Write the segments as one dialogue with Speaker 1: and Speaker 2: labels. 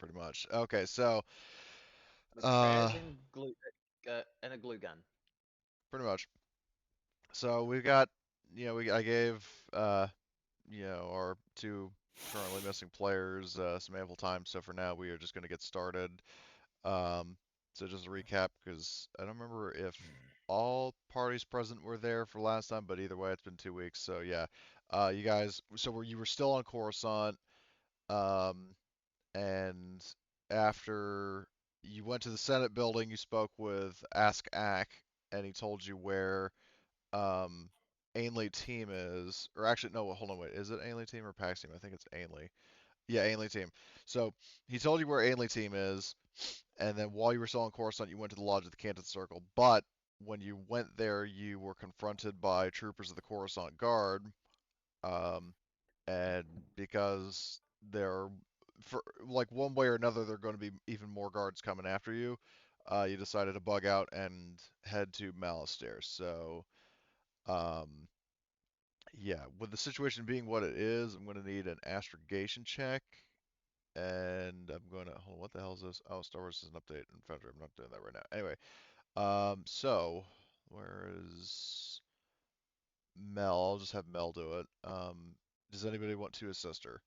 Speaker 1: pretty much. Okay, so
Speaker 2: With
Speaker 1: uh,
Speaker 2: spares and a glue gun.
Speaker 1: pretty much. So we've got, I gave our two currently missing players some ample time. So for now, we are just going to get started. Um, so just a recap, because I don't remember if all parties present were there for last time, but either way, it's been 2 weeks. So yeah, you guys, you were still on Coruscant, um, and after you went to the Senate building, you spoke with Ask Ack, and he told you where um, Ainley team is, or actually, no, hold on, wait, is it Ainley team or Pax team? I think it's Ainley. Yeah, Ainley team. So he told you where Ainley team is, and then while you were still on Coruscant, you went to the lodge at the Canton Circle. But when you went there, you were confronted by troopers of the Coruscant Guard, um, and because they're for like one way or another, there are going to be even more guards coming after you. You decided to bug out and head to Malastare. So, um, yeah, with the situation being what it is, I'm going to need an astrogation check. And I'm going to, hold on, what the hell is this? Oh, Star Wars is an update in Foundry. I'm not doing that right now. Anyway, so, where is Mel? I'll just have Mel do it. Does anybody want to assist her?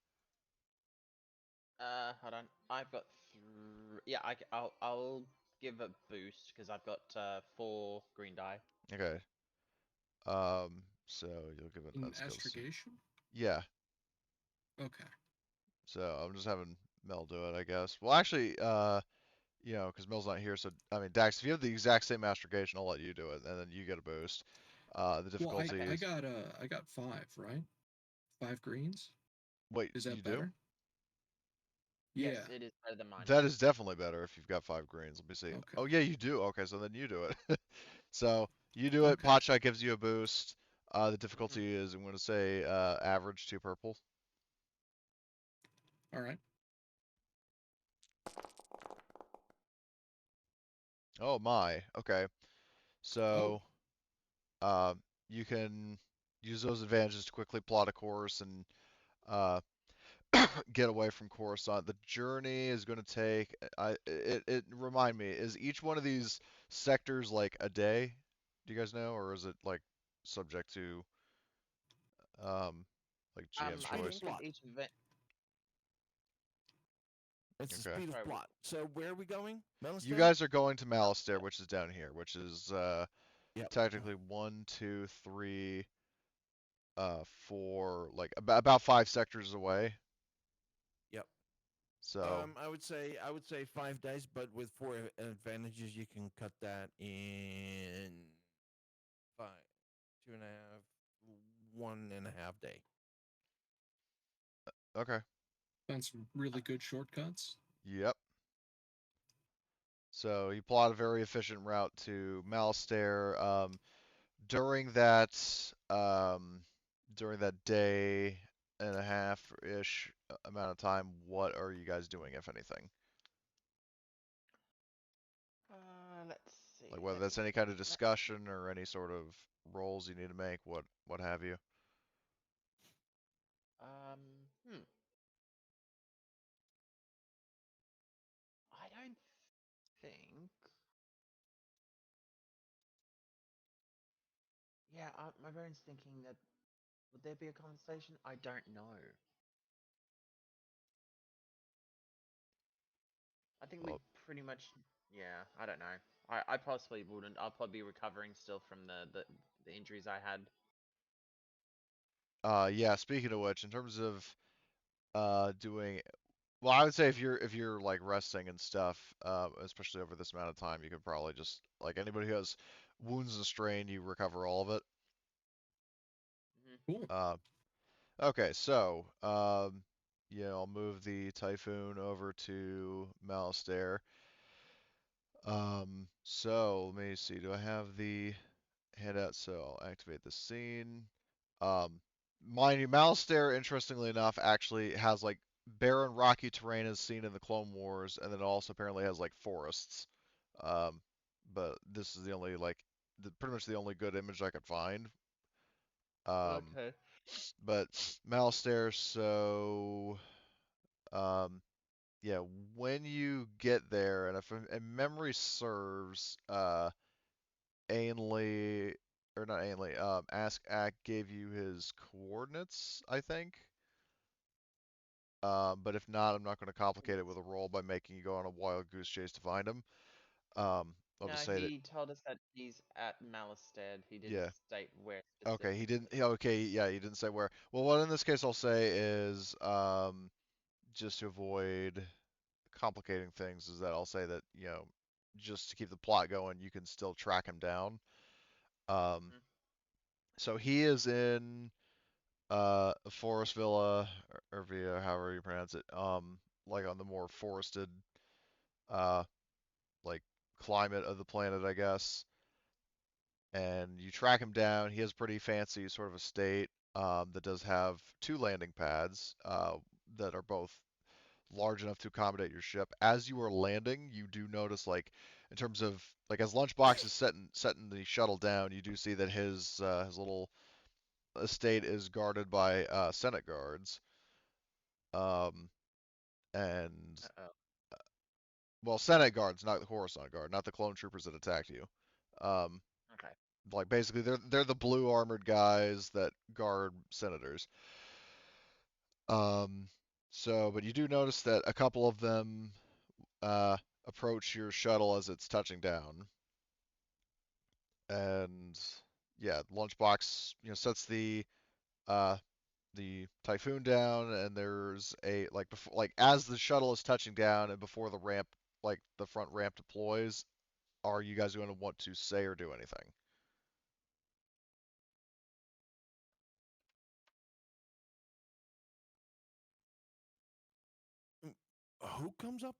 Speaker 2: Hold on. I've got yeah. I'll give a boost because I've got 4 green die.
Speaker 1: Okay. So you'll give an
Speaker 3: In
Speaker 1: unskilled.
Speaker 3: astrogation?
Speaker 1: Yeah.
Speaker 3: Okay.
Speaker 1: So I'm just having Mel do it, I guess. Well, actually, because Mel's not here, so I mean, Dax, if you have the exact same astrogation, I'll let you do it, and then you get a boost. The
Speaker 3: Well,
Speaker 1: difficulty
Speaker 3: I
Speaker 1: is.
Speaker 3: got I got 5, right? 5 greens.
Speaker 1: Wait,
Speaker 3: Is
Speaker 1: you
Speaker 3: that
Speaker 1: do?
Speaker 3: better?
Speaker 2: Yes,
Speaker 3: Yeah.
Speaker 2: it is better than mine.
Speaker 1: That is definitely better if you've got 5 greens. Let me see.
Speaker 3: Okay.
Speaker 1: Oh yeah, you do. Okay, so then you do it. So you do it.
Speaker 3: Okay.
Speaker 1: Potshot gives you a boost. The
Speaker 2: Hmm.
Speaker 1: difficulty is, I'm going to say, average 2 purple.
Speaker 3: All right.
Speaker 1: Oh my. Okay.
Speaker 3: Oh.
Speaker 1: So uh, you can use those advantages to quickly plot a course and uh, get away from Coruscant. The journey is going to take. It remind me. Is each one of these sectors like a day? Do you guys know, or is it like subject to um, like GM
Speaker 2: I
Speaker 4: Speed of
Speaker 1: choice?
Speaker 2: think with
Speaker 4: plot.
Speaker 2: each event.
Speaker 4: It's the
Speaker 1: Okay.
Speaker 4: speed of
Speaker 2: Sorry.
Speaker 4: plot. So where are we going?
Speaker 1: You
Speaker 4: Malastare?
Speaker 1: guys are going to Malastare, which is down here, which is
Speaker 4: Yep.
Speaker 1: technically one, two, three, 4, like about 5 sectors away.
Speaker 4: Yep.
Speaker 1: So,
Speaker 4: I would say 5 days, but with 4 advantages, you can cut that in 5, 2.5, 1.5 day.
Speaker 1: okay.
Speaker 3: Found some really good shortcuts.
Speaker 1: Yep. So you plot a very efficient route to Malastare. During that um, during that day and a half ish amount of time, what are you guys doing, if anything?
Speaker 2: Let's see.
Speaker 1: Like whether
Speaker 2: Let me
Speaker 1: that's any
Speaker 2: think.
Speaker 1: kind of discussion or any sort of rolls you need to make, what have you.
Speaker 2: Um. Hmm. I don't think. Yeah. My brain's thinking that would there be a conversation? I don't know. I think we
Speaker 1: Well,
Speaker 2: pretty much. Yeah. I don't know. I possibly wouldn't. I'll probably be recovering still from the injuries I had.
Speaker 1: yeah. Speaking of which, in terms of doing, well, I would say if you're like resting and stuff, especially over this amount of time, you could probably just like anybody who has wounds and strain, you recover all of it.
Speaker 2: Hmm.
Speaker 3: Cool.
Speaker 1: Uh, okay, so yeah, I'll move the Typhoon over to Malastare. So let me see. Do I have the handout? So I'll activate the scene. Um, Mind you, Malastare, interestingly enough, actually has like barren, rocky terrain as seen in the Clone Wars, and then it also apparently has like forests. Um, but this is the only like pretty much the only good image I could find. Um,
Speaker 2: Okay.
Speaker 1: but Malastare, so yeah, when you get there, and if memory serves, Ainley, or not Ainley, Ask Ack gave you his coordinates, I think. But if not, I'm not going to complicate it with a roll by making you go on a wild goose chase to find him. I'll
Speaker 2: No,
Speaker 1: just say that,
Speaker 2: he told us that he's at Malastare. He didn't
Speaker 1: yeah.
Speaker 2: state where
Speaker 1: Okay, he didn't.
Speaker 2: specifically.
Speaker 1: Okay, yeah, he didn't say where. Well, what in this case I'll say is, just to avoid complicating things, is that I'll say that, just to keep the plot going, you can still track him down. Um,
Speaker 2: Mhm.
Speaker 1: so he is in Forest Villa, or Villa, however you pronounce it. Like on the more forested, uh, like climate of the planet, I guess. And you track him down. He has pretty fancy sort of estate, that does have two landing pads, that are both large enough to accommodate your ship. As you are landing, you do notice, like, in terms of, like, as Lunchbox is setting the shuttle down, you do see that his little estate is guarded by Senate guards. Um, and
Speaker 2: Uh-oh.
Speaker 1: well, Senate guards, not the Coruscant guard, not the clone troopers that attacked you. Um,
Speaker 2: Okay.
Speaker 1: like basically, they're the blue armored guys that guard senators. Um, but you do notice that a couple of them uh, approach your shuttle as it's touching down, and yeah, Lunchbox, sets uh, the Typhoon down, and there's a, like, before, like, as the shuttle is touching down and before the ramp, like the front ramp deploys, are you guys going to want to say or do anything?
Speaker 4: Who comes up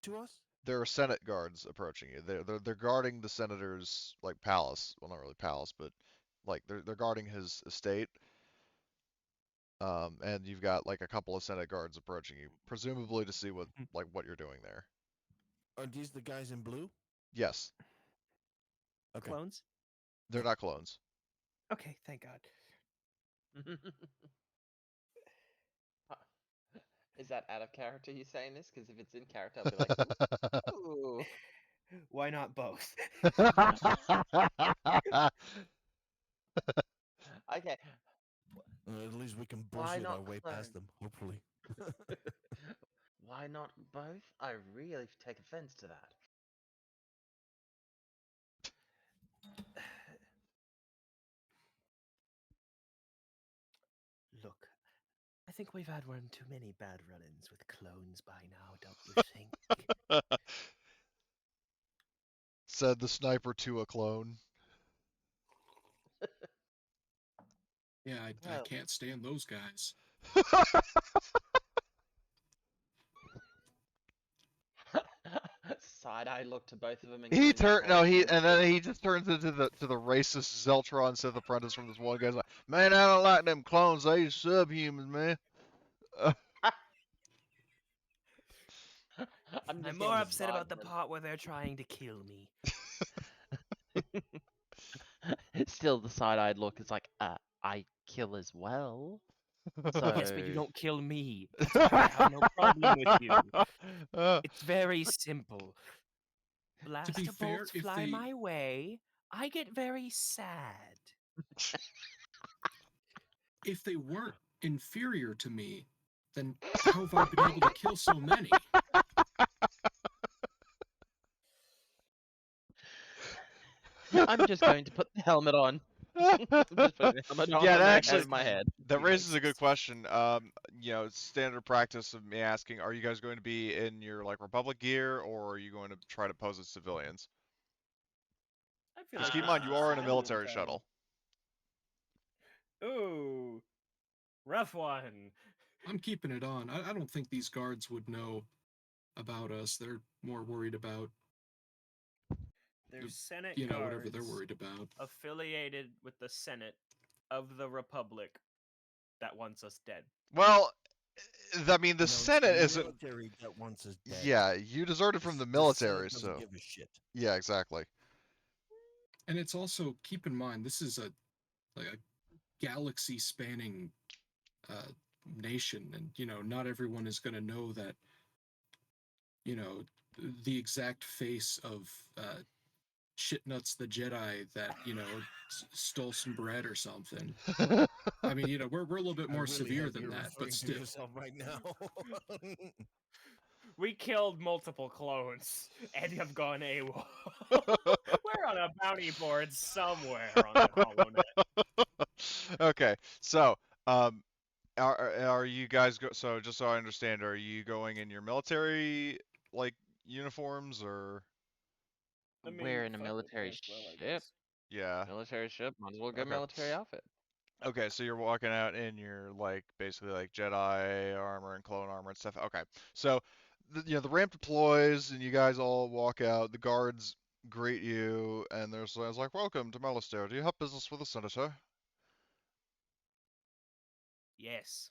Speaker 4: to us?
Speaker 1: There are Senate guards approaching you. They're guarding the senator's, like, palace. Well, not really palace, but like they're guarding his estate. And you've got like a couple of Senate guards approaching you, presumably to see what you're doing there.
Speaker 4: Are these the guys in blue?
Speaker 1: Yes,
Speaker 4: Okay.
Speaker 5: Clones?
Speaker 1: they're not clones.
Speaker 5: Okay, thank God.
Speaker 2: Is that out of character you saying this? Because if it's in character, I'll be like, ooh.
Speaker 5: Why not both?
Speaker 2: Okay.
Speaker 4: At least we can
Speaker 2: Why
Speaker 4: bullshit our
Speaker 2: not
Speaker 4: way past
Speaker 2: clone?
Speaker 4: them, hopefully.
Speaker 2: Why not both? I really take offense to that.
Speaker 5: Look, I think we've had one too many bad run-ins with clones by now, don't you think?
Speaker 1: Said the sniper to a clone.
Speaker 3: Yeah, I
Speaker 2: Well,
Speaker 3: can't stand those guys.
Speaker 2: side-eye look to both of them and
Speaker 1: He
Speaker 2: clean that
Speaker 1: turned no
Speaker 2: whole
Speaker 1: he
Speaker 2: thing.
Speaker 1: and then he just turns into the racist Zeltron Sith apprentice from this one guy's like, man, I don't like them clones. They subhumans, man.
Speaker 2: I'm
Speaker 5: I'm
Speaker 2: just
Speaker 5: more
Speaker 2: getting
Speaker 5: upset about the
Speaker 2: beside
Speaker 5: part where they're trying to kill me.
Speaker 2: them. Still, the side-eyed look is like, I kill as well. So
Speaker 5: Yes, but you don't kill me. That's why I have no problem with you. It's very simple. Blaster
Speaker 3: fair,
Speaker 5: bolts
Speaker 3: if
Speaker 5: fly
Speaker 3: they-
Speaker 5: my way. I get very sad.
Speaker 3: If they weren't inferior to me, then how have I been able to kill so many?
Speaker 2: I'm just going to put the helmet on. I'm just putting the helmet on
Speaker 1: Yeah,
Speaker 2: and
Speaker 1: that
Speaker 2: I
Speaker 1: actually
Speaker 2: have my head.
Speaker 1: that
Speaker 3: Be
Speaker 1: raises a good
Speaker 3: racist.
Speaker 1: question. Standard practice of me asking, are you guys going to be in your like Republic gear, or are you going to try to pose as civilians?
Speaker 5: I feel
Speaker 1: Because
Speaker 5: like
Speaker 1: keep in
Speaker 5: this
Speaker 1: mind,
Speaker 5: is
Speaker 1: you
Speaker 5: a
Speaker 1: are in a
Speaker 5: civilian
Speaker 1: military
Speaker 5: turn.
Speaker 1: shuttle.
Speaker 5: Ooh, rough one.
Speaker 3: I'm keeping it on. I don't think these guards would know about us. They're more worried about,
Speaker 5: There's Senate
Speaker 3: whatever they're
Speaker 5: guards
Speaker 3: worried about.
Speaker 5: affiliated with the Senate of the Republic that wants us dead.
Speaker 1: Well, I mean, the
Speaker 4: No, it's
Speaker 1: Senate
Speaker 4: the
Speaker 1: isn't.
Speaker 4: military that wants us dead.
Speaker 1: Yeah, you deserted from the military,
Speaker 4: Senate doesn't
Speaker 1: so
Speaker 4: give a shit.
Speaker 1: yeah, exactly.
Speaker 3: And it's also, keep in mind, this is a galaxy-spanning nation, and not everyone is going to know that you know, the exact face of Shitnuts the Jedi that stole some bread or something. I mean, we're a little bit
Speaker 4: I
Speaker 3: more
Speaker 4: really
Speaker 3: severe
Speaker 4: hope
Speaker 3: than
Speaker 4: you're
Speaker 3: that, but
Speaker 4: referring to
Speaker 3: still.
Speaker 4: yourself right now.
Speaker 5: We killed multiple clones and have gone AWOL. We're on a bounty board somewhere on that HoloNet.
Speaker 1: Okay, so are you guys so just so I understand, are you going in your military like uniforms or
Speaker 5: I mean,
Speaker 2: We're in a
Speaker 5: fuck it,
Speaker 2: military
Speaker 5: might as well, I
Speaker 2: ship.
Speaker 5: guess.
Speaker 1: yeah?
Speaker 2: Military ship, might as well go
Speaker 1: Okay.
Speaker 2: military outfit.
Speaker 1: Okay, so you're walking out in your like basically like Jedi armor and clone armor and stuff. Okay, so the ramp deploys and you guys all walk out. The guards greet you and there's like, "Welcome to Malastare. Do you have business with the senator?"
Speaker 5: Yes.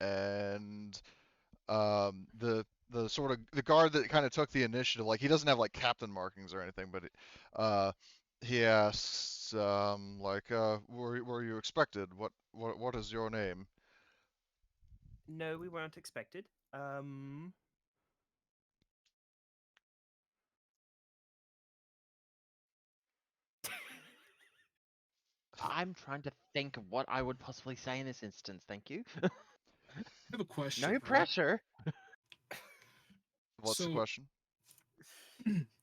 Speaker 1: And the sort of the guard that kind of took the initiative, like he doesn't have like captain markings or anything, but uh, he asks like were you expected? What is your name?
Speaker 5: No, we weren't expected.
Speaker 2: I'm trying to think of what I would possibly say in this instance. Thank you.
Speaker 3: I have a question.
Speaker 2: No
Speaker 3: right?
Speaker 2: pressure.
Speaker 1: What's the
Speaker 3: So
Speaker 1: question?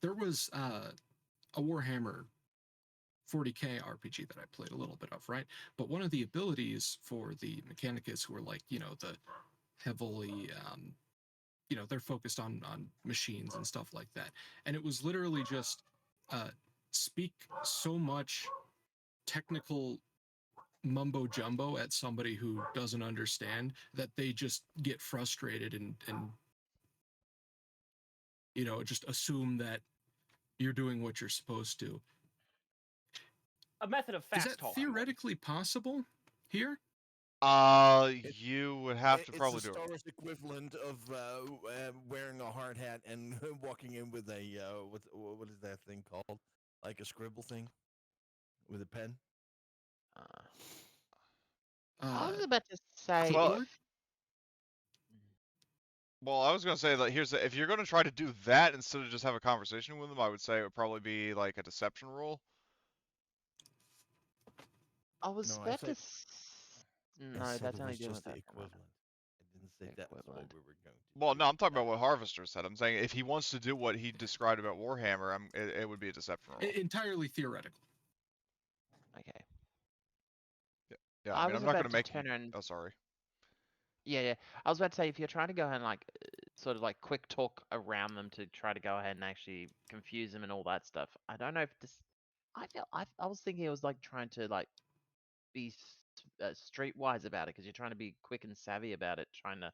Speaker 3: there was a Warhammer 40K RPG that I played a little bit of, right? But one of the abilities for the Mechanicus, who are like, the heavily, they're focused on machines and stuff like that. And it was literally just speak so much technical mumbo jumbo at somebody who doesn't understand that they just get frustrated and just assume that you're doing what you're supposed to.
Speaker 5: A method of
Speaker 3: Is
Speaker 5: fast
Speaker 3: that
Speaker 5: talking.
Speaker 3: theoretically possible here?
Speaker 1: You would have to
Speaker 4: It's
Speaker 1: probably
Speaker 4: the
Speaker 1: do
Speaker 4: Star
Speaker 1: it.
Speaker 4: Wars equivalent of wearing a hard hat and walking in with a what is that thing called? Like a scribble thing with a pen.
Speaker 2: Uh, I
Speaker 3: Uh,
Speaker 2: was about to say
Speaker 1: Well,
Speaker 3: clipboard?
Speaker 1: Well, I was gonna say that if you're gonna try to do that instead of just have a conversation with them, I would say it would probably be like a deception roll.
Speaker 2: I was
Speaker 4: No, I
Speaker 2: about to.
Speaker 4: said I
Speaker 2: No,
Speaker 4: said
Speaker 2: that's
Speaker 4: it
Speaker 2: only
Speaker 4: was
Speaker 2: dealing
Speaker 4: just
Speaker 2: with
Speaker 4: the
Speaker 2: that. Never mind.
Speaker 4: equivalent. I didn't say that's what
Speaker 2: Equivalent.
Speaker 4: we were going to
Speaker 1: Well,
Speaker 4: do.
Speaker 1: no, I'm talking
Speaker 4: No.
Speaker 1: about what Harvester said. I'm saying if he wants to do what he described about Warhammer, it would be a deception roll.
Speaker 3: Entirely theoretical.
Speaker 2: Okay.
Speaker 1: Yeah, I
Speaker 2: I
Speaker 1: mean,
Speaker 2: was
Speaker 1: I'm not
Speaker 2: about
Speaker 1: gonna
Speaker 2: to
Speaker 1: make you.
Speaker 2: turn around.
Speaker 1: Oh, sorry.
Speaker 2: Yeah. I was about to say if you're trying to go ahead and like sort of like quick talk around them to try to go ahead and actually confuse them and all that stuff. I don't know if this. I was thinking it was like trying to like be streetwise about it because you're trying to be quick and savvy about it, trying to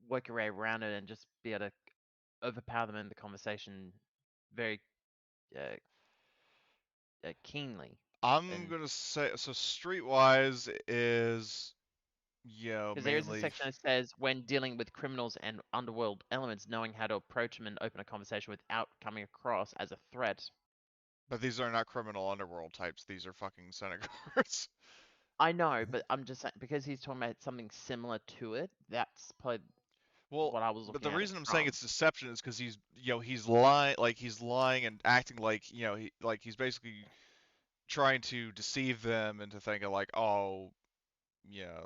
Speaker 2: work your way around it and just be able to overpower them in the conversation very uh, keenly.
Speaker 1: I'm
Speaker 2: And
Speaker 1: gonna say so. Streetwise is
Speaker 2: because there is a
Speaker 1: mainly,
Speaker 2: section that says when dealing with criminals and underworld elements, knowing how to approach them and open a conversation without coming across as a threat.
Speaker 1: but these are not criminal underworld types. These are fucking Senate guards.
Speaker 2: I know, but I'm just saying because he's talking about something similar to it. That's probably
Speaker 1: Well,
Speaker 2: what I was
Speaker 1: but
Speaker 2: looking
Speaker 1: the
Speaker 2: at it
Speaker 1: reason I'm saying
Speaker 2: from.
Speaker 1: it's deception is because he's lying, like he's lying and acting like, he's basically trying to deceive them into thinking like, oh,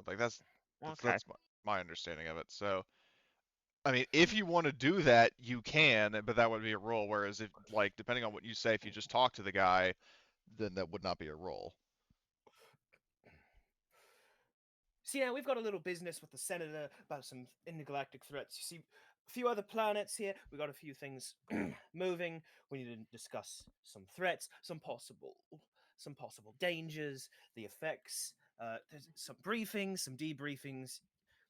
Speaker 1: like
Speaker 2: Okay.
Speaker 1: that's my understanding of it. So, I mean, if you want to do that, you can, but that would be a roll. Whereas if, like, depending on what you say, if you just talk to the guy, then that would not be a roll.
Speaker 5: So yeah, we've got a little business with the senator about some intergalactic threats. You see, a few other planets here. We got a few things moving. We need to discuss some threats, some possible dangers, the effects. There's some briefings, some debriefings.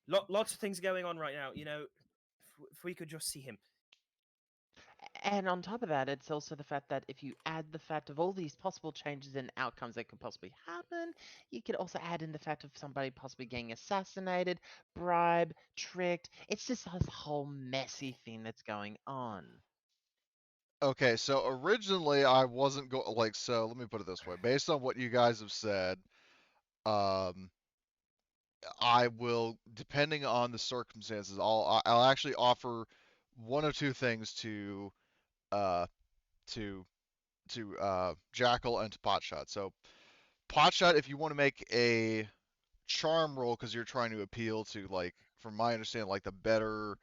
Speaker 5: Lots of things going on right now. If we could just see him.
Speaker 2: And on top of that, it's also the fact that if you add the fact of all these possible changes and outcomes that could possibly happen, you could also add in the fact of somebody possibly getting assassinated, bribed, tricked. It's just this whole messy thing that's going on.
Speaker 1: Okay, so originally I wasn't like, so let me put it this way. Based on what you guys have said, um, I will, depending on the circumstances, I'll actually offer one of two things uh to Jackal and to Potshot. So Potshot, if you want to make a charm roll because you're trying to appeal to, like, from my understanding, like the better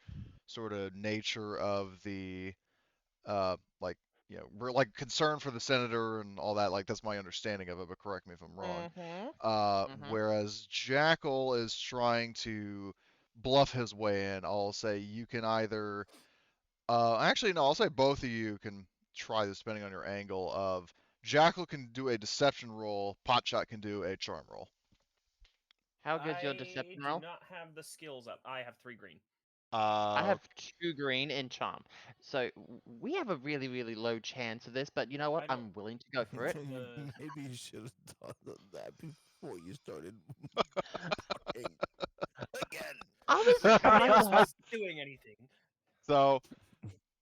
Speaker 1: sort of nature of the like, we're like concern for the senator and all that. Like, that's my understanding of it, but correct me if I'm wrong. Whereas Jackal is trying to bluff his way in. I'll say you can either actually, no, I'll say both of you can try this depending on your angle. Of Jackal can do a deception roll, Potshot can do a charm roll.
Speaker 2: How good's your
Speaker 5: I
Speaker 2: deception
Speaker 5: do
Speaker 2: roll?
Speaker 5: not have the skills up. I have 3 green.
Speaker 2: I have 2 green in charm. So we have a really, really low chance of this, but you know what?
Speaker 5: I don't-
Speaker 2: I'm willing to go for it.
Speaker 4: Maybe you should have thought of that before you started talking. Again.
Speaker 2: I was
Speaker 5: Nobody
Speaker 2: trying
Speaker 5: else
Speaker 2: to
Speaker 5: was doing anything.
Speaker 1: So,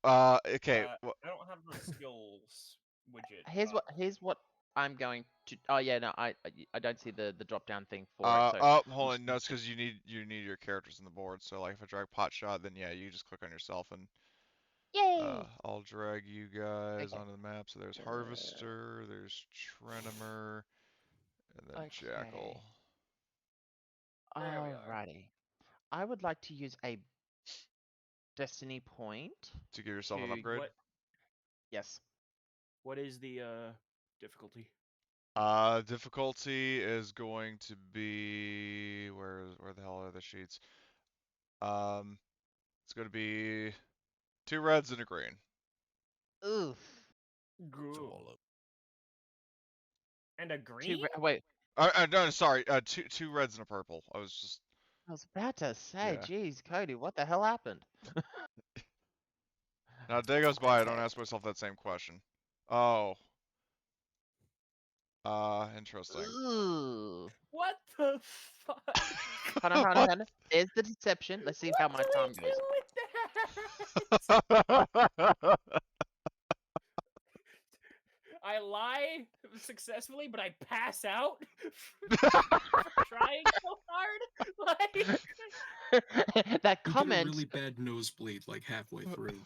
Speaker 1: okay.
Speaker 5: I don't have the skills widget.
Speaker 2: Here's what I'm going to. Oh yeah, no, I don't see the drop down thing for it. So
Speaker 1: Oh,
Speaker 2: I'm
Speaker 1: hold
Speaker 2: just
Speaker 1: on. No,
Speaker 2: gonna
Speaker 1: it's because you need your characters on the board. So, like, if I drag Potshot, then yeah, you just click on yourself and
Speaker 2: yay!
Speaker 1: I'll drag you guys
Speaker 2: Okay.
Speaker 1: onto the map. So there's Harvester, there's Trenemer, and then
Speaker 2: Okay.
Speaker 1: Jackal.
Speaker 5: There we are.
Speaker 2: Alrighty. I would like to use a destiny point
Speaker 1: To give yourself an
Speaker 2: to-
Speaker 1: upgrade.
Speaker 2: Yes.
Speaker 5: What is the difficulty?
Speaker 1: Difficulty is going to be where the hell are the sheets? It's going to be 2 reds and a green.
Speaker 2: Oof.
Speaker 4: Swallow.
Speaker 5: And a green?
Speaker 2: Wait.
Speaker 1: No, sorry. Two reds and a purple. I was
Speaker 2: about to say,
Speaker 1: Yeah.
Speaker 2: geez, Cody, what the hell happened?
Speaker 1: Now, a day goes by, I don't ask myself that same question. Oh. Interesting.
Speaker 2: Ooh.
Speaker 5: What the fuck?
Speaker 2: Hold on. There's the deception. Let's see how my time goes.
Speaker 5: I lie successfully, but I pass out for trying so hard. Like,
Speaker 2: That
Speaker 3: You
Speaker 2: comment,
Speaker 3: get a really bad nosebleed like halfway through.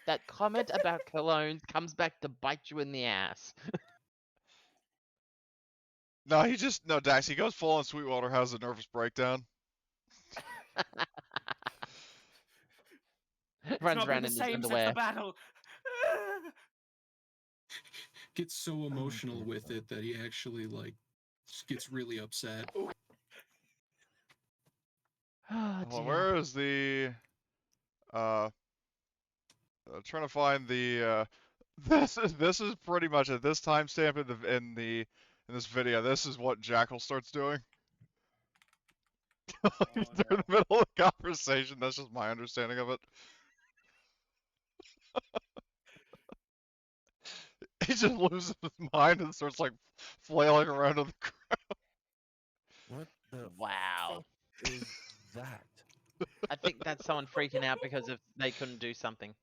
Speaker 2: that comment about colognes comes back to bite you in the ass.
Speaker 1: No, Dax, he goes full on Sweetwater, has a nervous breakdown.
Speaker 2: Runs
Speaker 5: not been
Speaker 2: around
Speaker 5: the
Speaker 2: in his
Speaker 5: same since
Speaker 2: underwear.
Speaker 5: the battle.
Speaker 3: Gets so emotional with it that he actually like gets really upset.
Speaker 2: Oh,
Speaker 1: Well,
Speaker 2: dear.
Speaker 1: where is the trying to find the this is pretty much at this timestamp in this video. This is what Jackal starts doing. They're in the middle of the conversation. That's just my understanding of it. He just loses his mind and starts like flailing around on the ground.
Speaker 4: What the
Speaker 2: Wow.
Speaker 4: fuck is that?
Speaker 2: I think that's someone freaking out because of they couldn't do something.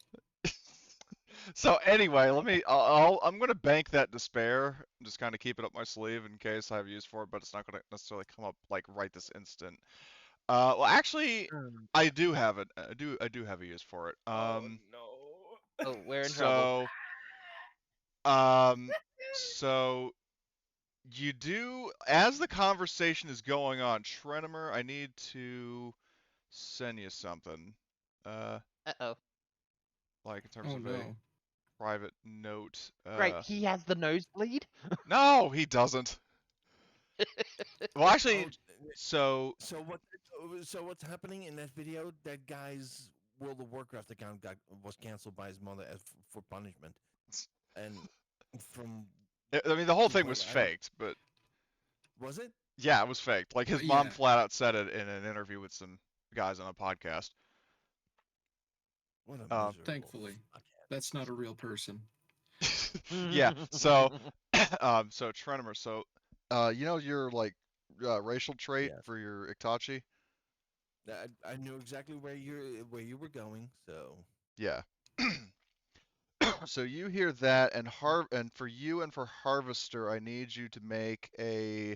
Speaker 1: So anyway, I'm gonna bank that despair, just kind of keep it up my sleeve in case I have use for it, but it's not gonna necessarily come up like right this instant. Well, actually, I do have it. I do have a use for it.
Speaker 5: Oh no.
Speaker 2: Oh, we're in trouble.
Speaker 1: So you do, as the conversation is going on, Trenemer, I need to send you something.
Speaker 2: Uh-oh.
Speaker 1: Like in terms
Speaker 3: Oh
Speaker 1: of
Speaker 3: no.
Speaker 1: a private note.
Speaker 2: Great, he has the nosebleed?
Speaker 1: No, he doesn't. Well, actually,
Speaker 4: Oh,
Speaker 1: so
Speaker 4: So what's happening in that video? That guy's World of Warcraft account was canceled by his mother for punishment, and from
Speaker 1: I mean the whole thing
Speaker 4: Well,
Speaker 1: was
Speaker 4: I don't-
Speaker 1: faked, but
Speaker 4: was it?
Speaker 1: yeah, it was faked. Like his mom
Speaker 3: Yeah.
Speaker 1: flat out said it in an interview with some guys on a podcast.
Speaker 4: What a miserable
Speaker 3: Thankfully.
Speaker 4: fuckhead.
Speaker 3: That's not a real person.
Speaker 1: Yeah. So, so Trenemer. So, your like racial trait
Speaker 4: Yes.
Speaker 1: for your Itachi.
Speaker 4: I knew exactly where you were going. So
Speaker 1: Yeah. So you hear that, and for you and for Harvester, I need you to make a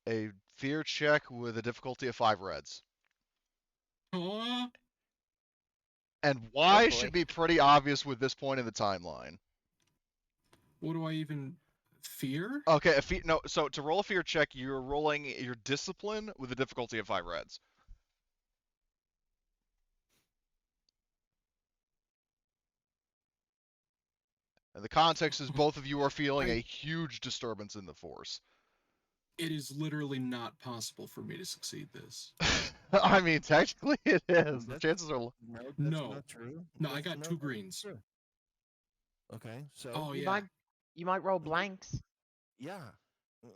Speaker 1: a fear check with a difficulty of 5 reds.
Speaker 3: Aw,
Speaker 1: And why
Speaker 2: boy.
Speaker 1: should be pretty obvious with this point in the timeline.
Speaker 3: what do I even fear?
Speaker 1: Okay, no. So to roll a fear check, you're rolling your discipline with a difficulty of 5 reds. And the context is both of you are feeling a huge disturbance in the force.
Speaker 3: It is literally not possible for me to succeed this.
Speaker 1: I mean, technically it is. The
Speaker 4: That's-
Speaker 1: chances are.
Speaker 4: No, that's
Speaker 3: No.
Speaker 4: not true.
Speaker 3: No, I
Speaker 4: That's
Speaker 3: got
Speaker 4: not-
Speaker 3: 2
Speaker 4: that's
Speaker 3: greens.
Speaker 4: true. Okay, so
Speaker 3: Oh
Speaker 2: You
Speaker 3: yeah.
Speaker 2: might you might roll blanks.
Speaker 4: yeah,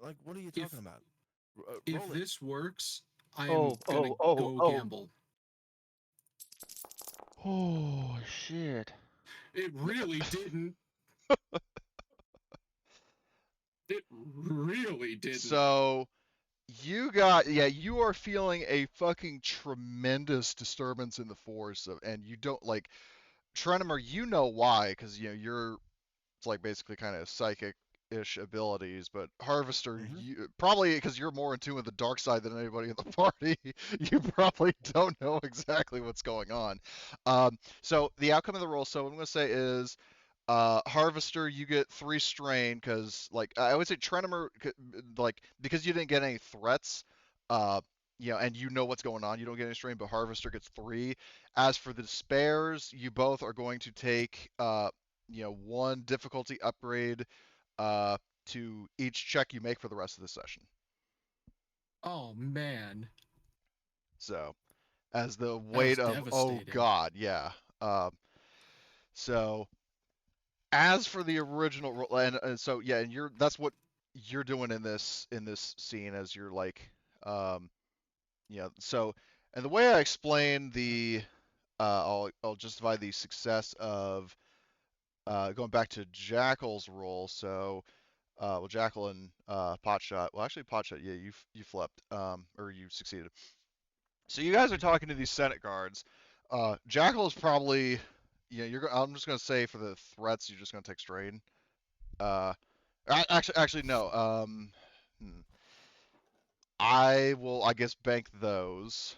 Speaker 4: like what are you
Speaker 3: If-
Speaker 4: talking about?
Speaker 3: If
Speaker 4: Roll it.
Speaker 3: this works, I am
Speaker 2: Oh,
Speaker 3: gonna
Speaker 2: oh,
Speaker 3: go
Speaker 2: oh.
Speaker 3: gamble.
Speaker 2: Oh shit.
Speaker 3: It really didn't. It really didn't.
Speaker 1: So you are feeling a fucking tremendous disturbance in the force, and you don't like Trenemer. You know why? Because you're it's like basically kind of psychic-ish abilities, but Harvester,
Speaker 4: Mhm.
Speaker 1: you probably because you're more in tune with the dark side than anybody in the party, you probably don't know exactly what's going on. So the outcome of the roll, so what I'm gonna say is, Harvester, you get 3 strain because, like, I would say Trenemer, like, because you didn't get any threats, and you know what's going on, you don't get any strain, but Harvester gets 3. As for the spares, you both are going to take, 1 difficulty upgrade to each check you make for the rest of the session.
Speaker 3: Oh man.
Speaker 1: So, as the weight of, oh
Speaker 3: devastating.
Speaker 1: god, yeah. So, as for the original roll, and so yeah, and that's what you're doing in this scene as you're like, so, and the way I explain the, I'll justify the success of going back to Jackal's role. So, well, Jackal and Potshot. Well, actually, Potshot, yeah, you flipped, or you succeeded. So you guys are talking to these Senate guards. Jackal is probably, I'm just gonna say for the threats, you're just gonna take strain. Actually, no. I will, I guess, bank those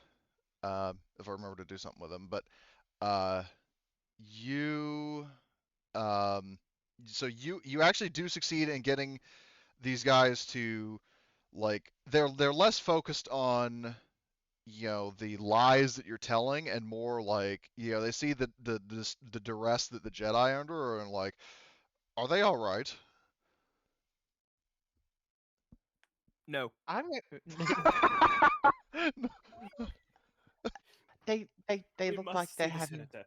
Speaker 1: if I remember to do something with them. But you, so you actually do succeed in getting these guys to, like, they're less focused on the lies that you're telling and more like they see the duress that the Jedi are under and like, are they all right?
Speaker 5: No.
Speaker 2: I'm they
Speaker 5: We
Speaker 2: look
Speaker 5: must
Speaker 2: like
Speaker 5: see
Speaker 2: they're
Speaker 5: the
Speaker 2: having
Speaker 5: senator.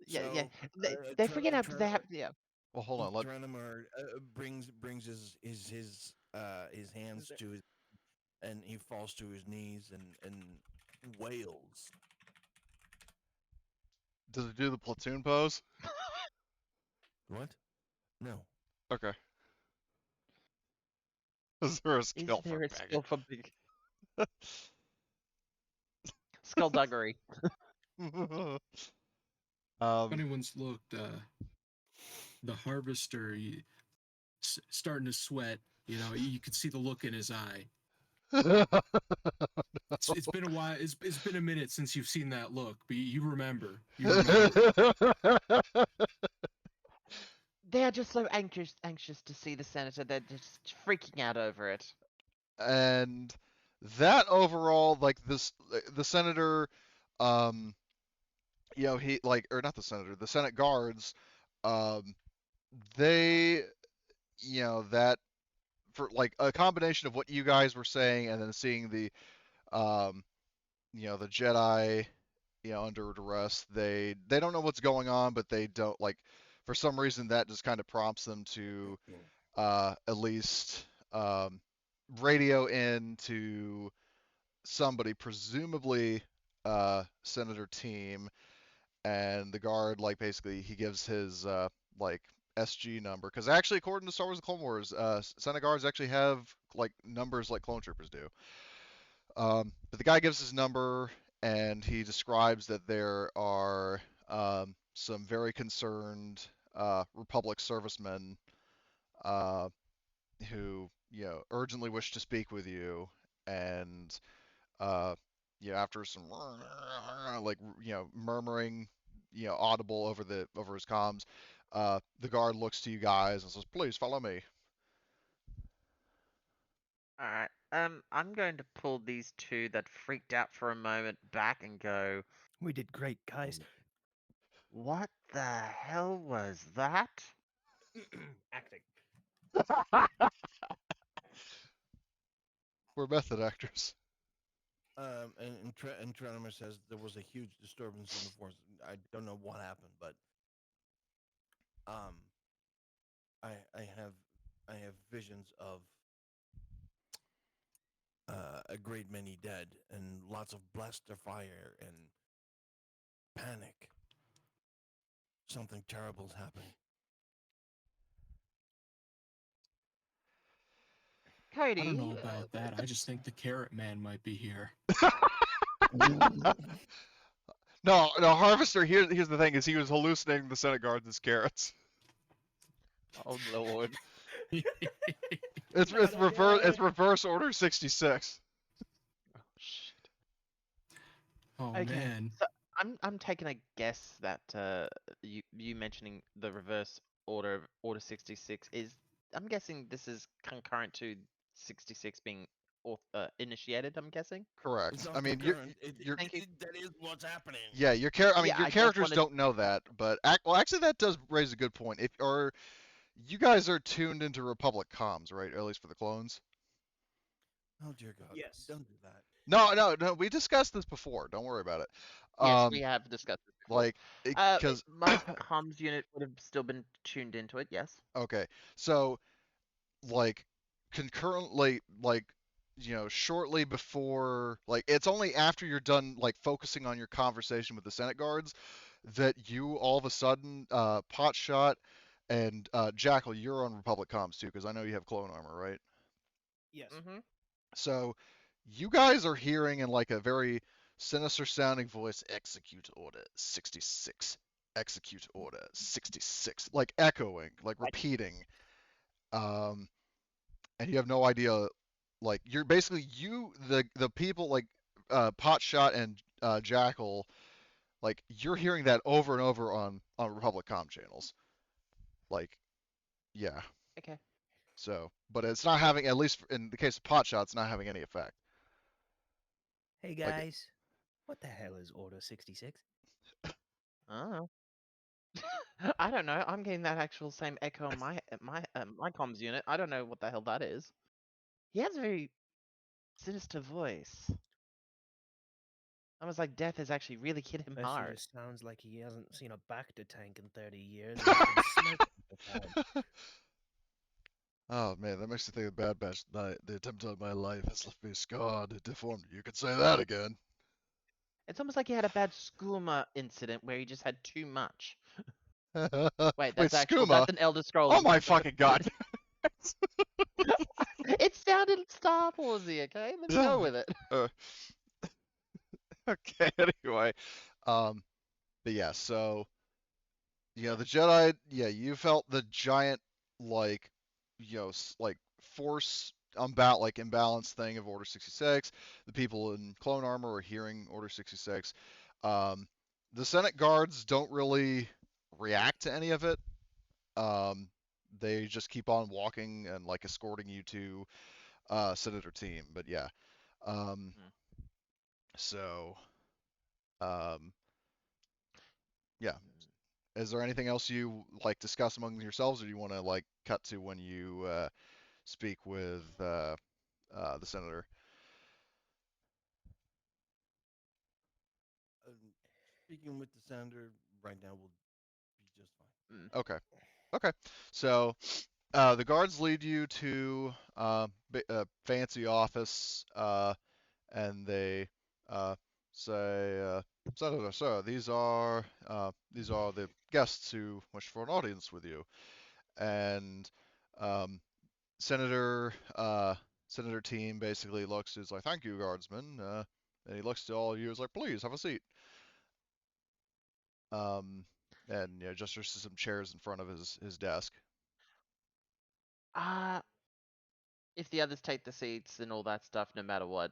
Speaker 2: yeah.
Speaker 4: So,
Speaker 2: They're freaking out because they have
Speaker 1: Well, hold on.
Speaker 4: Trenemer brings his hands
Speaker 5: Is it-
Speaker 4: to his, and he falls to his knees and wails.
Speaker 1: Does it do the platoon pose?
Speaker 4: What? No.
Speaker 1: Okay. Is there a
Speaker 2: is
Speaker 1: skill
Speaker 2: there
Speaker 1: for
Speaker 2: a skill
Speaker 1: begging?
Speaker 2: for big skullduggery?
Speaker 3: If
Speaker 1: Um,
Speaker 3: anyone's looked, the Harvester starting to sweat. You could see the look in his eye. It's been a while. It's been a minute since you've seen that look, but you remember. You remember.
Speaker 2: They're just so anxious to see the senator. They're just freaking out over it.
Speaker 1: and that overall, like the senator, he like, or not the senator, the Senate guards, um, they, that for like a combination of what you guys were saying and then seeing the, the Jedi, under duress, they don't know what's going on, but they don't like, for some reason that just kind of prompts them to at least radio in to somebody, presumably Senator Team, and the guard, like, basically he gives his like SG number, because actually according to Star Wars: The Clone Wars, Senate guards actually have like numbers like clone troopers do. But the guy gives his number and he describes that there are some very concerned Republic servicemen who urgently wish to speak with you, and after some like murmuring, audible over his comms, the guard looks to you guys and says, "Please follow me."
Speaker 2: Alright. I'm going to pull these two that freaked out for a moment back and go,
Speaker 5: We did great, guys.
Speaker 2: what the hell was that?
Speaker 5: Acting.
Speaker 1: We're method actors.
Speaker 4: And Trenemer says there was a huge disturbance in the force. I don't know what happened, but I have visions of a great many dead and lots of blaster fire and panic. Something terrible's happening.
Speaker 2: Cody.
Speaker 3: I don't know about that. I just think the Carrot Man might be here.
Speaker 1: No, Harvester. Here's the thing: is he was hallucinating the Senate guards as carrots.
Speaker 2: Oh lord.
Speaker 1: It's reverse Order 66.
Speaker 2: Oh shit.
Speaker 3: Oh
Speaker 2: Okay.
Speaker 3: man.
Speaker 2: So I'm taking a guess that you mentioning the reverse order 66 is, I'm guessing this is concurrent to 66 being initiated, I'm guessing.
Speaker 1: Correct.
Speaker 4: It's
Speaker 1: I
Speaker 4: not
Speaker 1: mean,
Speaker 4: concurrent.
Speaker 2: Thank you.
Speaker 4: That is what's happening.
Speaker 1: your
Speaker 2: Yeah, I just
Speaker 1: characters
Speaker 2: wanted-
Speaker 1: don't know that, but actually that does raise a good point. If or you guys are tuned into Republic comms, right? Or at least for the clones.
Speaker 4: Oh dear God!
Speaker 5: Yes.
Speaker 4: Don't do that.
Speaker 1: No. We discussed this before. Don't worry about it.
Speaker 2: Yes, we have discussed this before.
Speaker 1: Like, because
Speaker 2: my comms unit would have still been tuned into it, yes.
Speaker 1: okay, so like concurrently, like shortly before, like it's only after you're done like focusing on your conversation with the Senate guards that you all of a sudden, Potshot and Jackal, you're on Republic comms too, because I know you have clone armor, right?
Speaker 5: Yes.
Speaker 2: Mm-hmm.
Speaker 1: So you guys are hearing in like a very sinister sounding voice, execute order 66, execute order 66, like echoing, like repeating. And you have no idea, like you're basically the people like Potshot and Jackal, like you're hearing that over and over on Republic comm channels. Like, yeah.
Speaker 2: Okay.
Speaker 1: So, but it's not having, at least in the case of Potshot, it's not having any effect.
Speaker 5: Hey
Speaker 1: Like,
Speaker 5: guys, what the hell is Order 66?
Speaker 2: Oh. I don't know. I'm getting that actual same echo on my comms unit. I don't know what the hell that is. He has a very sinister voice. Almost like death has actually really hit him
Speaker 5: Mostly
Speaker 2: hard.
Speaker 5: just sounds like he hasn't seen a Bacta tank in 30 years. And he's been smoking all the time.
Speaker 1: Oh man, that makes me think of Bad Batch. The attempt on my life has left me scarred and deformed. You could say that again.
Speaker 2: It's almost like he had a bad skooma incident where he just had too much. Wait,
Speaker 1: Wait,
Speaker 2: that's actual.
Speaker 1: skooma?
Speaker 2: That's an Elder Scrolls.
Speaker 1: Oh my fucking god!
Speaker 2: It sounded Star Warsy, okay? Let's go with it.
Speaker 1: Okay, anyway, but yeah, so the Jedi, you felt the giant like like force imbalance thing of Order 66. The people in clone armor are hearing Order 66. The Senate guards don't really react to any of it. They just keep on walking and like escorting you to Senator team. But yeah, so yeah. Is there anything else you like discuss among yourselves, or do you want to like cut to when you speak with the senator?
Speaker 4: Speaking with the senator right now will be just fine.
Speaker 1: Okay. Okay. So the guards lead you to a fancy office, and they say, Senator, sir, these are the guests who wish for an audience with you. And um, Senator Senator Team basically looks, is like, thank you, guardsman. And he looks to all of you, is like, please have a seat. And gestures to some chairs in front of his desk.
Speaker 2: If the others take the seats and all that stuff, no matter what,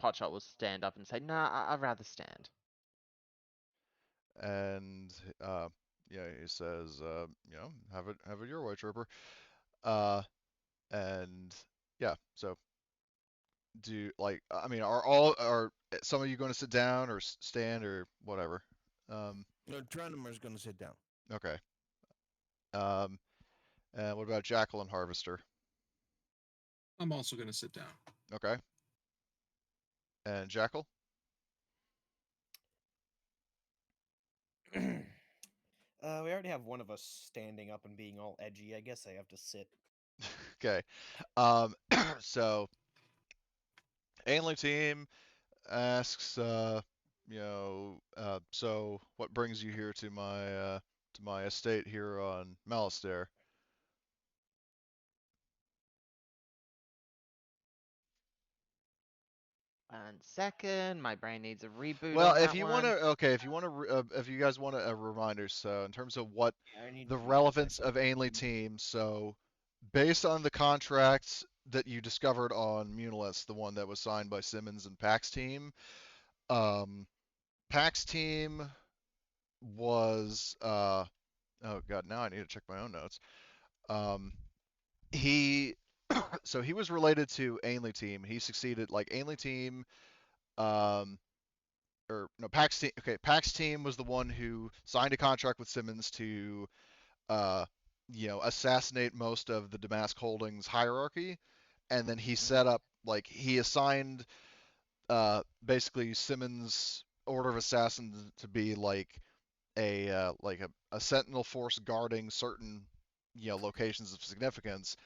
Speaker 2: Potshot will stand up and say, "Nah, I'd rather stand."
Speaker 1: And yeah, he says, you know, have it your way, Trooper. Uh, and yeah, so I mean, are some of you going to sit down or stand or whatever?
Speaker 4: No, Trenemer's going to sit down.
Speaker 1: Okay. Um, and what about Jackal and Harvester?
Speaker 3: I'm also going to sit down.
Speaker 1: Okay. And Jackal?
Speaker 5: We already have one of us standing up and being all edgy. I guess I have to sit.
Speaker 1: Okay. So Ainley team asks, you know, so what brings you here to my estate here on Malastare?
Speaker 2: 1 second, my brain needs a reboot
Speaker 1: Well,
Speaker 2: on
Speaker 1: if
Speaker 2: that
Speaker 1: you
Speaker 2: one.
Speaker 1: want to, okay, if you want to, if you guys want a reminder, so in terms of what
Speaker 5: I need
Speaker 1: the
Speaker 5: to read 2
Speaker 1: relevance of
Speaker 5: seconds.
Speaker 1: Ainley team, so based on the contracts that you discovered on Munilis, the one that was signed by Simmons and Pax team, um, Pax team was, oh god, now I need to check my own notes. He, so he was related to Ainley team. He succeeded, like Ainley team, um, or no, Pax team. Okay, Pax team was the one who signed a contract with Simmons to, uh, you know, assassinate most of the Damask Holdings hierarchy, and then he set up, like, he assigned, basically Simmons' Order of Assassins to be like a sentinel force guarding certain, you know, locations of significance.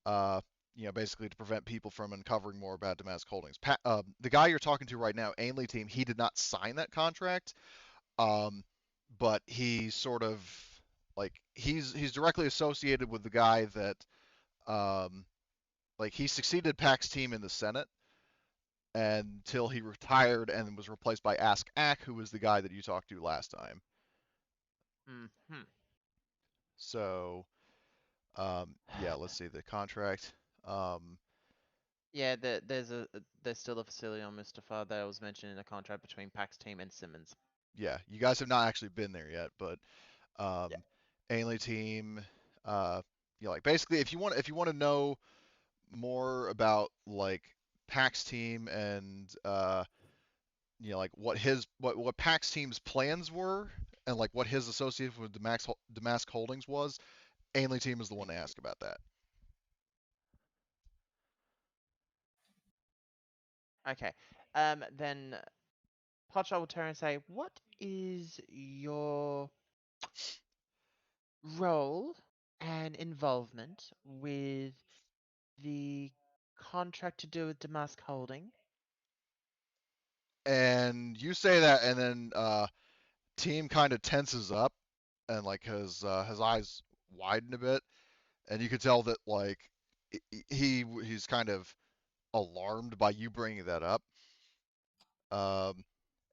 Speaker 1: Uh, you know, basically to prevent people from uncovering more about Damask Holdings. The guy you're talking to right now, Ainley team, he did not sign that contract, but he sort of he's directly associated with the guy that like he succeeded Pax team in the Senate until he retired and was replaced by Ask Ack, who was the guy that you talked to last time.
Speaker 2: Hmm.
Speaker 1: So, yeah, let's see the contract.
Speaker 2: Yeah, there's still a facility on Mustafar that was mentioned in a contract between Pax team and Simmons.
Speaker 1: Yeah, you guys have not actually been there yet, but
Speaker 2: Yeah.
Speaker 1: Ainley team, you know, like basically if you want to know more about like Pax team and you know like what Pax team's plans were and like what his association with Damask Holdings was, Ainley team is the one to ask about that.
Speaker 2: Okay. Then Potshot will turn and say, "What is your role and involvement with the contract to do with Damask Holding?"
Speaker 1: And you say that, and then team kind of tenses up, and like his eyes widen a bit, and you could tell that like he's kind of alarmed by you bringing that up.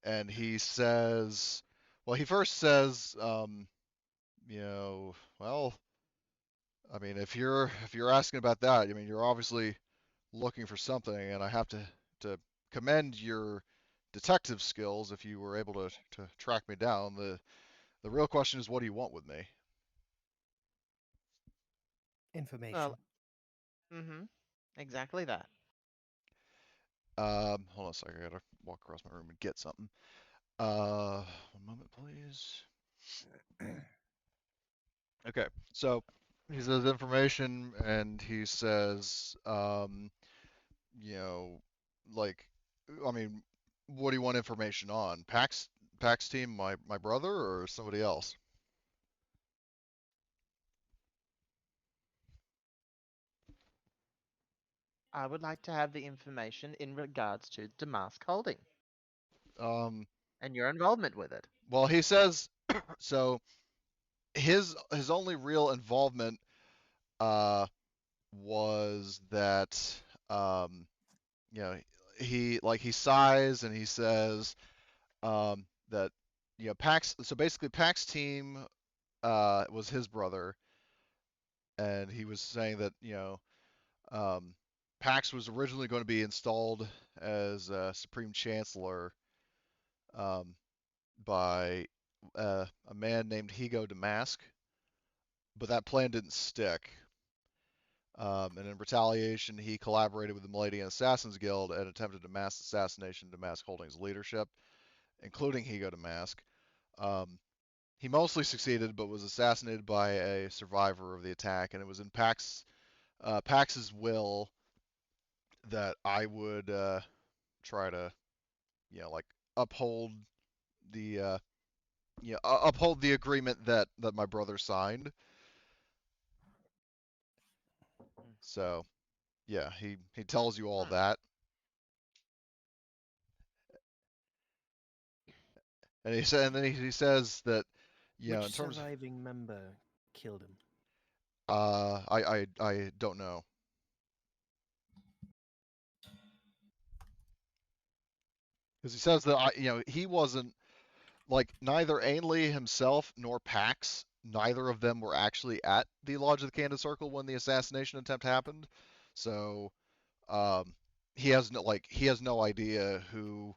Speaker 1: And he says, well, he first says, you know, well, I mean, if you're asking about that, I mean, you're obviously looking for something, and I have to commend your detective skills if you were able to track me down. The real question is, what do you want with me?
Speaker 5: Information.
Speaker 2: Well, mm-hmm. Exactly that.
Speaker 1: Hold on a second, I gotta walk across my room and get something. 1 moment, please. Okay, so he says information, and he says, you know, like, I mean, what do you want information on? Pax team, my brother, or somebody else?
Speaker 2: I would like to have the information in regards to Damask Holding
Speaker 1: Um,
Speaker 2: and your involvement with it.
Speaker 1: well, he says, so his only real involvement, was that, um, you know, he sighs and he says, that, you know, Pax. So basically, Pax team, was his brother, and he was saying that, you know, Pax was originally going to be installed as Supreme Chancellor by a man named Higo Damask, but that plan didn't stick. And in retaliation, he collaborated with the Maladian Assassins Guild and attempted a mass assassination of Damask Holdings leadership, including Higo Damask. He mostly succeeded, but was assassinated by a survivor of the attack, and it was in Pax's will that I would try to, like uphold the uphold the agreement that my brother signed. So, yeah, he tells you all that, and he says that,
Speaker 5: Which
Speaker 1: in terms,
Speaker 5: surviving member killed him?
Speaker 1: I don't know. Because he says that he wasn't, like, neither Ainley himself nor Pax, neither of them were actually at the Lodge of the Candid Circle when the assassination attempt happened. So he has no idea who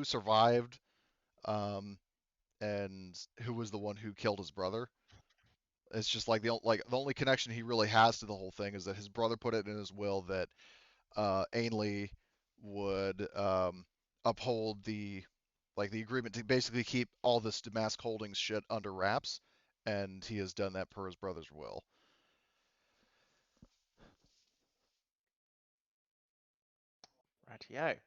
Speaker 1: survived, and who was the one who killed his brother. It's just like the only connection he really has to the whole thing is that his brother put it in his will that Ainley would uphold the agreement to basically keep all this Damask Holdings shit under wraps, and he has done that per his brother's will.
Speaker 2: Rightio.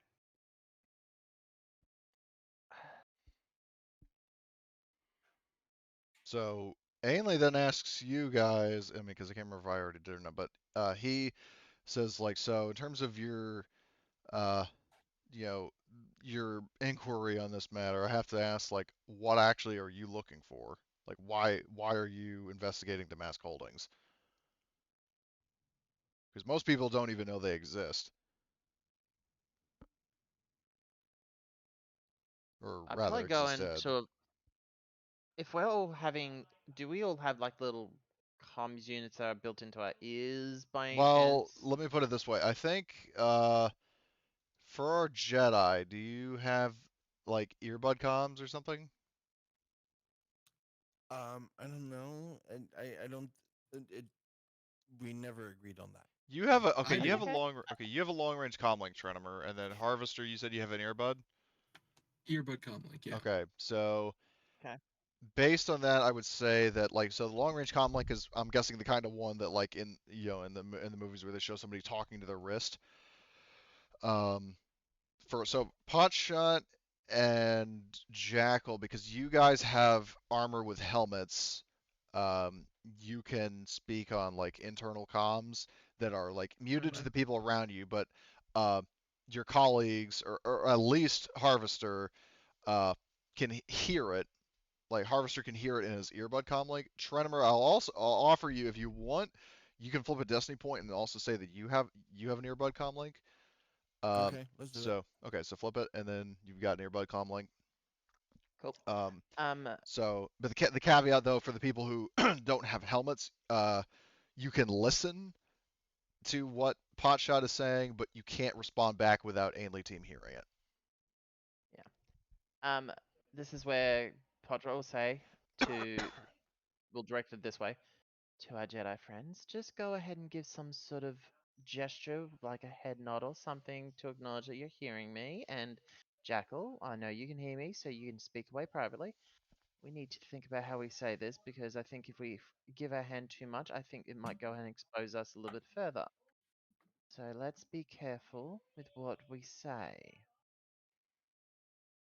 Speaker 1: So Ainley then asks you guys, I mean, because I can't remember if I already did or not, but he says, like, so in terms of your, your inquiry on this matter, I have to ask, like, what actually are you looking for? Like, why are you investigating Damask Holdings? Because most people don't even know they exist. Or
Speaker 2: I'd
Speaker 1: rather,
Speaker 2: probably go
Speaker 1: existed.
Speaker 2: into. If we're all having, do we all have like little comms units that are built into our ears by any
Speaker 1: Well,
Speaker 2: chance?
Speaker 1: let me put it this way. I think for our Jedi, do you have like earbud comms or something?
Speaker 4: I don't know. I don't. It, we never agreed on that.
Speaker 1: You have
Speaker 3: I
Speaker 1: you
Speaker 3: do.
Speaker 1: have a
Speaker 2: Okay.
Speaker 1: you have a long range comlink, Trenemer, and then Harvester, you said you have an earbud.
Speaker 3: Earbud comlink, yeah.
Speaker 1: Okay, so
Speaker 2: Okay.
Speaker 1: based on that, I would say that, like, so the long range comlink is, I'm guessing, the kind of one that, like, in in the movies where they show somebody talking to their wrist. So Potshot and Jackal, because you guys have armor with helmets, you can speak on like internal comms that are like muted to
Speaker 3: Okay.
Speaker 1: the people around you, but uh, your colleagues, or at least Harvester, can hear it. Like, Harvester can hear it in his earbud comm. Like, Trenemer, I'll offer you, if you want, you can flip a Destiny point and also say that you have an earbud comm link.
Speaker 4: Okay, let's do it.
Speaker 1: So okay, so flip it, and then you've got an earbud comm link.
Speaker 2: Cool.
Speaker 1: Um,
Speaker 2: Um,
Speaker 1: but the caveat, though, for the people who don't have helmets, you can listen to what Potshot is saying, but you can't respond back without Ainley team hearing it.
Speaker 2: um, this is where Podra will say to, we'll direct it this way, to our Jedi friends, just go ahead and give some sort of gesture, like a head nod or something, to acknowledge that you're hearing me. And Jackal, I know you can hear me, so you can speak away privately. We need to think about how we say this, because I think if we give our hand too much, I think it might go ahead and expose us a little bit further. So let's be careful with what we say.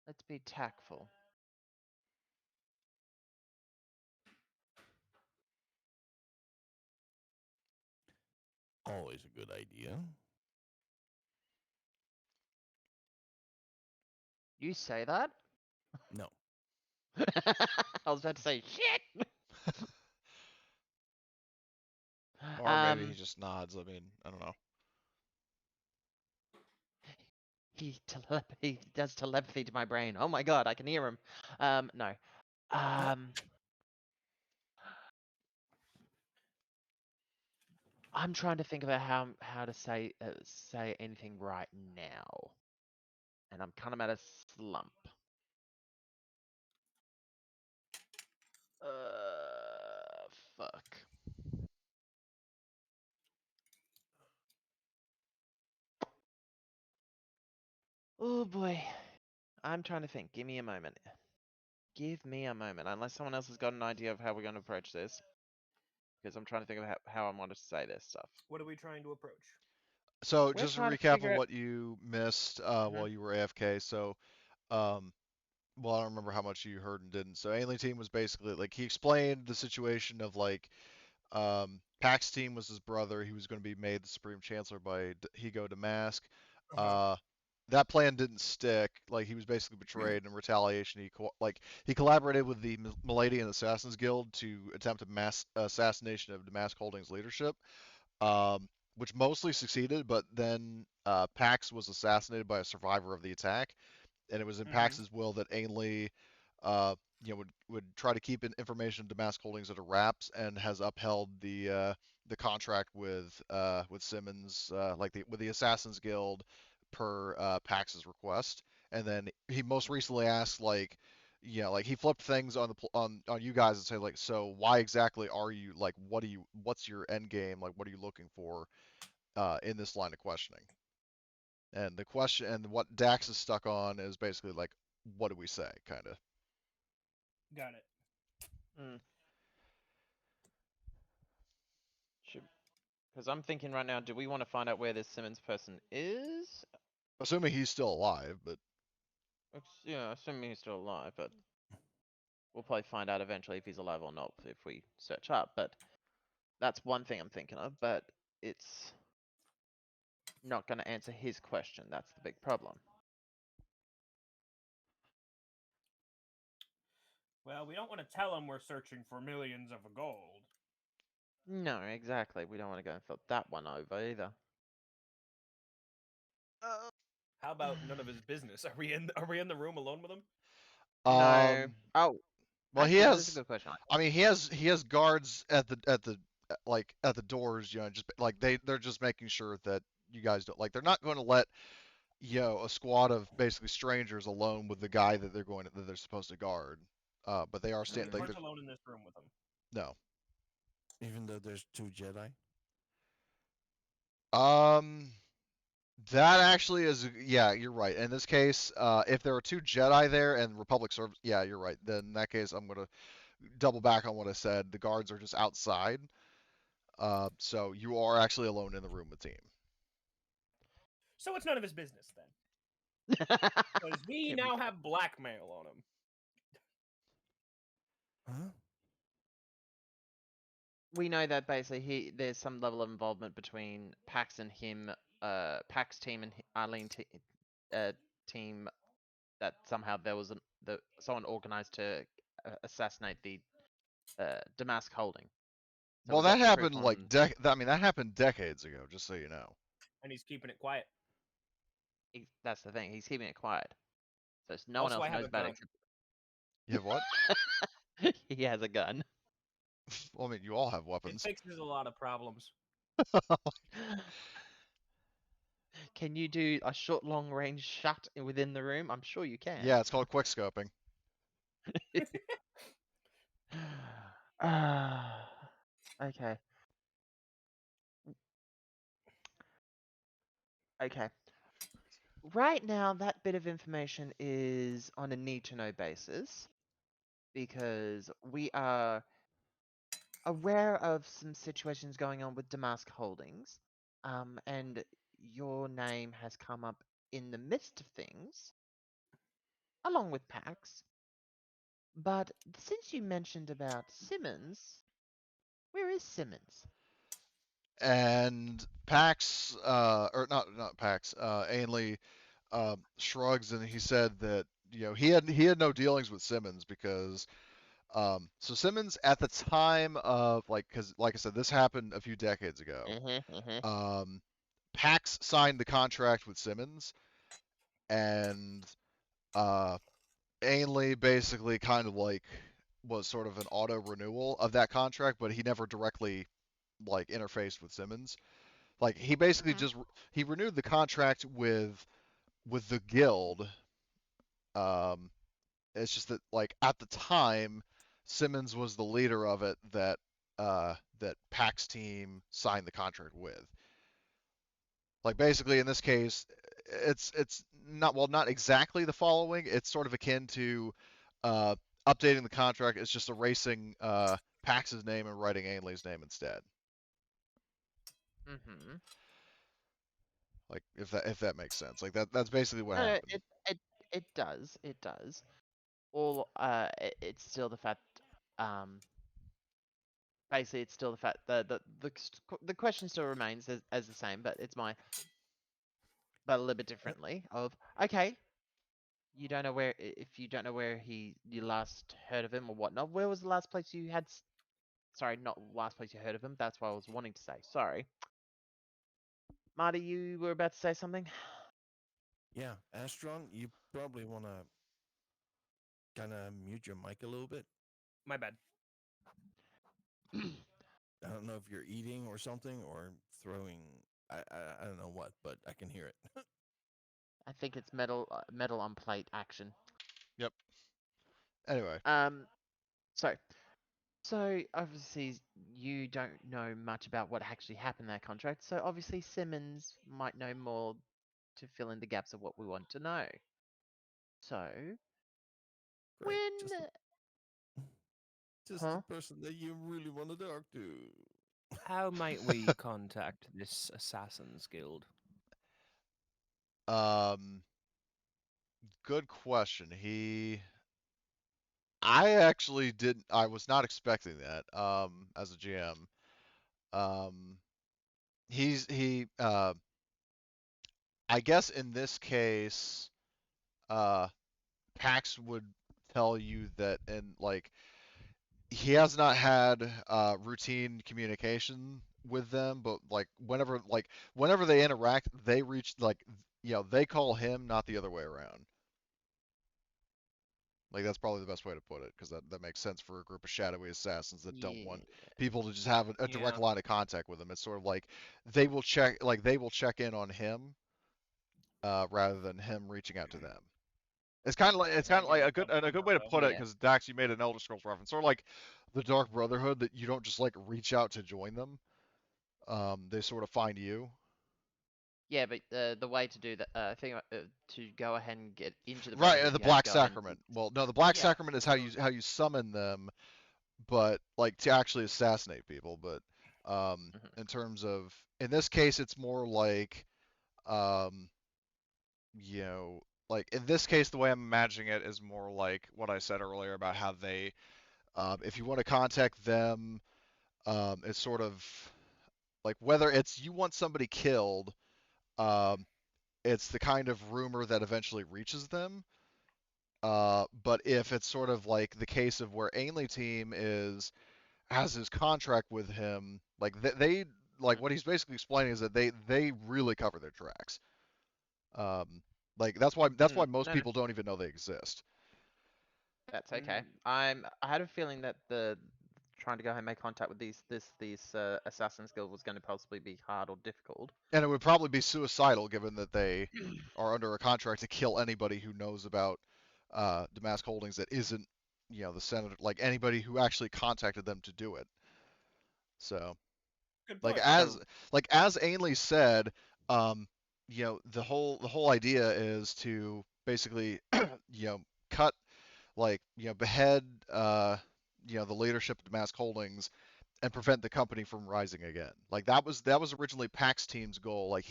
Speaker 2: Let's be tactful.
Speaker 4: Always a good idea.
Speaker 2: You say that?
Speaker 4: No.
Speaker 2: I was about to say shit.
Speaker 1: Or maybe he just nods. I mean, I don't know.
Speaker 2: He does telepathy to my brain. Oh my god, I can hear him. No. Um, I'm trying to think about how to say anything right now, and I'm kind of at a slump. Fuck. Oh boy, I'm trying to think. Give me a moment. Give me a moment, unless someone else has got an idea of how we're going to approach this, because I'm trying to think of how I want to say this stuff.
Speaker 5: What are we trying to approach?
Speaker 1: So
Speaker 2: We're
Speaker 1: just a
Speaker 2: trying to
Speaker 1: recap
Speaker 2: figure
Speaker 1: of
Speaker 2: out.
Speaker 1: what you missed
Speaker 2: Mhm.
Speaker 1: while you were AFK. So, well, I don't remember how much you heard and didn't. So Ainley team was basically like he explained the situation of like Pax team was his brother. He was going to be made the Supreme Chancellor by Higo Damask.
Speaker 5: Uh-huh.
Speaker 1: That plan didn't stick. Like he was basically betrayed in retaliation. He collaborated with the Maladian Assassins Guild to attempt a mass assassination of Damask Holdings leadership, which mostly succeeded. But then Pax was assassinated by a survivor of the attack, and it was in
Speaker 5: Mhm.
Speaker 1: Pax's will that Ainley, would try to keep information of Damask Holdings under wraps, and has upheld the contract with Simmons, with the Assassins Guild, per Pax's request. And then he most recently asked, like, like he flipped things on on you guys and say, like, so why exactly are you, like, what's your end game, like, what are you looking for in this line of questioning? And the question and what Dax is stuck on is basically like, what do we say, kind of.
Speaker 5: Got it.
Speaker 2: Because I'm thinking right now, do we want to find out where this Simmons person is?
Speaker 1: Assuming he's still alive, but
Speaker 2: Yeah, assuming he's still alive, but we'll probably find out eventually if he's alive or not if we search up. But that's one thing I'm thinking of, but it's not going to answer his question. That's the big problem.
Speaker 5: Well, we don't want to tell him we're searching for millions of gold.
Speaker 2: No, exactly. We don't want to go and flip that one over either.
Speaker 5: How about none of his business? Are we in the room alone with him?
Speaker 2: No.
Speaker 1: um,
Speaker 2: Oh,
Speaker 1: well,
Speaker 2: actually, that is a good question.
Speaker 1: I mean, he has guards at the doors, just like they're just making sure that you guys don't, like, they're not going to let a squad of basically strangers alone with the guy that they're supposed to guard. But they are
Speaker 5: So we
Speaker 1: stand like
Speaker 5: weren't alone in this room with him.
Speaker 1: no.
Speaker 4: Even though there's 2 Jedi.
Speaker 1: Um, that actually is, yeah, you're right. In this case, if there are 2 Jedi there and Republic service, yeah, you're right. Then in that case, I'm gonna double back on what I said. The guards are just outside. So you are actually alone in the room with team.
Speaker 5: So it's none of his business then, because we now have blackmail on him.
Speaker 4: Huh?
Speaker 2: We know that basically there's some level of involvement between Pax and him, Pax team and Arlene team, that somehow there was someone organized to assassinate the Damask Holding. So
Speaker 1: Well,
Speaker 2: we
Speaker 1: that
Speaker 2: got proof
Speaker 1: happened like
Speaker 2: on.
Speaker 1: I mean, that happened decades ago, just so you know.
Speaker 5: And he's keeping it quiet.
Speaker 2: That's the thing. He's keeping it quiet, so no one
Speaker 5: Also,
Speaker 2: else
Speaker 5: I have
Speaker 2: knows
Speaker 5: a
Speaker 2: about
Speaker 5: gun.
Speaker 2: it
Speaker 1: You have what?
Speaker 2: except he has a gun.
Speaker 1: Well, I mean, you all have
Speaker 5: It
Speaker 1: weapons.
Speaker 5: fixes a lot of problems.
Speaker 2: Can you do a short, long range shot within the room? I'm sure you can.
Speaker 1: Yeah, it's called quick scoping.
Speaker 2: Okay. Okay. Right now, that bit of information is on a need to know basis because we are aware of some situations going on with Damask Holdings, and your name has come up in the midst of things, along with Pax. But since you mentioned about Simmons, where is Simmons?
Speaker 1: And Pax, or not Pax, Ainley, shrugs, and he said that he had no dealings with Simmons because so Simmons at the time of, like, because like I said, this happened a few decades ago. Pax signed the contract with Simmons, and Ainley basically kind of like was sort of an auto renewal of that contract, but he never directly like interfaced with Simmons. Like he basically
Speaker 2: Mhm.
Speaker 1: just he renewed the contract with the guild. Um, it's just that like at the time, Simmons was the leader of it that PAX team signed the contract with. Like basically in this case, it's not exactly the following. It's sort of akin to uh, updating the contract. It's just erasing Pax's name and writing Ainley's name instead.
Speaker 2: Mhm.
Speaker 1: Like if that makes sense. Like that's basically what
Speaker 2: No,
Speaker 1: happened.
Speaker 2: it does. It does. All it's still the fact. Um, basically, it's still the fact the question still remains as the same, but it's my but a little bit differently. Of okay, you don't know where if you don't know where you last heard of him or whatnot. Where was the last place you had? Sorry, not last place you heard of him. That's what I was wanting to say. Sorry, Marty, you were about to say something.
Speaker 4: Yeah, Astron, you probably want to kind of mute your mic a little bit.
Speaker 5: My bad.
Speaker 4: I don't know if you're eating or something or throwing. I don't know what, but I can hear it.
Speaker 2: I think it's metal on plate action.
Speaker 1: Yep. Anyway,
Speaker 2: So so obviously you don't know much about what actually happened in that contract. So obviously Simmons might know more to fill in the gaps of what we want to know. So
Speaker 4: Great.
Speaker 2: when
Speaker 4: Just
Speaker 2: huh?
Speaker 4: the person that you really want to talk to.
Speaker 5: How might we contact this Assassin's Guild?
Speaker 1: um, good question. I actually didn't. I was not expecting that. As a GM, um, he. I guess in this case, uh, Pax would tell you that, and like he has not had routine communication with them, but whenever they interact, they reach they call him, not the other way around. Like that's probably the best way to put it, because that makes sense for a group of shadowy assassins that don't
Speaker 2: Yeah.
Speaker 1: want people to just have a direct
Speaker 5: Yeah.
Speaker 1: line of contact with them. It's sort of like they will check in on him rather than him reaching out to them. It's kind of like a good way to put it,
Speaker 2: Yeah.
Speaker 1: because Dax, you made an Elder Scrolls reference, sort of like the Dark Brotherhood, that you don't just like reach out to join them. They sort of find you.
Speaker 2: Yeah, but the way to do that, I think to go ahead and get into the
Speaker 1: Right,
Speaker 2: Brotherhood,
Speaker 1: the
Speaker 2: you have to
Speaker 1: Black
Speaker 2: go ahead and
Speaker 1: Sacrament. Well, no, the Black
Speaker 2: yeah.
Speaker 1: Sacrament is how you summon them, but like to actually assassinate people. But
Speaker 2: Mhm.
Speaker 1: in terms of in this case, it's more like um, you know, like in this case, the way I'm imagining it is more like what I said earlier about how they, if you want to contact them, it's sort of like whether it's you want somebody killed, um, it's the kind of rumor that eventually reaches them. But if it's sort of like the case of where Ainley team has his contract with him, like they like what he's basically explaining is that they really cover their tracks. Um, like that's why most
Speaker 2: No, no,
Speaker 1: people don't even know they exist.
Speaker 2: that's okay.
Speaker 5: Mm.
Speaker 2: I had a feeling that the trying to go ahead and make contact with these Assassin's Guild was going to possibly be hard or difficult.
Speaker 1: And it would probably be suicidal, given that they are under a contract to kill anybody who knows about Damask Holdings that isn't, the senator, like anybody who actually contacted them to do it. So,
Speaker 5: Good
Speaker 1: like
Speaker 5: point.
Speaker 1: as Ainley said, um, the whole idea is to basically, cut, behead, the leadership of Damask Holdings and prevent the company from rising again. Like that was originally Pax team's goal. Like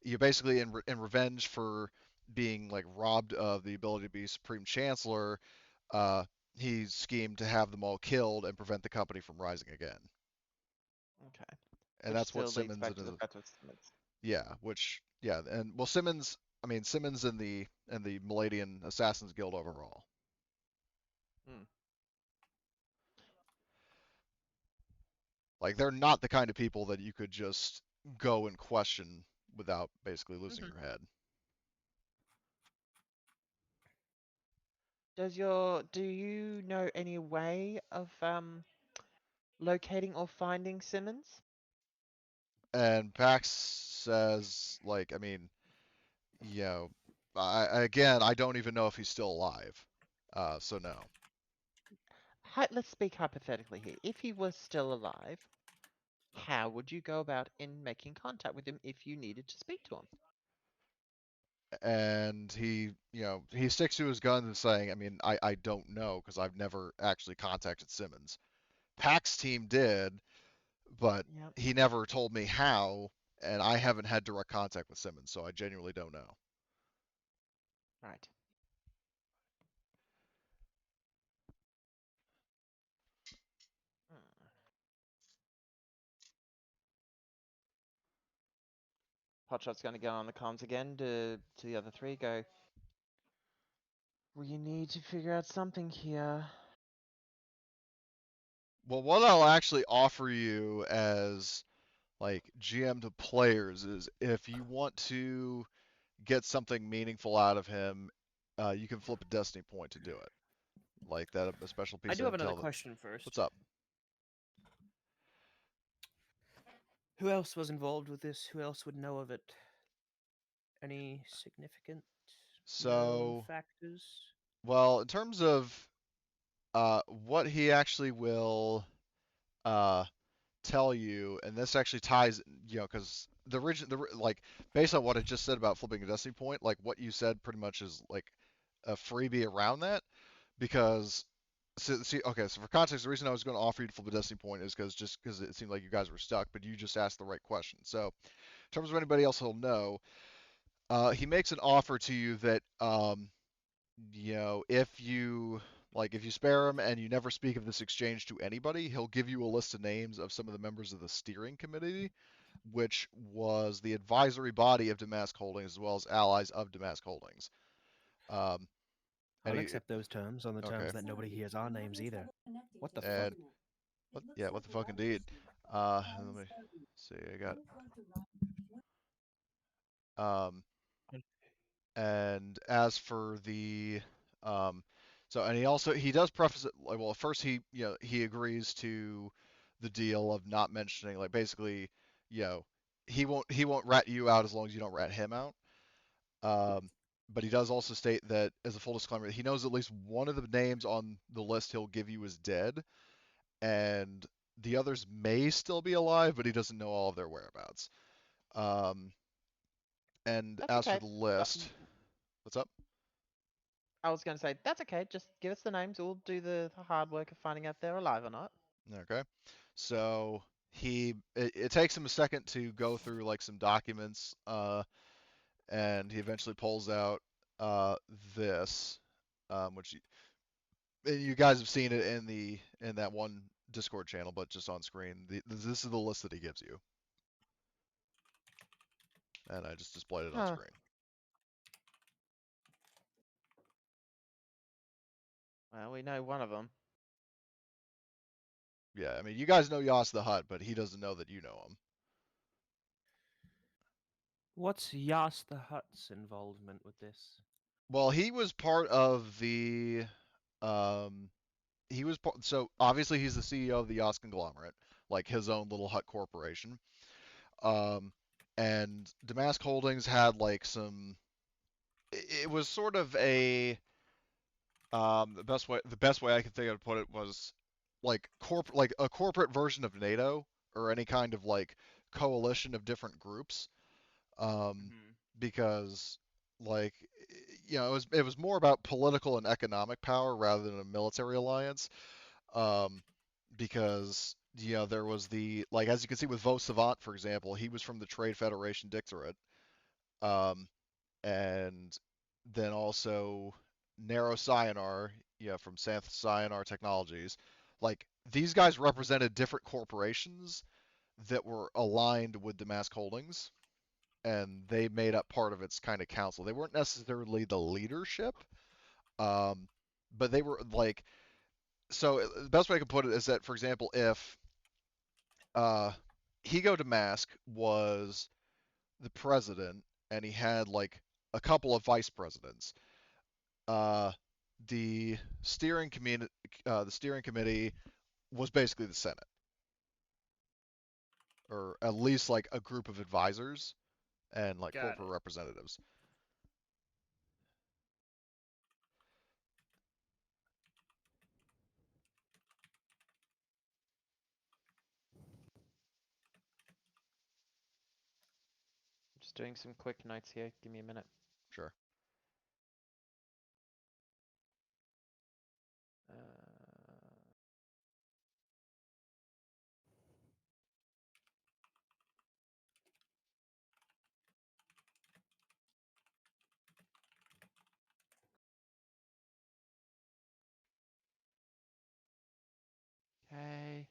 Speaker 1: you basically in revenge for being like robbed of the ability to be Supreme Chancellor, uh, he schemed to have them all killed and prevent the company from rising again.
Speaker 2: Okay,
Speaker 1: And
Speaker 2: which
Speaker 1: that's what
Speaker 2: still leads
Speaker 1: Simmons
Speaker 2: back
Speaker 1: and
Speaker 2: to
Speaker 1: his,
Speaker 2: the fact of Simmons.
Speaker 1: and well Simmons, I mean Simmons in the Maladian Assassins Guild overall.
Speaker 2: Hmm.
Speaker 1: Like they're not the kind of people that you could just go and question without basically losing
Speaker 2: Mhm.
Speaker 1: your head.
Speaker 2: Do you know any way of Locating or finding Simmons?
Speaker 1: And Pax says, like, I mean, you know, I don't even know if he's still alive. So no.
Speaker 2: Let's speak hypothetically here. If he was still alive, how would you go about in making contact with him if you needed to speak to him?
Speaker 1: And he sticks to his guns and saying, I mean, I don't know because I've never actually contacted Simmons. Pax team did, but
Speaker 2: Yep.
Speaker 1: he never told me how, and I haven't had direct contact with Simmons, so I genuinely don't know.
Speaker 2: Right. Hmm. Hotshot's going to go on the comms again to the other three. Go. We need to figure out something here.
Speaker 1: Well, what I'll actually offer you as like GM to players is if you want to get something meaningful out of him, you can flip a destiny point to do it. Like that, a special piece
Speaker 5: I do
Speaker 1: of
Speaker 5: have another
Speaker 1: intel.
Speaker 5: question first.
Speaker 1: What's up?
Speaker 5: Who else was involved with this? Who else would know of it? Any significant known
Speaker 1: So,
Speaker 5: factors?
Speaker 1: well, in terms of what he actually will uh, tell you, and this actually ties, because like based on what I just said about flipping a destiny point, like what you said pretty much is like a freebie around that, because okay, so for context, the reason I was going to offer you to flip a destiny point is because it seemed like you guys were stuck, but you just asked the right question. So, in terms of anybody else who'll know, he makes an offer to you that if you spare him and you never speak of this exchange to anybody, he'll give you a list of names of some of the members of the steering committee, which was the advisory body of Damask Holdings as well as allies of Damask Holdings. And
Speaker 5: I'll
Speaker 1: he,
Speaker 5: accept those terms on the
Speaker 1: okay.
Speaker 5: terms that nobody hears our names either. What the fuck?
Speaker 1: And what the fuck indeed. Let me see. I got and as for the um, he does preface it like, well, first he agrees to the deal of not mentioning, like, basically, you know he won't rat you out as long as you don't rat him out. Um, but he does also state that, as a full disclaimer, he knows at least one of the names on the list he'll give you is dead, and the others may still be alive, but he doesn't know all of their whereabouts. Um, and
Speaker 2: That's
Speaker 1: as for
Speaker 2: okay.
Speaker 1: the list, what's up?
Speaker 2: I was going to say, that's okay. Just give us the names. We'll do the hard work of finding out if they're alive or not.
Speaker 1: Okay. So it takes him a second to go through like some documents, and he eventually pulls out this, which you guys have seen it in that one Discord channel, but just on screen. This is the list that he gives you, and I just displayed it on
Speaker 2: Huh.
Speaker 1: screen.
Speaker 2: Well, we know one of them.
Speaker 1: Yeah, I mean, you guys know Yas the Hutt, but he doesn't know that you know him.
Speaker 5: What's Yas the Hutt's involvement with this?
Speaker 1: Well, he was part of the so obviously he's the CEO of the Yas conglomerate, like his own little Hut corporation. And Damask Holdings had like it was sort of the best way I could think of to put it was like a corporate version of NATO or any kind of like coalition of different groups. Because like it was more about political and economic power rather than a military alliance. Because there was like, as you can see with Vo Savant, for example, he was from the Trade Federation Dictorate. And then also Narrow Cyanar, from Santh Cyanar Technologies. Like, these guys represented different corporations that were aligned with Damask Holdings, and they made up part of its kind of council. They weren't necessarily the leadership, but they were like. So the best way I can put it is that, for example, if Higo Damask was the president and he had like a couple of vice presidents, uh, the steering committee was basically the Senate. or at least like a group of advisors and like
Speaker 5: Got
Speaker 1: corporate
Speaker 5: it.
Speaker 1: representatives.
Speaker 2: Just doing some quick notes here. Give me a minute.
Speaker 1: Sure.
Speaker 2: Uh, okay.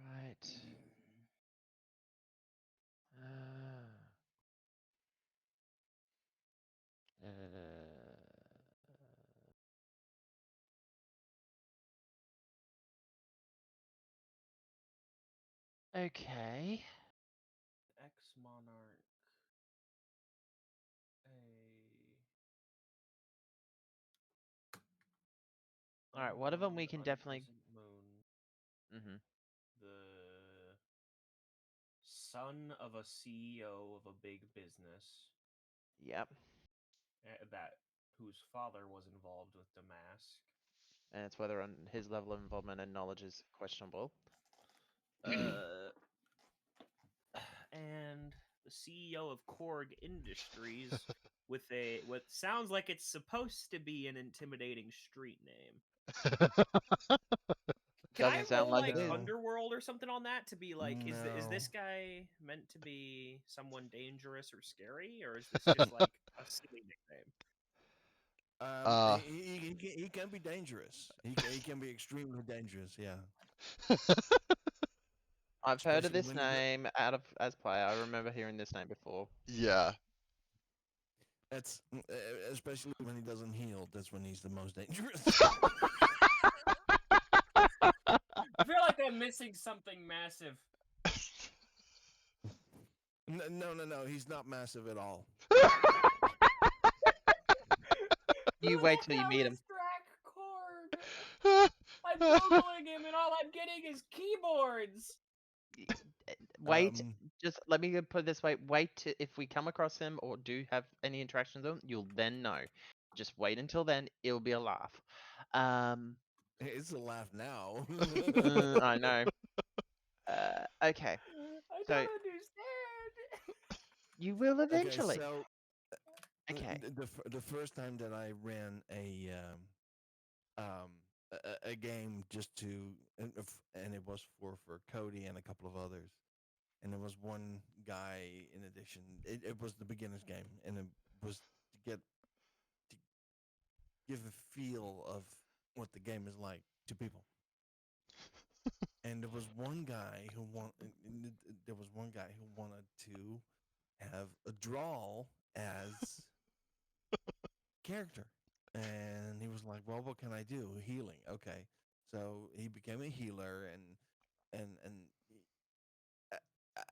Speaker 2: Right. Okay.
Speaker 5: Ex-monarch.
Speaker 2: All right. One of them we can definitely.
Speaker 5: Moon.
Speaker 2: Mm-hmm.
Speaker 5: The son of a CEO of a big business.
Speaker 2: Yep.
Speaker 5: That whose father was involved with the mask.
Speaker 2: And it's whether on his level of involvement and knowledge is questionable.
Speaker 5: And the CEO of Korg Industries with what sounds like it's supposed to be an intimidating street name. Can I
Speaker 2: Doesn't sound
Speaker 5: roll
Speaker 2: like
Speaker 5: like
Speaker 2: it is.
Speaker 5: Underworld or something on that to be like, is
Speaker 4: No.
Speaker 5: this guy meant to be someone dangerous or scary, or is this just like a silly nickname?
Speaker 1: Uh,
Speaker 4: He can be dangerous. He can be extremely dangerous. Yeah.
Speaker 2: I've heard of
Speaker 4: Especially
Speaker 2: this
Speaker 4: when he do-
Speaker 2: name out of as player. I remember hearing this name before.
Speaker 1: yeah.
Speaker 4: That's especially when he doesn't heal. That's when he's the most dangerous.
Speaker 5: I feel like I'm missing something massive.
Speaker 4: No. He's not massive at all.
Speaker 2: You wait till you meet him.
Speaker 5: I'm googling him, and all I'm getting is keyboards.
Speaker 2: Wait,
Speaker 4: Um,
Speaker 2: just let me put it this way. Wait to, if we come across him or do have any interactions with him, you'll then know. Just wait until then. It'll be a laugh.
Speaker 4: It's a laugh now.
Speaker 2: I know. Okay.
Speaker 5: I
Speaker 2: So-
Speaker 5: don't understand.
Speaker 2: You will
Speaker 4: Okay,
Speaker 2: eventually.
Speaker 4: so
Speaker 2: Okay.
Speaker 4: the first time that I ran a game just to and it was for Cody and a couple of others, and there was one guy in addition. It was the beginner's game, and it was to give a feel of what the game is like to people. And there was one guy who wanted to have a drawl as character, and he was like, "Well, what can I do? Healing, okay." So he became a healer, and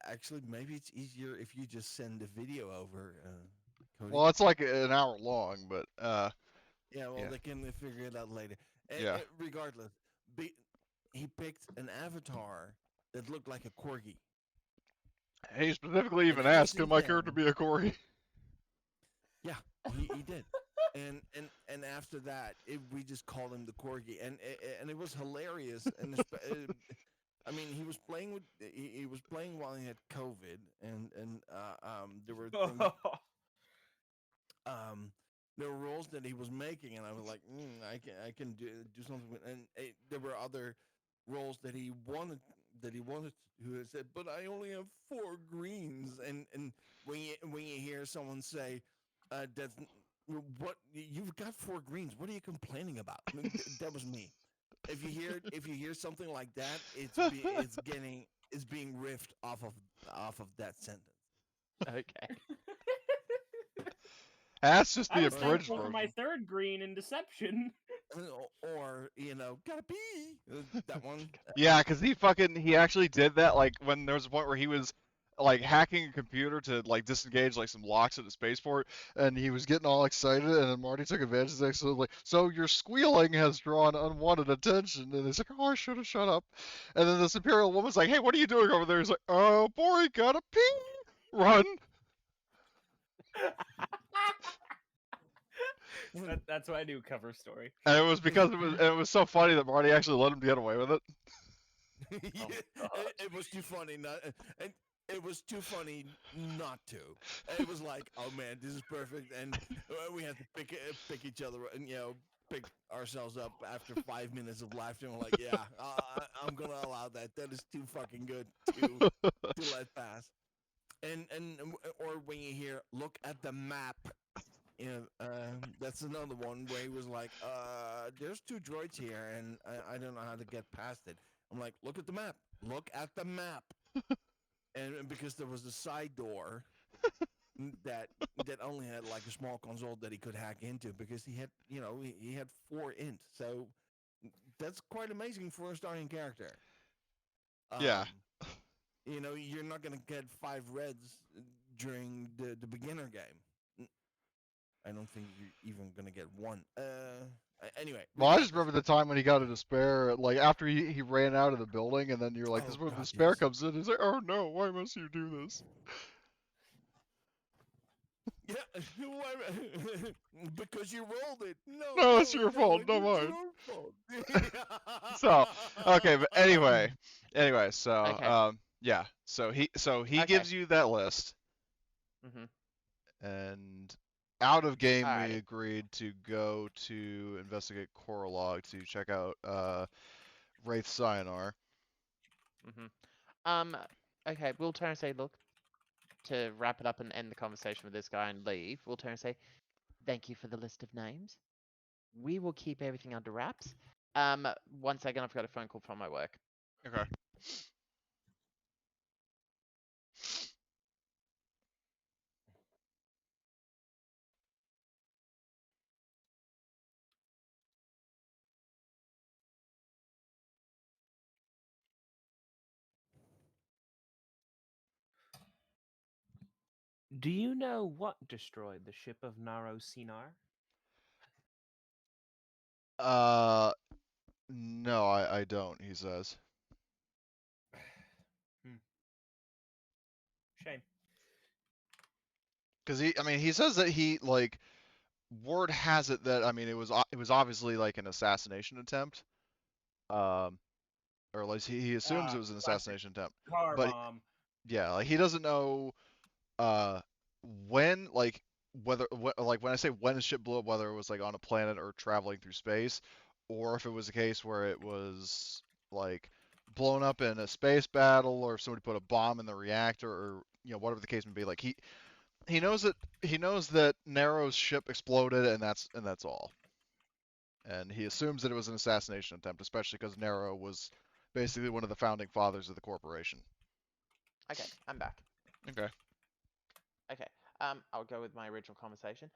Speaker 4: actually, maybe it's easier if you just send a video over. Cody.
Speaker 1: Well, it's like an hour long, but
Speaker 4: Yeah, well,
Speaker 1: yeah.
Speaker 4: they can figure it out later.
Speaker 1: Yeah.
Speaker 4: Regardless, he picked an avatar that looked like a corgi.
Speaker 1: He specifically
Speaker 4: And
Speaker 1: even
Speaker 4: ever
Speaker 1: asked, "Could
Speaker 4: since
Speaker 1: my character
Speaker 4: then-
Speaker 1: be a Corey?"
Speaker 4: Yeah, he did. And after that, we just called him the corgi, and it was hilarious. And I mean, he was playing while he had COVID, and there were things, there were roles that he was making, and I was like, I can do something with, and there were other roles that he wanted who had said, but I only have 4 greens, and when you hear someone say, that's what you've got 4 greens, what are you complaining about? That was me. If you hear something like that, it's being riffed off of that sentence.
Speaker 2: Okay.
Speaker 1: That's just
Speaker 5: I
Speaker 1: the
Speaker 5: was
Speaker 1: abridged
Speaker 5: thankful for my
Speaker 1: version.
Speaker 5: third green in Deception.
Speaker 4: or gotta pee. That one.
Speaker 1: Yeah, because he actually did that, like, when there was a point where he was, like, hacking a computer to, like, disengage, like, some locks at the spaceport, and he was getting all excited, and then Marty took advantage of that, so, like, so your squealing has drawn unwanted attention, and he's like, oh, I should have shut up. And then this Imperial woman's like, hey, what are you doing over there? He's like, oh, boy, gotta pee! Run!
Speaker 5: That's my new cover story.
Speaker 1: And it was because it was so funny that Marty actually let him get away with it.
Speaker 4: Yeah, it was too funny and it was too funny not to. It was like, oh man, this is perfect, and we had to pick each other, and pick ourselves up after 5 minutes of laughter. And we're like, yeah, I'm gonna allow that. That is too fucking good to let pass. And or when you hear, look at the map. That's another one where he was like, there's 2 droids here, and I don't know how to get past it. I'm like, look at the map. Look at the map. And because there was a side door that only had like a small console that he could hack into, because he had, he had 4 int. So that's quite amazing for a starting character.
Speaker 1: Yeah.
Speaker 4: You're not gonna get 5 reds during the beginner game. I don't think you're even gonna get 1. Anyway.
Speaker 1: Well, I just remember the time when he got a despair, like, after he ran out of the building, and then you're like, this is when
Speaker 4: God,
Speaker 1: despair
Speaker 4: yes.
Speaker 1: comes in. He's like, oh no, why must you do this?
Speaker 4: Yeah, because you rolled it.
Speaker 1: No, it's your fault, not
Speaker 4: it's
Speaker 1: mine.
Speaker 4: your fault.
Speaker 1: So, okay, but anyway, so,
Speaker 2: Okay.
Speaker 1: yeah, so he
Speaker 2: Okay.
Speaker 1: gives you that list,
Speaker 2: Mhm.
Speaker 1: and out of game we
Speaker 2: Alrighty.
Speaker 1: agreed to go to investigate Korolog to check out Wraith Cyanar.
Speaker 2: Okay, we'll turn and say, look, to wrap it up and end the conversation with this guy and leave, we'll turn and say, thank you for the list of names. We will keep everything under wraps. 1 second, I've got a phone call from my work.
Speaker 1: Okay.
Speaker 5: Do you know what destroyed the ship of Naro Sinar?
Speaker 1: No, I don't, he says.
Speaker 5: Shame.
Speaker 1: Because he says that word has it that, it was obviously like an assassination attempt. Or at least he assumes it was an
Speaker 5: Classic
Speaker 1: assassination attempt.
Speaker 5: car
Speaker 1: But
Speaker 5: bomb.
Speaker 1: yeah, like he doesn't know when, like, like when I say when a ship blew up, whether it was like on a planet or traveling through space, or if it was a case where it was like blown up in a space battle, or if somebody put a bomb in the reactor, or whatever the case may be. Like he knows that Nero's ship exploded, and that's all. And he assumes that it was an assassination attempt, especially because Nero was basically one of the founding fathers of the corporation.
Speaker 2: Okay, I'm back.
Speaker 1: Okay.
Speaker 2: Okay, I'll go with my original conversation.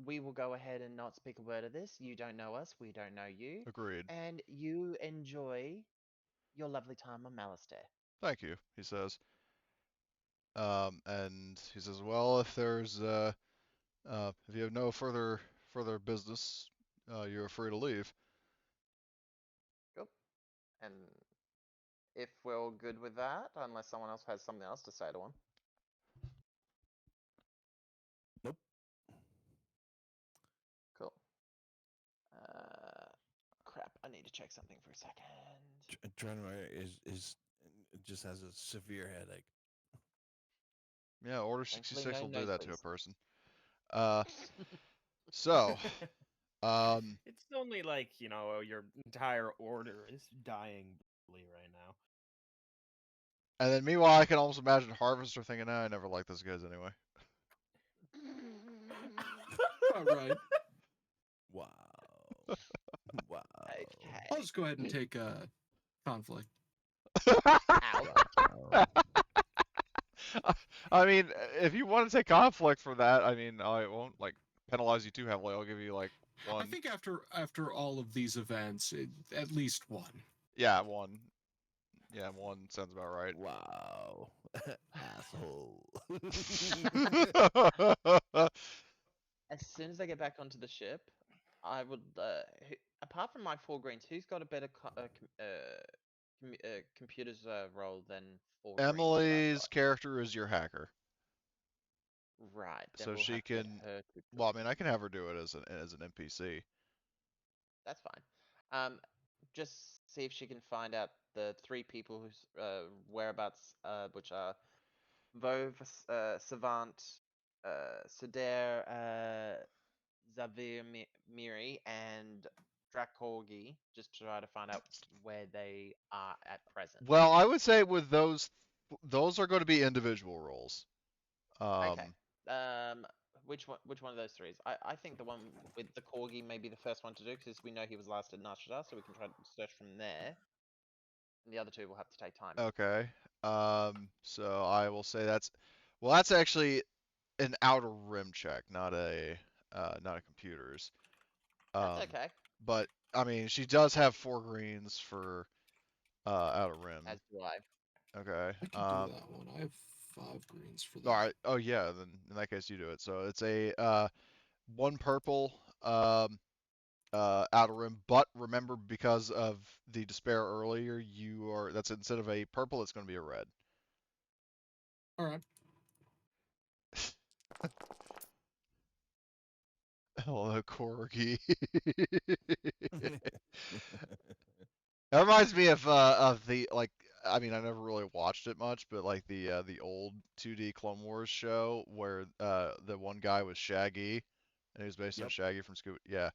Speaker 2: We will go ahead and not speak a word of this. You don't know us, we don't know you.
Speaker 1: Agreed.
Speaker 2: And you enjoy your lovely time on Malastare.
Speaker 1: Thank you, he says. And he says, well, if there's if you have no further business, you're free to leave.
Speaker 2: Cool. And if we're all good with that, unless someone else has something else to say to him.
Speaker 4: Nope.
Speaker 2: Cool. Crap, I need to check something for a second.
Speaker 4: Trenemer is just has a severe headache.
Speaker 1: Yeah, Order
Speaker 2: Thankfully,
Speaker 1: 66
Speaker 2: no
Speaker 1: will do that to a
Speaker 2: nosebleeds.
Speaker 1: person. So,
Speaker 5: It's only like, your entire order is dying right now.
Speaker 1: and then meanwhile, I can almost imagine Harvester thinking, I never liked those guys anyway.
Speaker 3: All right.
Speaker 4: Wow. Wow.
Speaker 2: Okay.
Speaker 3: I'll just go ahead and take conflict.
Speaker 1: If you want to take conflict for that, I won't like penalize you too heavily. I'll give you like
Speaker 3: I think after all of these events, at least one.
Speaker 1: Yeah, one. Yeah, one sounds about right.
Speaker 4: Wow. Asshole.
Speaker 2: As soon as I get back onto the ship, I would. Apart from my 4 greens, who's got a better computer's role than 4 greens? that I've
Speaker 1: Emily's
Speaker 2: got?
Speaker 1: character is your hacker,
Speaker 2: Right. Then
Speaker 1: so
Speaker 2: we'll
Speaker 1: she
Speaker 2: have to get
Speaker 1: can.
Speaker 2: her to.
Speaker 1: Well, I mean, I can have her do it as an NPC.
Speaker 2: That's fine. Just see if she can find out the 3 people whose whereabouts, which are Vove, Savant, Sudair, Zavir Miri, and Drakorgi, just to try to find out where they are at present.
Speaker 1: Well, I would say with those are going to be individual roles.
Speaker 2: Okay. Which one of those 3 is? I think the one with the Corgi may be the first one to do, because we know he was last at Nashta, so we can try to search from there. And the other 2 will have to take time.
Speaker 1: Okay. So I will say that's actually an outer rim check, not a computer's.
Speaker 2: That's okay.
Speaker 1: But I mean, she does have 4 greens for outer rim.
Speaker 2: As do I.
Speaker 1: Okay.
Speaker 3: I can do that one. I have 5 greens for that.
Speaker 1: All right. Oh yeah. Then in that case, you do it. So it's a 1 purple outer rim. But remember, because of the despair earlier, that's instead of a purple, it's going to be a red.
Speaker 3: All right.
Speaker 1: Hello, Corgi. That reminds me of the like. I mean, I never really watched it much, but like the old 2D Clone Wars show where the one guy was Shaggy, and he was based on
Speaker 4: Yep.
Speaker 1: Shaggy from Scooby. Yeah,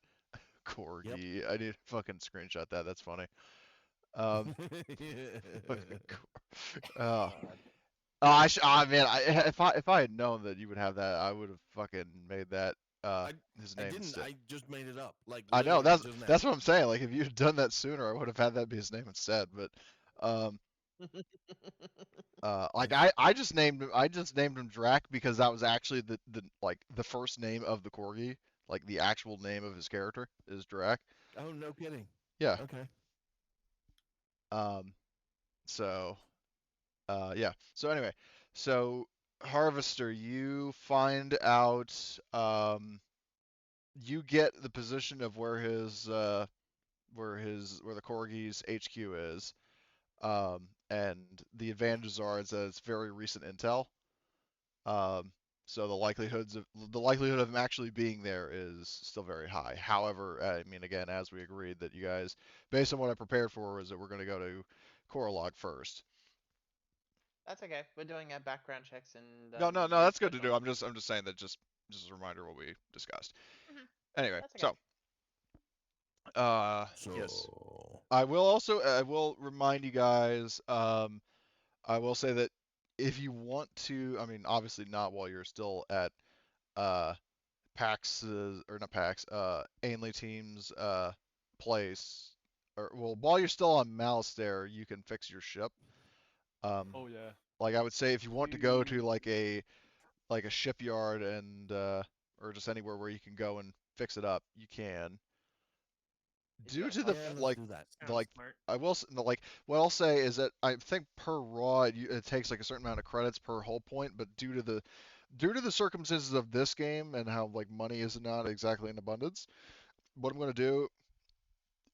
Speaker 1: Corgi. I need to fucking screenshot that. That's funny. Oh, man, if I had known that you would have that, I would have fucking made that his
Speaker 4: I
Speaker 1: name
Speaker 4: didn't.
Speaker 1: instead.
Speaker 4: I just made it up. Like
Speaker 1: I know
Speaker 4: literally just now.
Speaker 1: that's what I'm saying. Like if you had done that sooner, I would have had that be his name instead. But like I just named him Drac because that was actually the like the first name of the corgi. Like the actual name of his character is Drac.
Speaker 4: Oh, no kidding.
Speaker 1: Yeah.
Speaker 4: Okay.
Speaker 1: So yeah. So anyway, so Harvester, you find out you get the position of where the corgi's HQ is. And the advantages are is that it's very recent intel. So the likelihood of him actually being there is still very high. However, I mean, again, as we agreed that you guys, based on what I prepared for, is that we're going to go to Coralog first.
Speaker 2: That's okay. We're doing our background checks and.
Speaker 1: No, that's good to do. I'm just saying that just as a reminder what we discussed. Anyway,
Speaker 2: That's okay.
Speaker 1: yes. I will remind you guys. I will say that if you want to, I mean, obviously not while you're still at Ainley team's place, or well, while you're still on Malastare, you can fix your ship.
Speaker 6: Oh yeah.
Speaker 1: Like I would say, if you want to go to like a shipyard and or just anywhere where you can go and fix it up, you can. Due to the like I will like what I'll say is that I think per raw it takes like a certain amount of credits per hull point, but due to the circumstances of this game and how like money is not exactly in abundance, what I'm going to do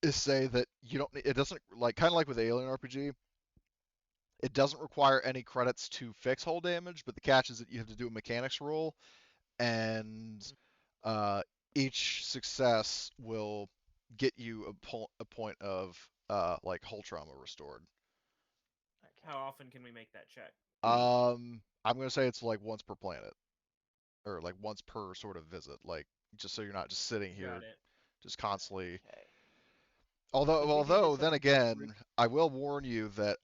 Speaker 1: is say that it doesn't like kind of like with Alien RPG, it doesn't require any credits to fix hull damage, but the catch is that you have to do a mechanics roll, and each success will get you a point of like hull trauma restored.
Speaker 5: How often can we make that check?
Speaker 1: I'm gonna say it's like once per planet, or like once per sort of visit, like just so you're not just sitting here just constantly.
Speaker 2: Okay.
Speaker 1: Although then again, I will warn you that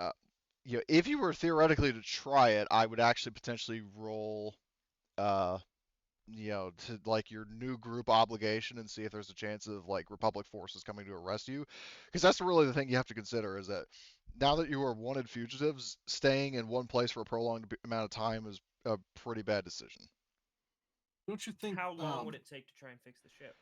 Speaker 1: if you were theoretically to try it, I would actually potentially roll to like your new group obligation and see if there's a chance of like Republic forces coming to arrest you, because that's really the thing you have to consider is that now that you are wanted fugitives, staying in one place for a prolonged amount of time is a pretty bad decision.
Speaker 3: Don't you think?
Speaker 5: How long would it take to try and fix the ship?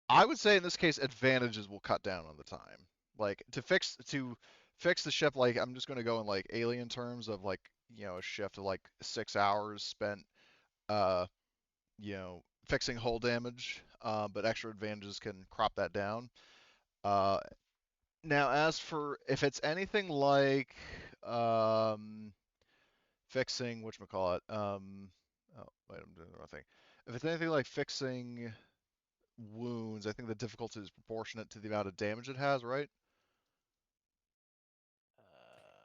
Speaker 1: I would say in this case, advantages will cut down on the time. Like to fix the ship, like I'm just gonna go in like alien terms of like a shift of like 6 hours spent fixing hull damage, but extra advantages can crop that down. Now as for if it's anything like fixing whatchamacallit, oh wait, I'm doing the wrong thing. If it's anything like fixing wounds, I think the difficulty is proportionate to the amount of damage it has, right?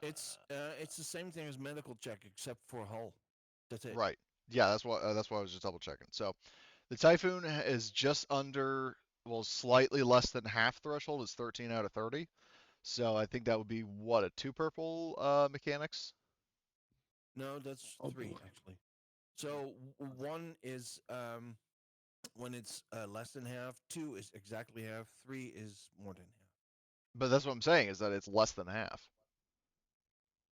Speaker 4: It's the same thing as medical check except for hull. That's it.
Speaker 1: Right. Yeah, that's why I was just double checking. So the Typhoon is just under, well, slightly less than half threshold. It's 13 out of 30. So I think that would be what, a 2 purple mechanics?
Speaker 4: No, that's
Speaker 3: Oh,
Speaker 4: 3
Speaker 3: boy.
Speaker 4: actually. So 1 is when it's less than half. 2 is exactly half. 3 is more than half.
Speaker 1: But that's what I'm saying, is that it's less than half.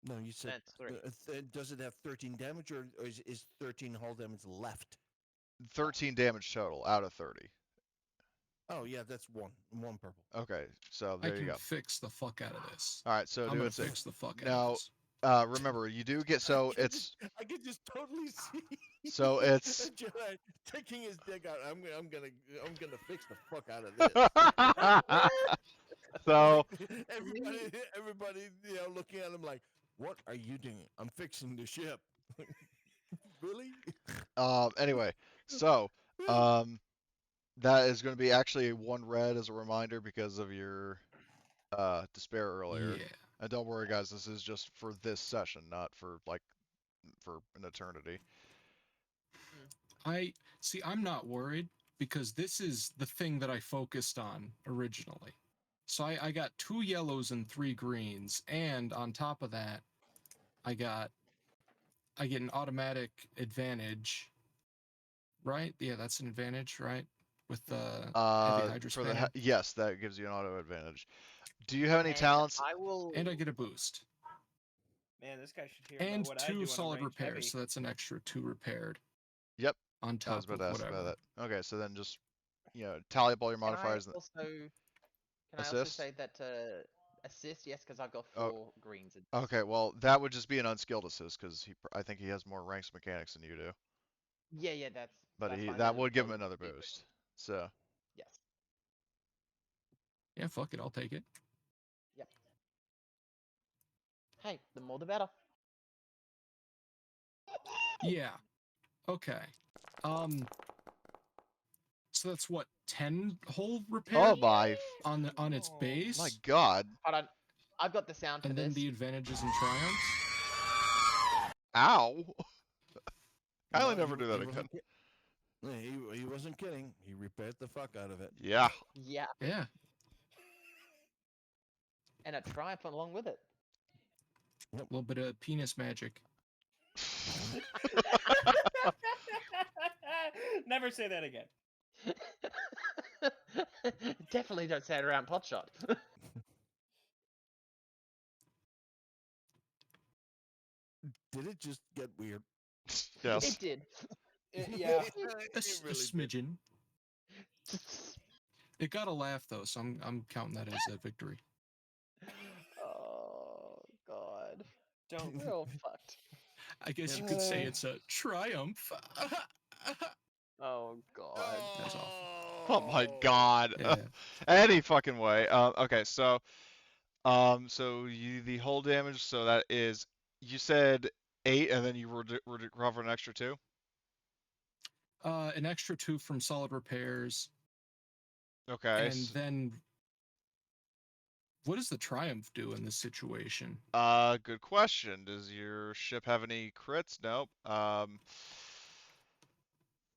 Speaker 4: No, you said
Speaker 2: That's 3.
Speaker 4: does it have 13 damage or is 13 hull damage left?
Speaker 1: 13 damage total out of 30.
Speaker 4: Oh yeah, that's 1 purple.
Speaker 1: Okay, so
Speaker 3: I
Speaker 1: there you
Speaker 3: can
Speaker 1: go.
Speaker 3: fix the fuck out of this.
Speaker 1: All right, so
Speaker 3: I'm
Speaker 1: do
Speaker 3: gonna
Speaker 1: it.
Speaker 3: fix the fuck out
Speaker 1: Now,
Speaker 3: of this.
Speaker 1: remember, you do get, so it's
Speaker 4: I can just totally see.
Speaker 1: So it's
Speaker 4: Jedi taking his dick out. I'm gonna fix the fuck out of this.
Speaker 1: so
Speaker 4: everybody, looking at him like, what are you doing? I'm fixing the ship. Really?
Speaker 1: anyway, so that is going to be actually 1 red as a reminder because of your despair earlier.
Speaker 3: Yeah.
Speaker 1: And don't worry, guys, this is just for this session, not for for an eternity.
Speaker 3: I'm not worried because this is the thing that I focused on originally. So I got 2 yellows and 3 greens, and on top of that, I get an automatic advantage. Right? Yeah, that's an advantage, right? With the heavy Hydra
Speaker 1: For the
Speaker 3: spanner.
Speaker 1: yes, that gives you an auto advantage. Do you have any
Speaker 2: And
Speaker 1: talents?
Speaker 2: I will.
Speaker 3: And I get a boost.
Speaker 5: Man, this guy should hear about
Speaker 3: And
Speaker 5: what I do
Speaker 3: 2
Speaker 5: on a
Speaker 3: solid
Speaker 5: ranged
Speaker 3: repairs,
Speaker 5: heavy.
Speaker 3: so that's an extra 2 repaired.
Speaker 1: Yep.
Speaker 3: On
Speaker 1: I was
Speaker 3: top
Speaker 1: about
Speaker 3: of
Speaker 1: to ask
Speaker 3: whatever.
Speaker 1: about that. Okay, so then just tally up all your
Speaker 2: Can I
Speaker 1: modifiers.
Speaker 2: also
Speaker 1: Assist?
Speaker 2: say that assist? Yes, because I've got
Speaker 1: Oh.
Speaker 2: 4 greens.
Speaker 1: Okay, well that would just be an unskilled assist because I think he has more ranks mechanics than you do.
Speaker 2: Yeah, that's.
Speaker 1: But
Speaker 2: that's fine,
Speaker 1: that
Speaker 2: then
Speaker 1: would give him
Speaker 2: it'll
Speaker 1: another
Speaker 2: be good.
Speaker 1: boost. So
Speaker 2: Yes.
Speaker 3: Yeah, fuck it, I'll take it.
Speaker 2: Yep. Hey, the more the better.
Speaker 3: Yeah. Okay. So that's what, 10 hull repair
Speaker 1: oh my
Speaker 3: on its
Speaker 5: Oh.
Speaker 3: base?
Speaker 1: my god!
Speaker 2: Hold on. I've got the sound for
Speaker 3: And then
Speaker 2: this.
Speaker 3: the advantages and triumphs?
Speaker 1: Ow! Kylie
Speaker 4: No,
Speaker 1: never
Speaker 4: he-
Speaker 1: do that
Speaker 4: he
Speaker 1: again.
Speaker 4: wasn't ki- No, he wasn't kidding. He repaired the fuck out of it.
Speaker 1: Yeah.
Speaker 2: Yeah,
Speaker 3: Yeah.
Speaker 2: and a triumph along with it.
Speaker 3: A little bit of penis magic.
Speaker 5: Never say that again.
Speaker 2: Definitely don't say it around Potshot.
Speaker 4: Did it just get weird?
Speaker 1: Yes.
Speaker 2: It did.
Speaker 5: Yeah.
Speaker 3: A
Speaker 4: It
Speaker 3: s- a
Speaker 4: really did.
Speaker 3: smidgen. It got a laugh though, so I'm counting that as a victory.
Speaker 2: Oh god.
Speaker 5: Don't.
Speaker 2: We're all fucked.
Speaker 3: I guess you could say it's a triumph.
Speaker 2: Oh god.
Speaker 3: That's
Speaker 1: Oh my god.
Speaker 3: Yeah.
Speaker 1: Any fucking way. Okay, so the whole damage, so that is, you said 8 and then you recover an extra 2?
Speaker 3: An extra 2 from solid repairs.
Speaker 1: Okay.
Speaker 3: And then what does the triumph do in this situation?
Speaker 1: Good question. Does your ship have any crits? Nope.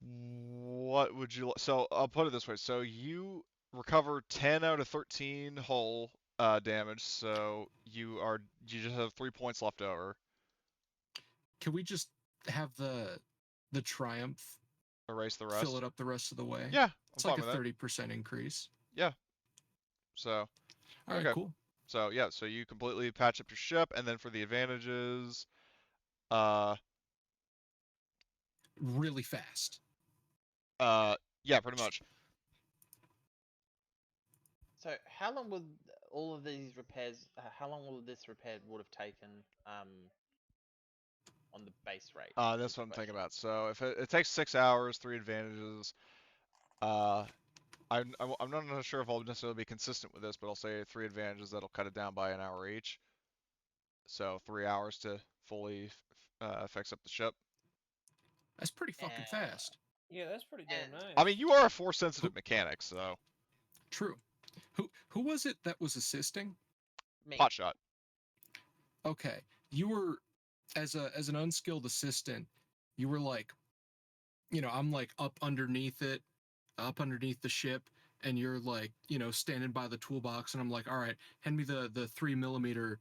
Speaker 1: What would you so I'll put it this way. So you recover 10 out of 13 hull damage, so you just have 3 points left over.
Speaker 3: Can we just have the triumph
Speaker 1: Erase the rest.
Speaker 3: fill it up the rest of the way?
Speaker 1: Yeah,
Speaker 3: It's
Speaker 1: I'm
Speaker 3: like a
Speaker 1: fine with
Speaker 3: 30% increase.
Speaker 1: that. So
Speaker 3: All right,
Speaker 1: Okay.
Speaker 3: cool.
Speaker 1: So yeah, so you completely patch up your ship, and then for the advantages,
Speaker 3: Really fast.
Speaker 1: yeah, pretty much.
Speaker 2: So how long would all of these repairs? How long will this repair would have taken? On the base rate.
Speaker 1: That's what I'm thinking about. So if it takes 6 hours, 3 advantages. I'm not sure if I'll necessarily be consistent with this, but I'll say 3 advantages that'll cut it down by an hour each. So 3 hours to fully fix up the ship.
Speaker 3: That's pretty fucking fast.
Speaker 5: Yeah, that's pretty damn nice.
Speaker 1: I mean, you are a force-sensitive mechanic, so.
Speaker 3: True. Who was it that was assisting?
Speaker 2: Me.
Speaker 1: Hotshot.
Speaker 3: Okay, you were as an unskilled assistant. You were like, I'm like up underneath the ship, and you're like, standing by the toolbox, and I'm like, all right, hand me the 3mm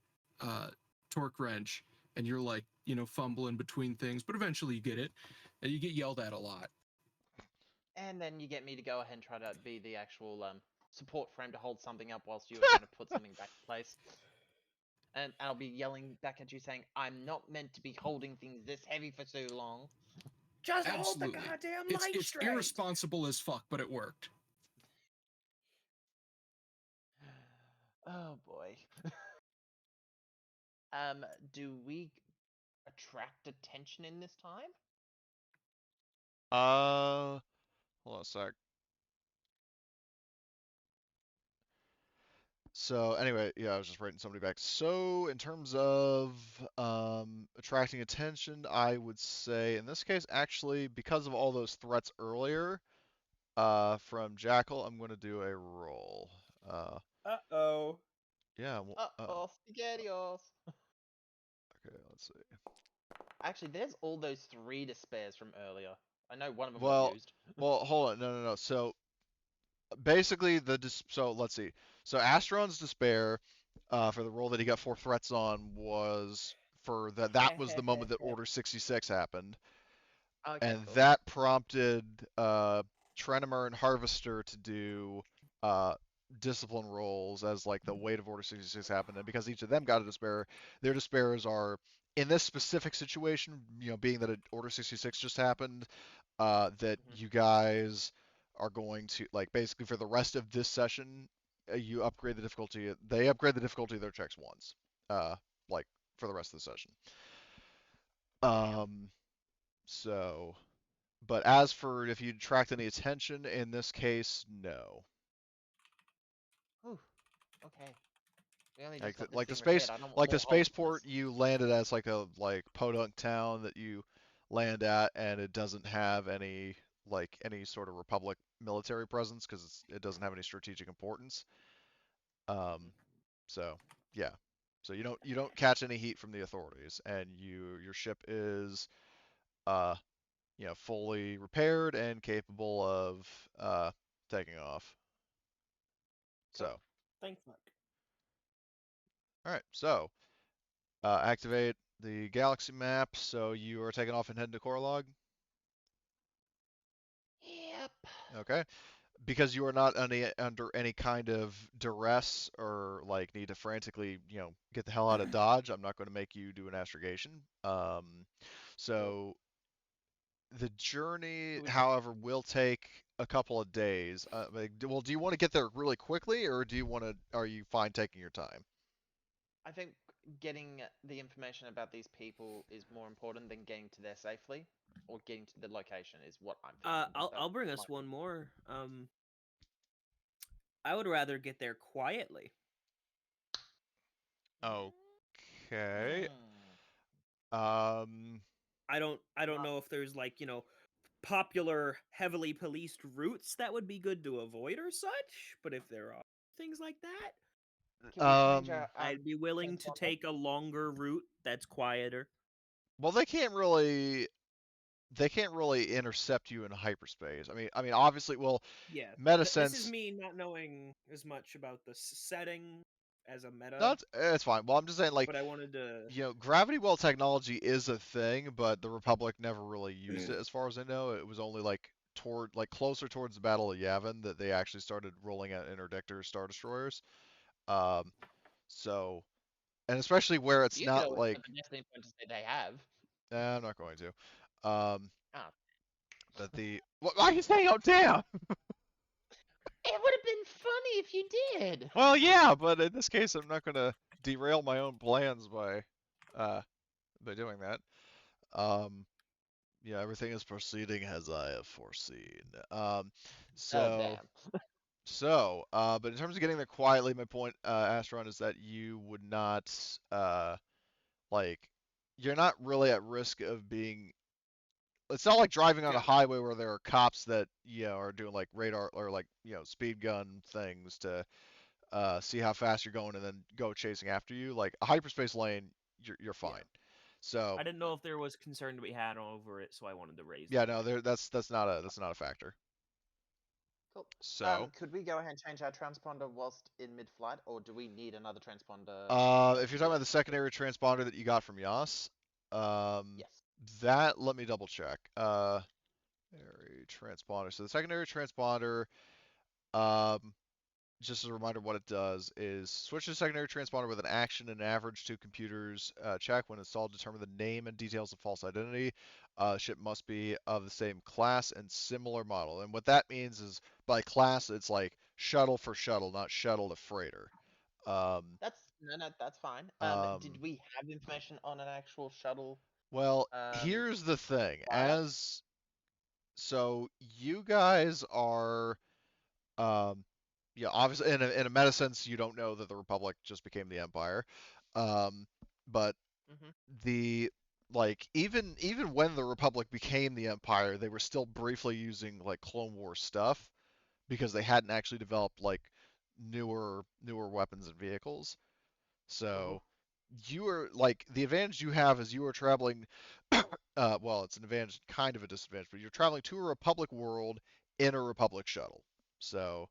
Speaker 3: torque wrench, and you're like, fumbling between things, but eventually you get it, and you get yelled at a lot.
Speaker 2: And then you get me to go ahead and try to be the actual support frame to hold something up whilst you were trying to put something back in place. And I'll be yelling back at you saying, I'm not meant to be holding things this heavy for so long.
Speaker 5: Just
Speaker 3: Absolutely.
Speaker 5: hold the goddamn light
Speaker 3: It's
Speaker 5: straight.
Speaker 3: irresponsible as fuck, but it worked.
Speaker 2: Oh boy. Do we attract attention in this time?
Speaker 1: Hold on a sec. So anyway, yeah, I was just writing somebody back. So in terms of attracting attention, I would say in this case, actually, because of all those threats earlier, from Jackal, I'm going to do a roll.
Speaker 5: Uh-oh.
Speaker 1: Yeah. Well,
Speaker 2: Uh-oh, spaghettios.
Speaker 1: okay, let's see.
Speaker 2: Actually, there's all those 3 despairs from earlier. I know one of them
Speaker 1: Well,
Speaker 2: was used.
Speaker 1: well, hold on. No. So basically, so let's see. So Astron's despair, for the roll that he got 4 threats on was for that was the moment that Order 66 happened.
Speaker 2: Okay,
Speaker 1: And
Speaker 2: cool.
Speaker 1: that prompted Trenemer and Harvester to do discipline rolls as like the weight of Order 66 happened, and because each of them got a despair, their despairs are in this specific situation, being that Order 66 just happened, that you guys are going to like basically for the rest of this session, you upgrade the difficulty. They upgrade the difficulty of their checks once, like for the rest of the session. So. But as for if you attract any attention, in this case, no.
Speaker 2: Whew. Okay. We only
Speaker 1: Like
Speaker 2: just got
Speaker 1: like
Speaker 2: this
Speaker 1: the
Speaker 2: thing
Speaker 1: space,
Speaker 2: repaired. I don't want
Speaker 1: like the
Speaker 2: more holes in
Speaker 1: spaceport,
Speaker 2: this.
Speaker 1: you landed as like a podunk town that you land at, and it doesn't have any sort of Republic military presence because it doesn't have any strategic importance. So yeah, so you don't catch any heat from the authorities, and your ship is fully repaired and capable of taking off. So,
Speaker 5: Thank fuck.
Speaker 1: all right. So, activate the galaxy map. So you are taking off and heading to Korlog.
Speaker 2: Yep.
Speaker 1: Okay. Because you are not under any kind of duress or like need to frantically, get the hell out of Dodge. I'm not going to make you do an astrogation. So the journey, however, will take a couple of days. Well, do you want to get there really quickly, or are you fine taking your time?
Speaker 2: I think getting the information about these people is more important than getting to there safely or getting to the location is what I'm thinking.
Speaker 5: I'll bring us one more. I would rather get there quietly.
Speaker 1: Okay.
Speaker 5: I don't know if there's like, popular heavily policed routes that would be good to avoid or such, but if there are things like that, I'd be willing to take a longer route that's quieter.
Speaker 1: Well, they can't really intercept you in hyperspace. I mean, obviously, well,
Speaker 5: Yeah.
Speaker 1: MetaSense.
Speaker 5: This is me not knowing as much about the setting as a meta.
Speaker 1: No, it's fine. Well, I'm just saying, like,
Speaker 5: but I wanted to.
Speaker 1: Gravity well technology is a thing, but the Republic never really used it, as far as I know. It was only closer towards the Battle of Yavin that they actually started rolling out interdictor Star Destroyers. So, and especially where it's not like.
Speaker 2: The Destiny point to say they have.
Speaker 1: I'm not going to. But why are you saying, oh damn?
Speaker 2: It would have been funny if you did.
Speaker 1: Well, yeah, but in this case, I'm not gonna derail my own plans by doing that. Um, yeah, everything is proceeding as I have foreseen.
Speaker 2: Oh
Speaker 1: So,
Speaker 2: damn.
Speaker 1: but in terms of getting there quietly, my point, Astron, is that you would not, like, you're not really at risk of being. It's not like driving on a
Speaker 5: Got it.
Speaker 1: highway where there are cops that are doing like radar or like speed gun things to see how fast you're going and then go chasing after you. Like a hyperspace lane, you're
Speaker 5: Yeah.
Speaker 1: fine. So
Speaker 5: I didn't know if there was concern to be had over it, so I wanted to raise
Speaker 1: yeah,
Speaker 5: it.
Speaker 1: no, that's not a factor.
Speaker 2: Cool.
Speaker 1: So
Speaker 2: Could we go ahead and change our transponder whilst in mid-flight, or do we need another transponder?
Speaker 1: if you're talking about the secondary transponder that you got from Yas,
Speaker 2: Yes.
Speaker 1: that let me double check. Secondary transponder. So the secondary transponder, um, just as a reminder, what it does is switch to secondary transponder with an action and average to computers check. When installed, determine the name and details of false identity. Ship must be of the same class and similar model. And what that means is by class, it's like shuttle for shuttle, not shuttle to freighter.
Speaker 2: That's no, that's fine. Did
Speaker 1: Um,
Speaker 2: we have information on an actual shuttle?
Speaker 1: well,
Speaker 2: Um,
Speaker 1: here's the thing.
Speaker 2: flyer?
Speaker 1: So you guys are Um, yeah, obviously, in a meta sense, you don't know that the Republic just became the Empire, but
Speaker 2: Mm-hmm.
Speaker 1: the even when the Republic became the Empire, they were still briefly using like Clone War stuff because they hadn't actually developed like newer weapons and vehicles. So you are like the advantage you have is you are traveling. Well, it's an advantage, kind of a disadvantage, but you're traveling to a Republic world in a Republic shuttle. So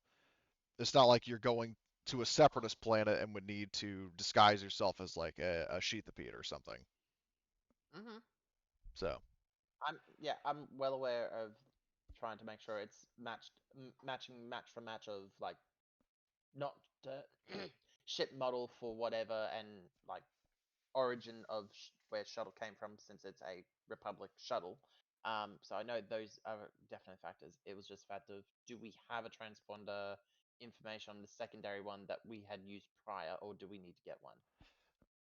Speaker 1: it's not like you're going to a separatist planet and would need to disguise yourself as like a sheathapede or something.
Speaker 2: Mm-hmm.
Speaker 1: So
Speaker 2: I'm well aware of trying to make sure it's matching match for match of like not ship model for whatever and like origin of where shuttle came from since it's a Republic shuttle. So I know those are definite factors. It was just fact of do we have a transponder information on the secondary one that we had used prior, or do we need to get one?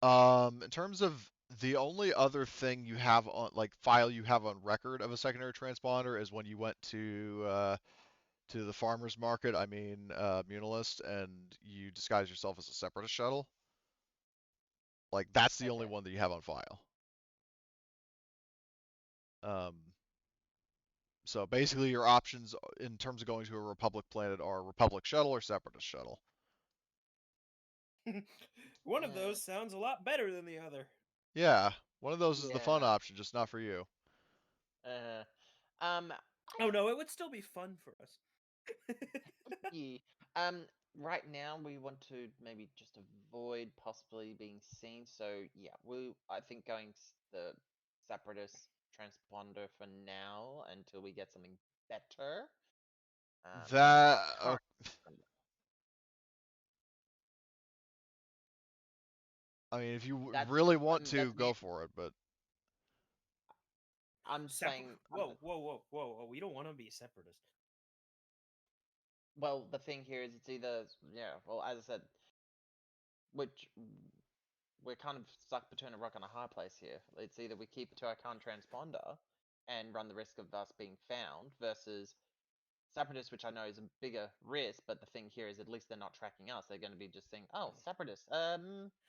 Speaker 1: in terms of the only other thing you have on like file you have on record of a secondary transponder is when you went to the farmers market, I mean Munilist, and you disguise yourself as a separatist shuttle. Like that's the only
Speaker 2: Okay.
Speaker 1: one that you have on file. Um, so basically, your options in terms of going to a Republic planet are Republic shuttle or Separatist shuttle.
Speaker 5: One of those sounds a lot better than the other.
Speaker 1: Yeah, one of those is the fun
Speaker 2: Yeah.
Speaker 1: option, just not for you.
Speaker 2: Um.
Speaker 5: Oh no, it would still be fun for us.
Speaker 2: Yeah. Um. Right now, we want to maybe just avoid possibly being seen. So yeah, I think going the separatist transponder for now until we get something better. Than
Speaker 1: That
Speaker 2: our current.
Speaker 1: I mean, if you
Speaker 2: That's
Speaker 1: really want to,
Speaker 2: that's me.
Speaker 1: go for it. But
Speaker 2: I'm saying.
Speaker 5: Whoa, whoa, whoa, whoa, whoa! We don't want to be separatist.
Speaker 2: Well, the thing here is it's either well, as I said, which we're kind of stuck between a rock and a hard place here. It's either we keep it to our current transponder and run the risk of us being found versus separatists, which I know is a bigger risk, but the thing here is at least they're not tracking us. They're going to be just saying, "Oh, separatists,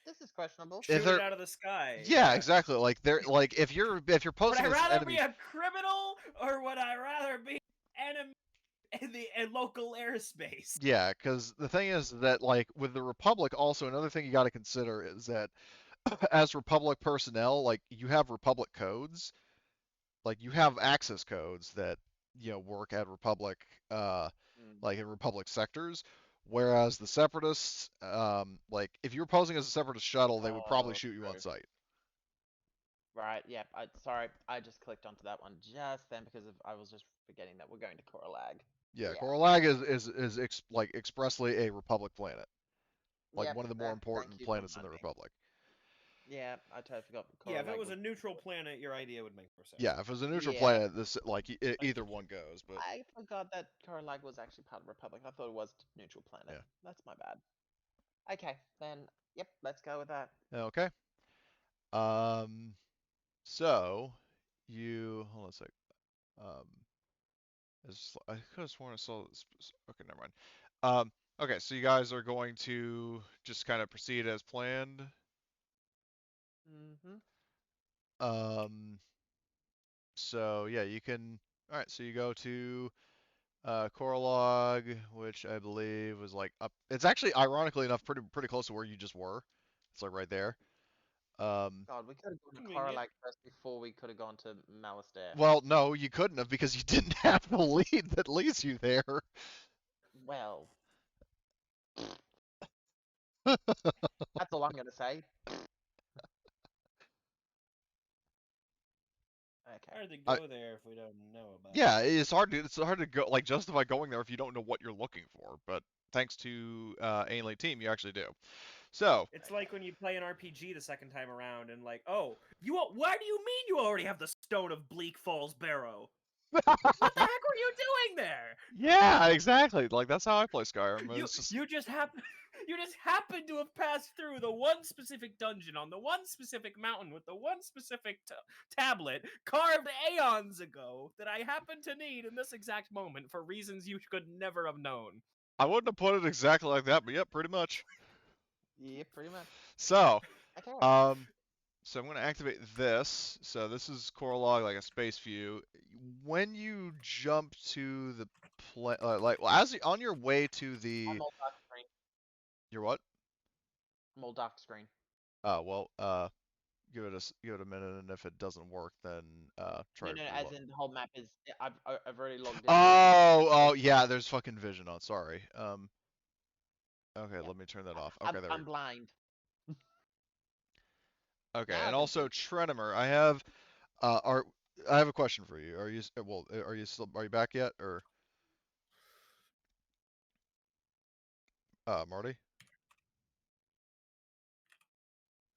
Speaker 2: this is questionable."
Speaker 1: if
Speaker 5: Shoot
Speaker 1: they're
Speaker 5: it out of the sky.
Speaker 1: yeah, exactly. Like they're like if you're
Speaker 5: Would
Speaker 1: posing
Speaker 5: I
Speaker 1: as
Speaker 5: rather
Speaker 1: enemy,
Speaker 5: be a criminal or would I rather be enemy in the local airspace?
Speaker 1: yeah, because the thing is that like with the Republic, also another thing you got to consider is that as Republic personnel, like you have Republic codes, like you have access codes that work at Republic,
Speaker 2: Mm.
Speaker 1: like in Republic sectors. Whereas the Separatists, like if you're posing as a Separatist shuttle, they would probably
Speaker 2: Oh,
Speaker 1: shoot you on
Speaker 2: true.
Speaker 1: sight.
Speaker 2: Right. Yeah. Sorry, I just clicked onto that one just then because I was just forgetting that we're going to Coralag.
Speaker 1: Yeah,
Speaker 2: Yeah.
Speaker 1: Coralag is like expressly a Republic planet, like
Speaker 2: Yep.
Speaker 1: one of the more
Speaker 2: Thank
Speaker 1: important
Speaker 2: you for
Speaker 1: planets in the
Speaker 2: reminding me.
Speaker 1: Republic.
Speaker 2: Yeah, I totally forgot.
Speaker 5: Yeah, if it
Speaker 2: Coralag
Speaker 5: was a neutral planet, your idea would make more sense.
Speaker 1: Yeah, if it was a neutral
Speaker 2: Yeah.
Speaker 1: planet, this like either one goes. But
Speaker 2: I forgot that Coralag was actually part of the Republic. I thought it was neutral planet.
Speaker 1: Yeah.
Speaker 2: That's my bad. Okay, then yep, let's go with that.
Speaker 1: okay. So you hold on a sec. I could have sworn I saw this. Okay, never mind. Okay, so you guys are going to just kind of proceed as planned.
Speaker 2: Mm-hmm.
Speaker 1: So yeah, you can. All right, so you go to Coralog, which I believe was like up. It's actually ironically enough pretty close to where you just were. It's like right there.
Speaker 2: God, we could have gone to
Speaker 5: Convenient.
Speaker 2: Coralag first before we could have gone to Malastare.
Speaker 1: Well, no, you couldn't have because you didn't have the lead that leads you there.
Speaker 2: Well, that's all I'm gonna say. Okay.
Speaker 5: Hard to
Speaker 1: I-
Speaker 5: go there if we don't know about it.
Speaker 1: Yeah, it's hard to go like justify going there if you don't know what you're looking for. But thanks to Ainley team, you actually do. So
Speaker 5: It's like when you play an RPG the second time around and like, oh, why do you mean you already have the Stone of Bleak Falls Barrow? What the heck were you doing there?
Speaker 1: yeah, exactly. Like that's how I play Skyrim.
Speaker 5: You,
Speaker 1: It's just
Speaker 5: you just happen to have passed through the one specific dungeon on the one specific mountain with the one specific tablet carved aeons ago that I happen to need in this exact moment for reasons you could never have known.
Speaker 1: I wouldn't have put it exactly like that, but yeah, pretty much.
Speaker 2: Yeah, pretty much.
Speaker 1: So,
Speaker 2: Okay.
Speaker 1: so I'm going to activate this. So this is Coralog, like a space view. When you jump to the on your way to the
Speaker 2: I'm all dark screen.
Speaker 1: your what?
Speaker 2: I'm all dark screen.
Speaker 1: Oh well, give it a minute, and if it doesn't work, then try.
Speaker 2: No, as in the whole map is. I've already logged in.
Speaker 1: Oh yeah, there's fucking vision on. Sorry. Okay,
Speaker 2: Yeah.
Speaker 1: let me turn that off. Okay, there we
Speaker 2: I'm
Speaker 1: go.
Speaker 2: blind.
Speaker 1: Okay,
Speaker 2: Now I
Speaker 1: and
Speaker 2: can
Speaker 1: also Trenemer, I have a question for you. Are you are you back yet or Marty?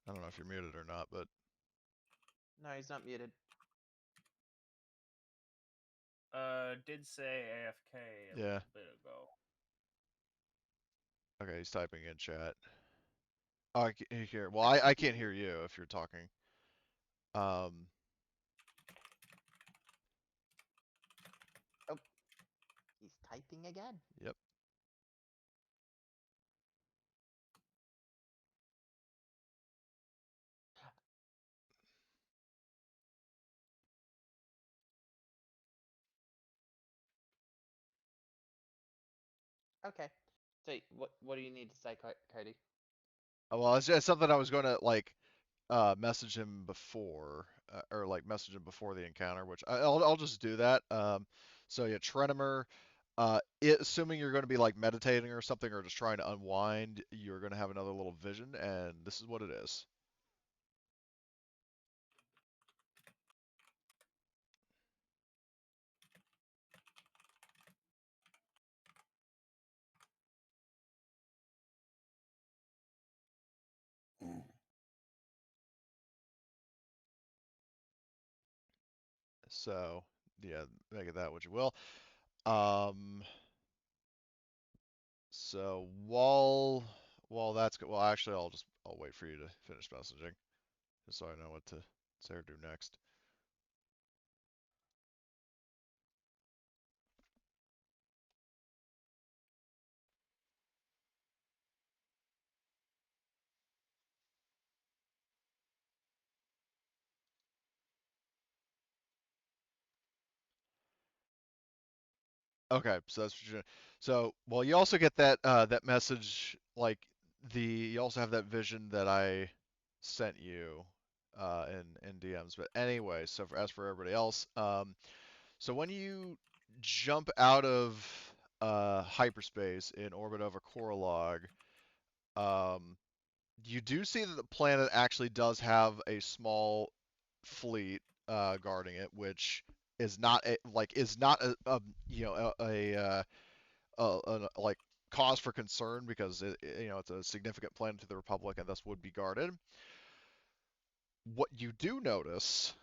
Speaker 1: I don't know if you're muted or not, but
Speaker 2: No, he's not muted.
Speaker 5: Did say AFK a
Speaker 1: Yeah.
Speaker 5: little bit ago.
Speaker 1: okay, he's typing in chat. Oh, I can't hear. Well, I can't hear you if you're talking.
Speaker 2: He's typing again.
Speaker 1: Yep.
Speaker 2: Okay. So what do you need to say, Cody?
Speaker 1: Well, it's something I was going to like message him before or like message him before the encounter, which I'll just do that. So yeah, Trenemer, assuming you're going to be like meditating or something or just trying to unwind, you're going to have another little vision, and this is what it is. So yeah, make it that what you will. So while that's good, well, actually, I'll wait for you to finish messaging, just so I know what to say or do next. Okay, so that's what you're doing. So, well, you also get that message, like you also have that vision that I sent you in DMs. But anyway, so as for everybody else, so when you jump out of hyperspace in orbit over Coralog, you do see that the planet actually does have a small fleet guarding it, which is not a you know like cause for concern because it's a significant planet to the Republic and thus would be guarded. What you do notice,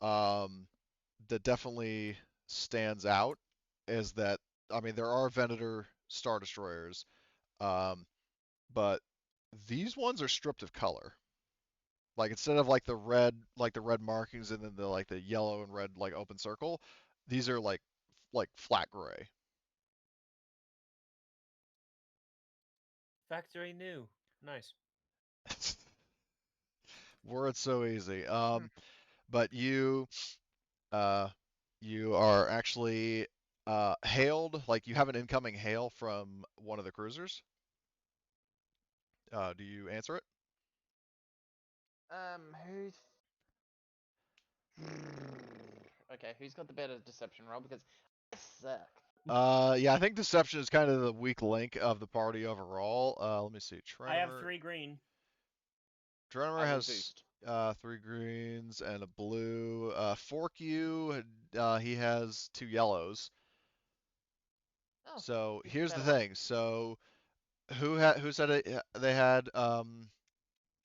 Speaker 1: that definitely stands out is that, I mean, there are Venator Star Destroyers, um, but these ones are stripped of color. Like instead of like the red markings and then the yellow and red like open circle, these are like flat gray.
Speaker 5: Factory new. Nice.
Speaker 1: Words so easy. But uh, you are actually hailed, like you have an incoming hail from one of the cruisers. Do you answer it?
Speaker 2: Who's okay? Who's got the better deception roll? Because I suck.
Speaker 1: Yeah, I think deception is kind of the weak link of the party overall. Let me see.
Speaker 5: I have
Speaker 1: Trenemer,
Speaker 5: 3 green.
Speaker 1: Trenemer
Speaker 2: I will
Speaker 1: has
Speaker 2: boost.
Speaker 1: 3 greens and a blue. Fork you, he has 2 yellows.
Speaker 2: Oh,
Speaker 1: So
Speaker 2: even
Speaker 1: here's the
Speaker 2: better.
Speaker 1: thing. So who said it? They had uh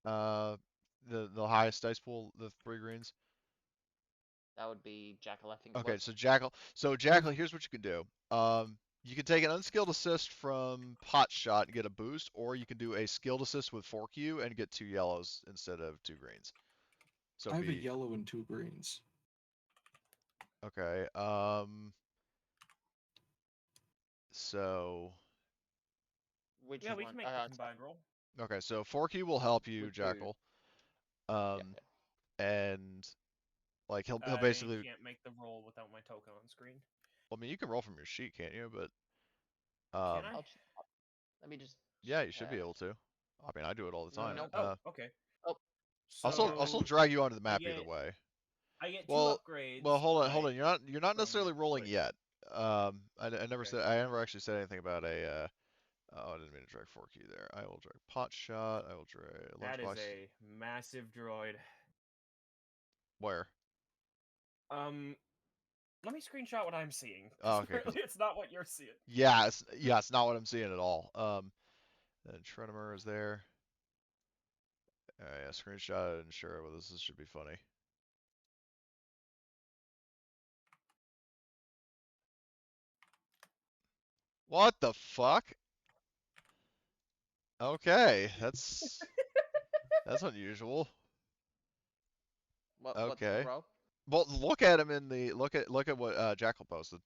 Speaker 1: the highest dice pool, the 3 greens.
Speaker 2: That would be Jackal, I think it
Speaker 1: Okay,
Speaker 2: was.
Speaker 1: so Jackal. So Jackal, here's what you can do. You can take an unskilled assist from Pot Shot and get a boost, or you can do a skilled assist with Fork You and get 2 yellows instead of 2 greens. So
Speaker 3: I have a
Speaker 1: be
Speaker 3: yellow and 2 greens.
Speaker 1: okay. So
Speaker 2: Which
Speaker 5: Yeah, we
Speaker 2: one?
Speaker 5: can make the combined roll.
Speaker 1: okay, so Fork You will help you,
Speaker 2: With 2.
Speaker 1: Jackal.
Speaker 2: Yeah,
Speaker 1: Um, and like he'll
Speaker 5: I
Speaker 1: basically.
Speaker 5: can't make the roll without my token on screen.
Speaker 1: Well, I mean, you can roll from your sheet, can't you? But
Speaker 5: Can I?
Speaker 2: let me just
Speaker 1: yeah, you should be
Speaker 2: check.
Speaker 1: able to. I mean, I do it all the time.
Speaker 2: Nope.
Speaker 5: Oh, okay.
Speaker 2: Oh.
Speaker 1: I'll still
Speaker 5: So
Speaker 1: drag you onto the
Speaker 5: I
Speaker 1: map either
Speaker 5: get
Speaker 1: way.
Speaker 5: I get 2
Speaker 1: Well,
Speaker 5: upgrades.
Speaker 1: hold
Speaker 5: right,
Speaker 1: on. You're not
Speaker 5: from
Speaker 1: necessarily rolling
Speaker 5: what?
Speaker 1: yet. I never
Speaker 5: Okay.
Speaker 1: said, I never actually said anything about a. Oh, I didn't mean to drag Fork You there. I will drag Pot Shot. I will drag
Speaker 5: That is
Speaker 1: Lunchbox.
Speaker 5: a massive droid.
Speaker 1: Where?
Speaker 5: Let me screenshot what I'm seeing.
Speaker 1: Oh,
Speaker 5: 'Cause
Speaker 1: okay.
Speaker 5: apparently it's not what you're seeing.
Speaker 1: Yeah, it's not what I'm seeing at all. And Trenemer is there. Yeah, screenshot it and share it with us. This should be funny. What the fuck? Okay, that's unusual.
Speaker 2: What's the
Speaker 1: Okay.
Speaker 2: roll?
Speaker 1: Well, look at him in the look at what Jackal posted.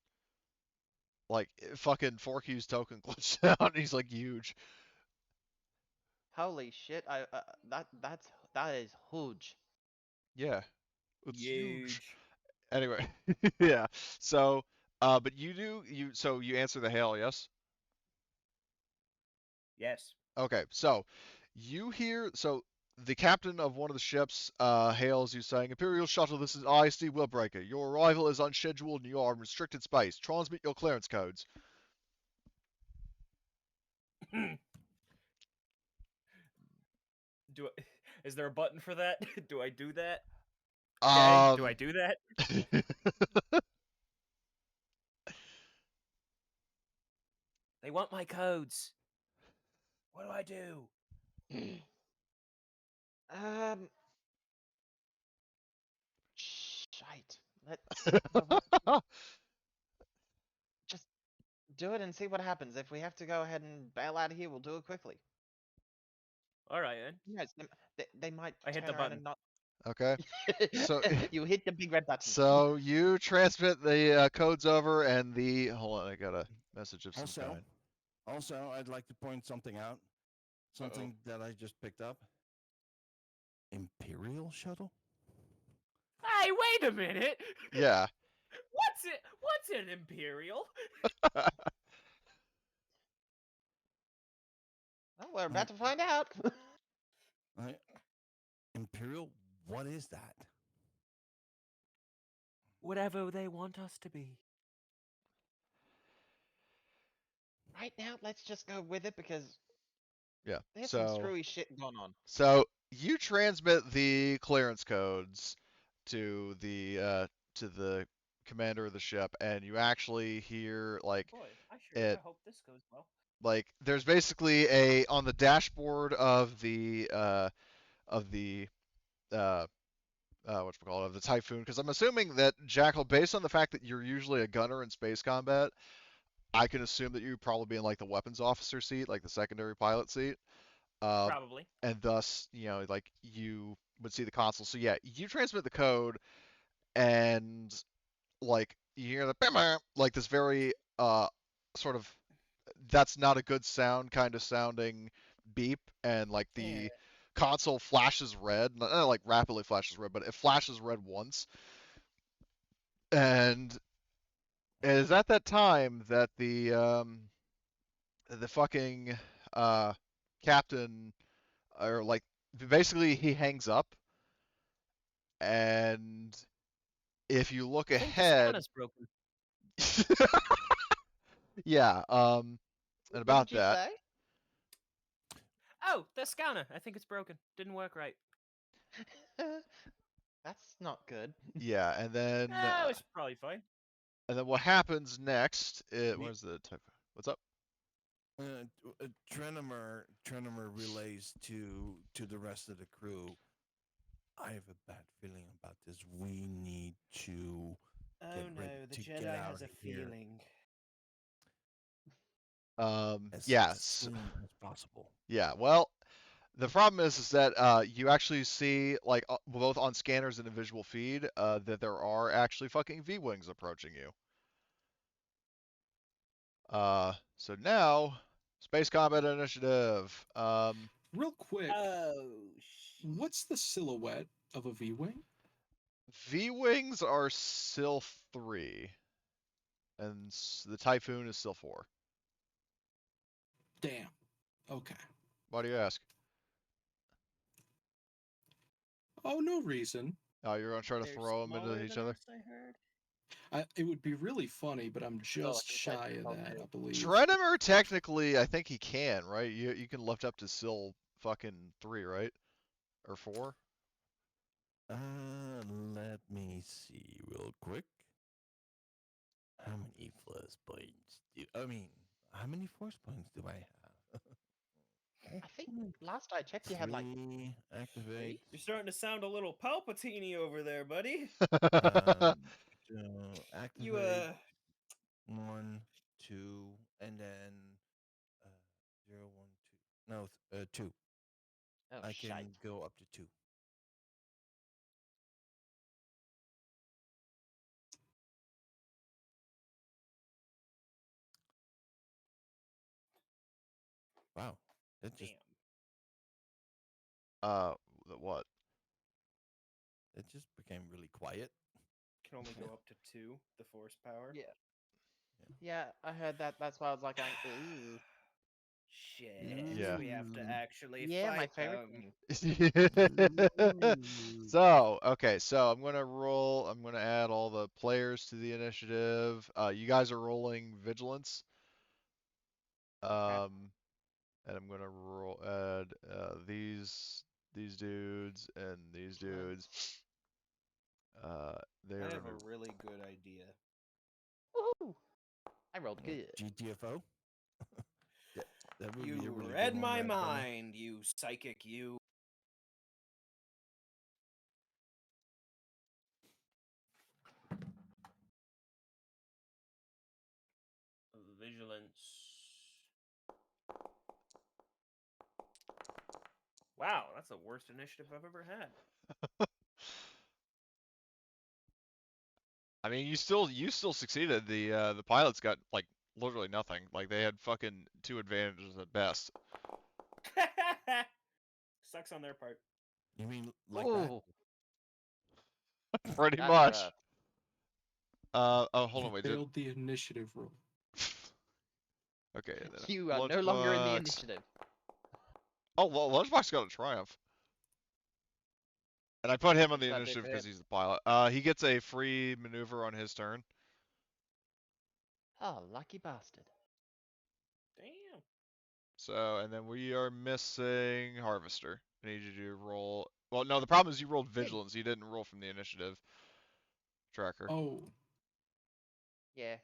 Speaker 1: Like fucking Forky's token glitched out. He's like huge.
Speaker 2: Holy shit! That is huge.
Speaker 1: Yeah, it's huge.
Speaker 5: Huge.
Speaker 1: Anyway, yeah. So, but so you answer the hail, yes?
Speaker 5: Yes.
Speaker 1: Okay. So you hear the captain of one of the ships hails you saying, Imperial Shuttle, this is ISD Willbreaker. Your arrival is unscheduled and you are in restricted space. Transmit your clearance codes.
Speaker 5: Is there a button for that? Do I do that? Okay. Do I do that? They want my codes. What do I do?
Speaker 2: Shite. Just do it and see what happens. If we have to go ahead and bail out of here, we'll do it quickly.
Speaker 5: All right then.
Speaker 2: Yes, they might.
Speaker 5: I hit
Speaker 2: turn
Speaker 5: the
Speaker 2: around
Speaker 5: button.
Speaker 2: and not.
Speaker 1: Okay. So
Speaker 2: You hit the big red button.
Speaker 1: So you transmit the codes over, and hold on, I got a message of some kind.
Speaker 4: Also, I'd like to point something out. Something that I just picked up. Imperial shuttle?
Speaker 5: Hey, wait a minute.
Speaker 1: Yeah.
Speaker 5: What's an Imperial?
Speaker 2: Well, we're about to find out.
Speaker 4: Imperial? What is that?
Speaker 5: Whatever they want us to be.
Speaker 2: Right now, let's just go with it because
Speaker 1: Yeah.
Speaker 2: there's some screwy shit going on.
Speaker 1: So you transmit the clearance codes to the commander of the ship, and you actually hear like
Speaker 5: Boy, I hope this goes well.
Speaker 1: Like there's basically on the dashboard of the of the Typhoon, because I'm assuming that Jackal, based on the fact that you're usually a gunner in space combat, I can assume that you'd probably be in like the weapons officer seat, like the secondary pilot seat.
Speaker 5: Probably.
Speaker 1: And thus, like you would see the console. So yeah, you transmit the code, and like you hear the like this very sort of that's not a good sound kind of sounding beep, and like the console flashes red, not like rapidly flashes red, but it flashes red once, and it is at that time that the fucking captain, or like basically he hangs up, and if you look
Speaker 5: I think the
Speaker 1: ahead,
Speaker 5: scanner's broken.
Speaker 1: yeah, and
Speaker 2: What
Speaker 1: about
Speaker 2: did you
Speaker 1: that,
Speaker 2: say?
Speaker 5: Oh, the scanner. I think it's broken. Didn't work right.
Speaker 2: That's not good.
Speaker 1: yeah, and then
Speaker 5: Oh, it's probably fine.
Speaker 1: what happens next? Where's the type? What's up?
Speaker 4: Trenemer relays to the rest of the crew. I have a bad feeling about this. We need to.
Speaker 5: Oh
Speaker 4: Get
Speaker 5: no,
Speaker 4: ready
Speaker 5: the
Speaker 4: to
Speaker 5: Jedi
Speaker 4: get out
Speaker 5: has a
Speaker 4: of here.
Speaker 5: feeling.
Speaker 4: As
Speaker 1: Yes,
Speaker 4: soon as possible.
Speaker 1: yeah. Well, the problem is that you actually see like both on scanners and a visual feed that there are actually fucking V-wings approaching you. So now space combat initiative.
Speaker 3: Real quick,
Speaker 5: Oh,
Speaker 3: what's the silhouette of a V-wing?
Speaker 1: V-wings are SIL 3, and the Typhoon is SIL 4.
Speaker 3: Damn. Okay.
Speaker 1: Why do you ask?
Speaker 3: Oh, no reason.
Speaker 1: Oh, you're gonna try to
Speaker 5: they're
Speaker 1: throw them into
Speaker 5: smaller
Speaker 1: each
Speaker 5: than
Speaker 1: other?
Speaker 5: us, I heard.
Speaker 3: It would be really funny, but I'm
Speaker 2: like
Speaker 3: just
Speaker 2: inside
Speaker 3: shy of
Speaker 2: baseball
Speaker 3: that,
Speaker 2: too.
Speaker 3: I believe.
Speaker 1: Trenemer, technically, I think he can, right? You can lift up to SIL fucking 3, right? Or 4?
Speaker 4: Let me see real quick. How many force points how many force points do I have?
Speaker 2: I think last I checked, you had like
Speaker 4: 3, activate.
Speaker 5: You're starting to sound a little Palpatine over there, buddy.
Speaker 4: So activate
Speaker 5: You
Speaker 4: 1, 2, and then 0, 1, 2. No, 2.
Speaker 2: oh
Speaker 4: I
Speaker 2: shite.
Speaker 4: can go up to 2. Wow, that just
Speaker 5: damn.
Speaker 1: What?
Speaker 4: it just became really quiet.
Speaker 5: Can only go up to 2, the force power.
Speaker 2: Yeah. Yeah, I heard that. That's why I was like, ooh.
Speaker 5: Shit,
Speaker 1: Yeah.
Speaker 5: we have to actually
Speaker 2: Yeah, my
Speaker 5: fight
Speaker 2: favorite
Speaker 5: them.
Speaker 1: So, okay, so I'm gonna add all the players to the initiative. You guys are rolling vigilance. And I'm gonna add these dudes and these dudes. They're
Speaker 5: I have
Speaker 1: gonna
Speaker 5: a really good idea.
Speaker 2: Woohoo! I rolled good.
Speaker 4: GTFO? That would be a
Speaker 5: You
Speaker 4: really
Speaker 5: read
Speaker 4: good one,
Speaker 5: my
Speaker 4: right, Brenna?
Speaker 5: mind, you psychic, you. Vigilance. Wow, that's the worst initiative I've ever had.
Speaker 1: I mean, you still succeeded. The pilots got like literally nothing. Like they had fucking 2 advantages at best.
Speaker 5: Sucks on their part.
Speaker 4: You mean like
Speaker 2: Ooh,
Speaker 1: Pretty
Speaker 2: that's
Speaker 1: much.
Speaker 2: rough.
Speaker 1: Oh, hold on, wait.
Speaker 3: Failed the initiative roll.
Speaker 1: Okay, and then
Speaker 2: You are no longer in the
Speaker 1: Lunchbox.
Speaker 2: initiative.
Speaker 1: Oh, well, Lunchbox got a triumph. And I put him on the
Speaker 2: What's that do
Speaker 1: initiative
Speaker 2: for
Speaker 1: because
Speaker 2: him?
Speaker 1: he's the pilot. He gets a free maneuver on his turn.
Speaker 2: Oh, lucky bastard.
Speaker 5: Damn.
Speaker 1: So, and then we are missing Harvester. I need you to roll. Well, no, the problem is you rolled Vigilance. You didn't roll from the initiative tracker.
Speaker 3: Oh,
Speaker 2: Yeah.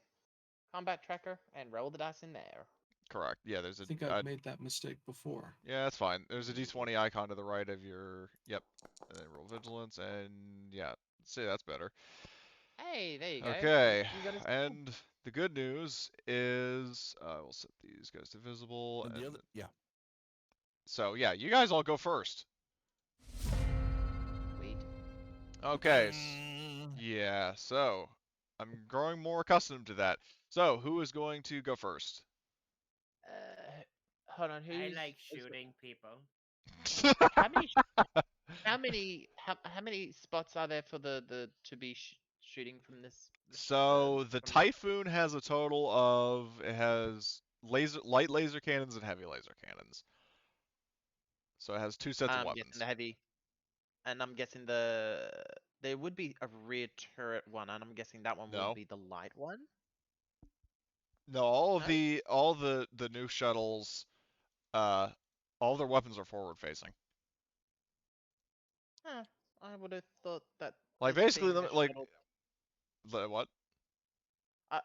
Speaker 2: Combat tracker and roll the dice in there.
Speaker 1: correct. Yeah, there's
Speaker 3: I think I've made that mistake before.
Speaker 1: yeah, that's fine. There's a D20 icon to the right of your, yep. And then roll vigilance, and yeah, say that's better.
Speaker 2: Hey, there you go.
Speaker 1: Okay,
Speaker 2: You got a
Speaker 1: and the good news is, we'll set these guys to visible,
Speaker 4: And
Speaker 1: and
Speaker 4: the other, yeah.
Speaker 1: so yeah, you guys all go first.
Speaker 2: sweet.
Speaker 1: Okay,
Speaker 4: Mm,
Speaker 1: yeah, so I'm growing more accustomed to that. So who is going to go first?
Speaker 2: Hold on.
Speaker 5: I
Speaker 2: Who's
Speaker 5: like
Speaker 2: is-
Speaker 5: shooting people.
Speaker 2: How many? How many spots are there for the to be shooting from this?
Speaker 1: So the
Speaker 2: from
Speaker 1: Typhoon has a total of, it has light laser cannons and heavy laser cannons. So it has 2 sets of
Speaker 2: I'm guessing
Speaker 1: weapons.
Speaker 2: the heavy, and I'm guessing there would be a rear turret one, and I'm guessing that one
Speaker 1: No.
Speaker 2: would be the light one.
Speaker 1: No, all of
Speaker 2: No?
Speaker 1: the new shuttles, all their weapons are forward facing.
Speaker 2: Huh, I would have thought that.
Speaker 1: Like
Speaker 2: this
Speaker 1: basically,
Speaker 2: being the
Speaker 1: like
Speaker 2: shuttle,
Speaker 1: what?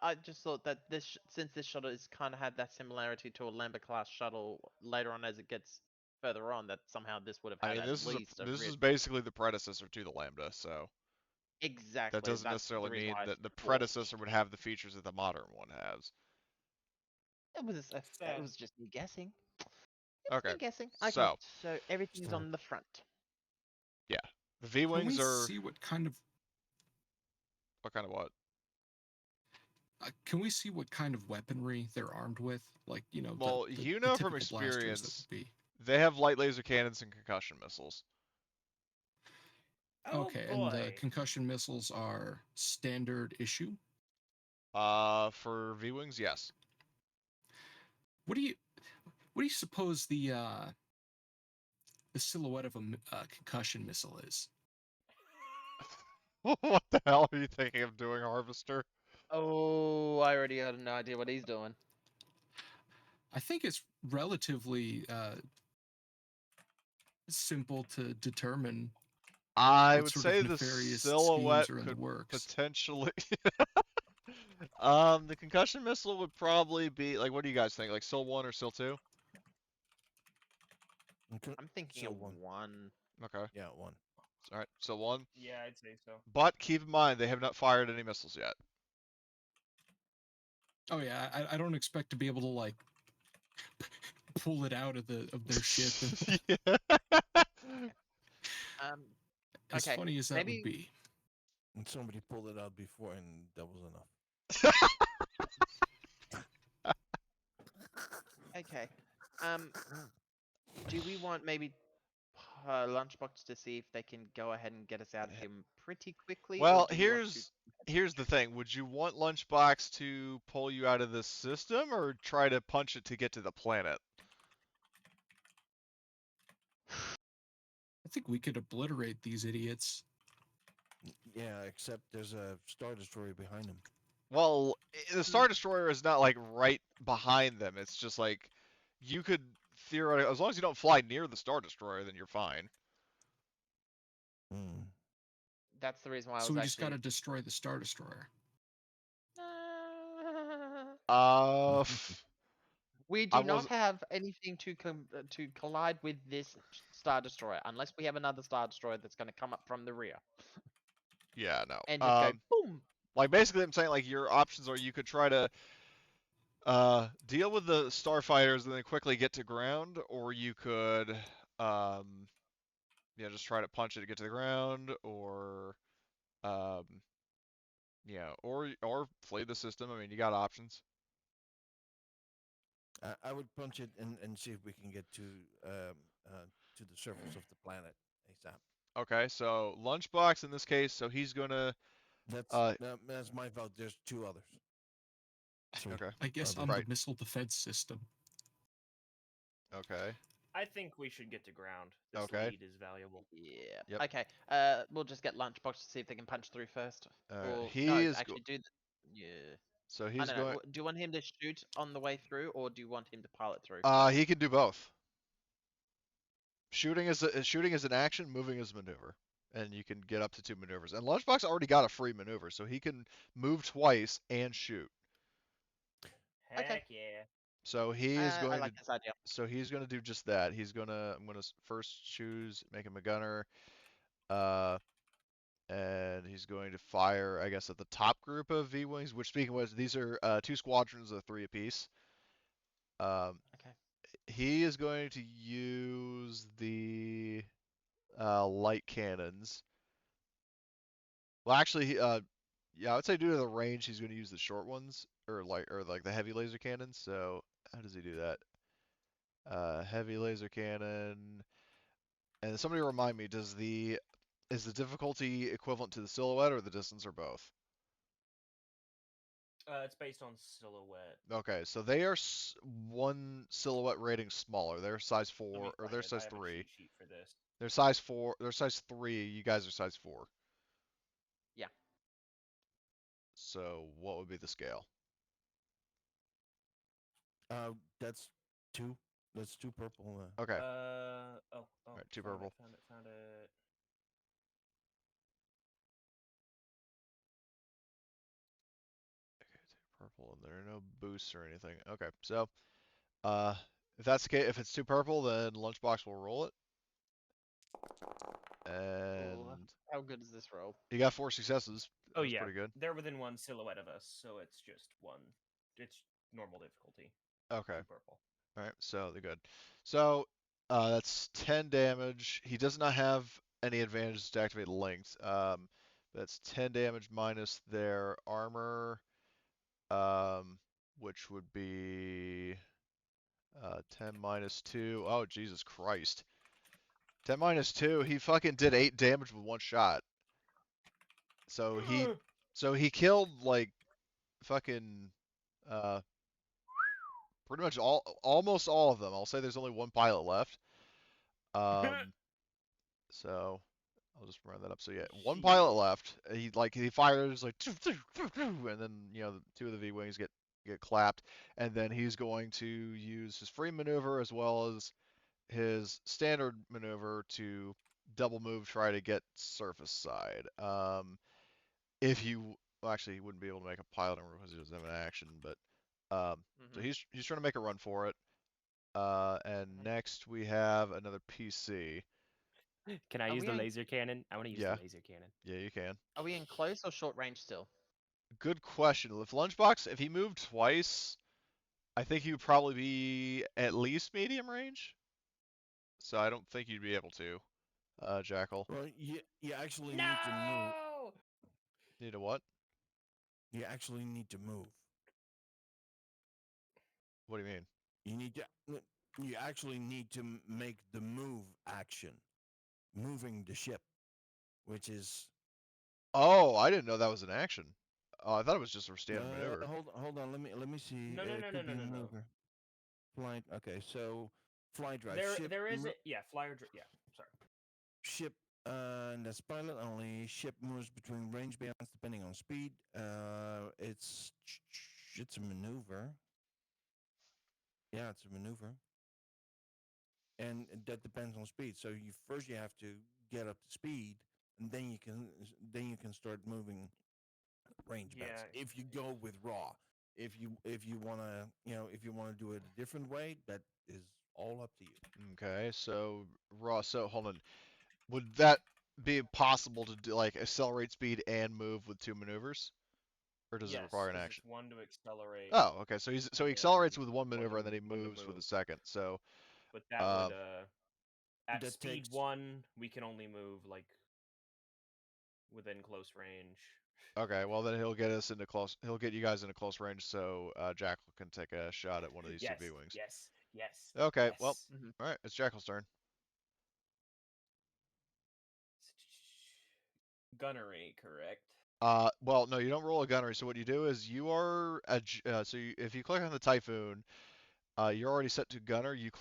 Speaker 2: I just thought that since this shuttle is kind of had that similarity to a Lambda class shuttle later on as it gets further on, that somehow this would have
Speaker 1: I
Speaker 2: had
Speaker 1: mean,
Speaker 2: at least a
Speaker 1: this
Speaker 2: rear.
Speaker 1: is basically the predecessor to the Lambda, so
Speaker 2: Exactly.
Speaker 1: that doesn't
Speaker 2: That's the
Speaker 1: necessarily
Speaker 2: reason
Speaker 1: mean
Speaker 2: why I
Speaker 1: that the
Speaker 2: thought
Speaker 1: predecessor would have the features that the modern one has.
Speaker 2: it was just me guessing. It was
Speaker 1: Okay,
Speaker 2: me guessing. Okay,
Speaker 1: so
Speaker 2: so everything's
Speaker 4: So-
Speaker 2: on the front.
Speaker 1: yeah, the
Speaker 3: Can we
Speaker 1: V-wings are
Speaker 3: see what kind of
Speaker 1: what kind of what?
Speaker 3: can we see what kind of weaponry they're armed with? Like, you know,
Speaker 1: Well,
Speaker 3: the
Speaker 1: you know from
Speaker 3: typical blasters that
Speaker 1: experience,
Speaker 3: would be.
Speaker 1: they have light laser cannons and concussion missiles.
Speaker 5: Oh
Speaker 3: Okay,
Speaker 5: boy.
Speaker 3: and the concussion missiles are standard issue.
Speaker 1: For V-wings, yes.
Speaker 3: What do you suppose the silhouette of a concussion missile is?
Speaker 1: What the hell are you thinking of doing, Harvester?
Speaker 2: Oh, I already had no idea what he's doing.
Speaker 3: I think it's relatively simple to determine
Speaker 1: I
Speaker 3: what
Speaker 1: would
Speaker 3: sort
Speaker 1: say
Speaker 3: of
Speaker 1: the
Speaker 3: nefarious
Speaker 1: silhouette
Speaker 3: schemes are in the
Speaker 1: could
Speaker 3: works.
Speaker 1: potentially. The concussion missile would probably be like, what do you guys think? Like SIL 1 or SIL 2?
Speaker 4: okay,
Speaker 2: I'm thinking
Speaker 4: so
Speaker 2: of
Speaker 4: one.
Speaker 2: one.
Speaker 1: Okay,
Speaker 4: Yeah, one.
Speaker 1: all right, SIL 1.
Speaker 5: Yeah, I'd say so.
Speaker 1: But keep in mind, they have not fired any missiles yet.
Speaker 3: Oh yeah, I don't expect to be able to like pull it out of their ship. And,
Speaker 1: Yeah.
Speaker 3: as
Speaker 2: Okay,
Speaker 3: funny as that
Speaker 2: maybe-
Speaker 3: would be.
Speaker 4: And somebody pulled it out before, and that was enough.
Speaker 2: Okay. Do we want maybe Lunchbox to see if they can go ahead and get us out of here pretty quickly? or
Speaker 1: Well,
Speaker 2: do we want to-
Speaker 1: here's the thing. Would you want Lunchbox to pull you out of the system, or try to punch it to get to the planet?
Speaker 3: I think we could obliterate these idiots.
Speaker 4: Yeah, except there's a Star Destroyer behind him.
Speaker 1: Well, the Star Destroyer is not like right behind them. It's just like you could theoretically, as long as you don't fly near the Star Destroyer, then you're fine.
Speaker 4: Hmm.
Speaker 2: That's the reason why I
Speaker 3: So
Speaker 2: was
Speaker 3: we just got to
Speaker 2: actually.
Speaker 3: destroy the Star Destroyer.
Speaker 2: We
Speaker 1: I
Speaker 2: do not
Speaker 1: was-
Speaker 2: have anything to collide with this Star Destroyer unless we have another Star Destroyer that's going to come up from the rear
Speaker 1: Yeah, no.
Speaker 2: and just go boom.
Speaker 1: Like basically, I'm saying like your options are you could try to deal with the starfighters and then quickly get to ground, or you could just try to punch it to get to the ground, or or flee the system. I mean, you got options.
Speaker 4: I would punch it and see if we can get to the surface of the planet ASAP.
Speaker 1: Okay, so Lunchbox in this case, so he's gonna.
Speaker 4: That's my vote. There's two others. Three.
Speaker 1: Okay.
Speaker 3: I guess
Speaker 4: Other-
Speaker 3: on
Speaker 1: Right.
Speaker 3: the missile defense system.
Speaker 1: Okay.
Speaker 5: I think we should get to ground. This
Speaker 1: Okay.
Speaker 5: lead is valuable.
Speaker 2: Yeah.
Speaker 1: Yep.
Speaker 2: Okay. We'll just get Lunchbox to see if they can punch through first.
Speaker 1: He
Speaker 2: no,
Speaker 1: is
Speaker 2: actually do the. Yeah.
Speaker 1: So
Speaker 2: I
Speaker 1: he's
Speaker 2: don't know.
Speaker 1: going.
Speaker 2: Do you want him to shoot on the way through, or do you want him to pilot through?
Speaker 1: He can do both. Shooting is an action, moving is a maneuver, and you can get up to 2 maneuvers. And Lunchbox already got a free maneuver, so he can move twice and shoot.
Speaker 5: Heck
Speaker 2: Okay.
Speaker 5: yeah.
Speaker 1: So he is
Speaker 2: I
Speaker 1: going
Speaker 2: like
Speaker 1: to.
Speaker 2: this idea.
Speaker 1: So he's going to do just that. He's gonna. I'm gonna first choose, make him a gunner. And he's going to fire, I guess, at the top group of V-wings. Which, speaking of which, these are 2 squadrons of 3 apiece.
Speaker 2: Okay.
Speaker 1: He is going to use the light cannons. Well, actually, yeah, I would say due to the range, he's going to use the short ones, or like the heavy laser cannons. So how does he do that? Heavy laser cannon. And somebody remind me, is the difficulty equivalent to the silhouette or the distance or both?
Speaker 5: It's based on silhouette.
Speaker 1: Okay, so they are 1 silhouette rating smaller. They're size
Speaker 5: Let me
Speaker 1: 4, or
Speaker 5: find
Speaker 1: they're
Speaker 5: it. I
Speaker 1: size
Speaker 5: have a
Speaker 1: 3.
Speaker 5: cheat sheet for this.
Speaker 1: They're size 4. They're size 3. You guys are size 4.
Speaker 2: Yeah.
Speaker 1: So what would be the scale?
Speaker 4: That's 2. That's 2 purple.
Speaker 1: Okay.
Speaker 5: Oh.
Speaker 1: Alright, 2
Speaker 5: found
Speaker 1: purple.
Speaker 5: It, found it.
Speaker 1: Okay, 2 purple, and there are no boosts or anything. Okay, so if that's the case, if it's 2 purple, then Lunchbox will roll it.
Speaker 2: Ooh,
Speaker 1: And
Speaker 2: how good is this roll?
Speaker 1: you got 4 successes.
Speaker 5: Oh
Speaker 1: That's
Speaker 5: yeah,
Speaker 1: pretty good.
Speaker 5: they're within 1 silhouette of us, so it's just 1. It's normal difficulty.
Speaker 1: Okay.
Speaker 5: 2 purple.
Speaker 1: All right, so they're good. So that's 10 damage. He does not have any advantages to activate linked. That's 10 damage minus their armor, which would be 10 minus 2. Oh, Jesus Christ. 10 minus 2. He fucking did 8 damage with 1 shot. So he killed like fucking pretty much almost all of them. I'll say there's only 1 pilot left. So I'll just run that up. So yeah, 1 pilot left. He fires like, and then 2 of the V-wings get clapped, and then he's going to use his free maneuver as well as his standard maneuver to double move, try to get surface side. If you well, actually, he wouldn't be able to make a pilot maneuver because he doesn't have an action, but so he's trying to make a run for it. And next we have another PC.
Speaker 5: Can I
Speaker 2: Are
Speaker 5: use
Speaker 2: we
Speaker 5: the
Speaker 2: in-
Speaker 5: laser cannon? I want to use
Speaker 1: Yeah.
Speaker 5: the laser cannon.
Speaker 1: Yeah, you can.
Speaker 2: Are we in close or short range still?
Speaker 1: Good question. If Lunchbox, if he moved twice, I think he would probably be at least medium range. So I don't think you'd be able to, Jackal.
Speaker 4: Well, you actually need to move.
Speaker 5: No!
Speaker 1: Need a what?
Speaker 4: You actually need to move.
Speaker 1: What do you mean?
Speaker 4: You need to. You actually need to make the move action, moving the ship, which is.
Speaker 1: Oh, I didn't know that was an action. Oh, I thought it was just a standard maneuver.
Speaker 4: Hold on. Let me see.
Speaker 5: No.
Speaker 4: Flight. Okay, so flight drive.
Speaker 5: There is it. Yeah, flyer. Yeah, sorry.
Speaker 4: Ship. And that's pilot only. Ship moves between range bands depending on speed. It's a maneuver. Yeah, it's a maneuver. And that depends on speed. So you have to get up to speed, and then you can start moving range bands. If you go with raw, if you wanna do it a different way, that is all up to you.
Speaker 1: Okay, so raw. So hold on. Would that be possible to do like accelerate speed and move with 2 maneuvers, or does it require an action?
Speaker 5: It's 1 to accelerate.
Speaker 1: Oh, okay. So he accelerates with 1 maneuver and then he
Speaker 5: one to
Speaker 1: moves with
Speaker 5: move.
Speaker 1: a second. So
Speaker 5: But that would at
Speaker 4: that
Speaker 5: speed
Speaker 4: takes-
Speaker 5: 1, we can only move like within close range.
Speaker 1: okay, well then he'll get us into close. He'll get you guys into close range, so Jackal can take a shot at one of these 2 V-wings.
Speaker 5: Yes.
Speaker 1: Okay, well,
Speaker 2: Mhm.
Speaker 1: all right. It's Jackal's turn.
Speaker 5: Gunnery, correct?
Speaker 1: Well, no, you don't roll a gunnery. So what you do is you are if you click on the Typhoon, you're already set to gunner. You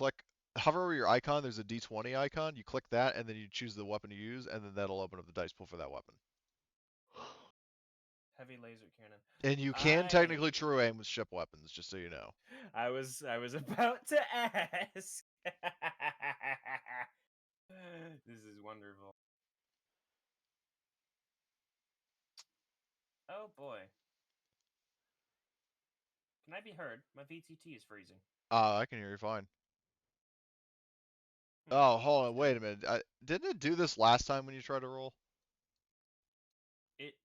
Speaker 1: hover over your icon. There's a D20 icon. You click that, and then you choose the weapon to use, and then that'll open up the dice pool for that weapon.
Speaker 5: Heavy laser cannon.
Speaker 1: And you can technically true aim with ship weapons, just so you know.
Speaker 5: I was about to ask. This is wonderful. Oh boy. Can I be heard? My VTT is freezing.
Speaker 1: I can hear you fine.
Speaker 5: Hmm,
Speaker 1: Oh, hold on, wait a minute. Didn't it do this last time when you tried to roll?
Speaker 5: It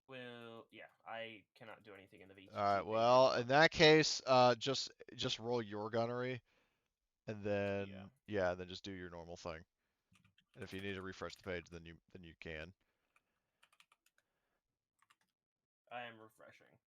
Speaker 5: will. Yeah, I cannot do anything in the VTT.
Speaker 1: All right.
Speaker 5: page
Speaker 1: Well,
Speaker 5: anymore.
Speaker 1: in that case, just roll your gunnery, and then then just do your normal thing. And if you need to refresh the page, then you can.
Speaker 5: I am refreshing.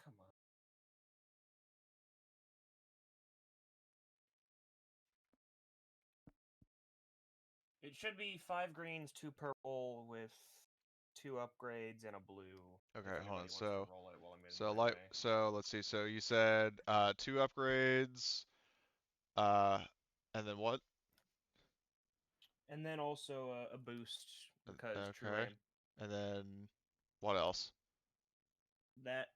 Speaker 5: Come on. It should be 5 greens, 2 purple with 2 upgrades and a blue. If
Speaker 1: Okay,
Speaker 5: anybody
Speaker 1: hold on.
Speaker 5: wants to roll it while I'm getting
Speaker 1: So
Speaker 5: my way.
Speaker 1: let's see. So you said 2 upgrades, and then what?
Speaker 5: And then also a boost because true
Speaker 1: Okay.
Speaker 5: aim.
Speaker 1: And then what else?
Speaker 5: That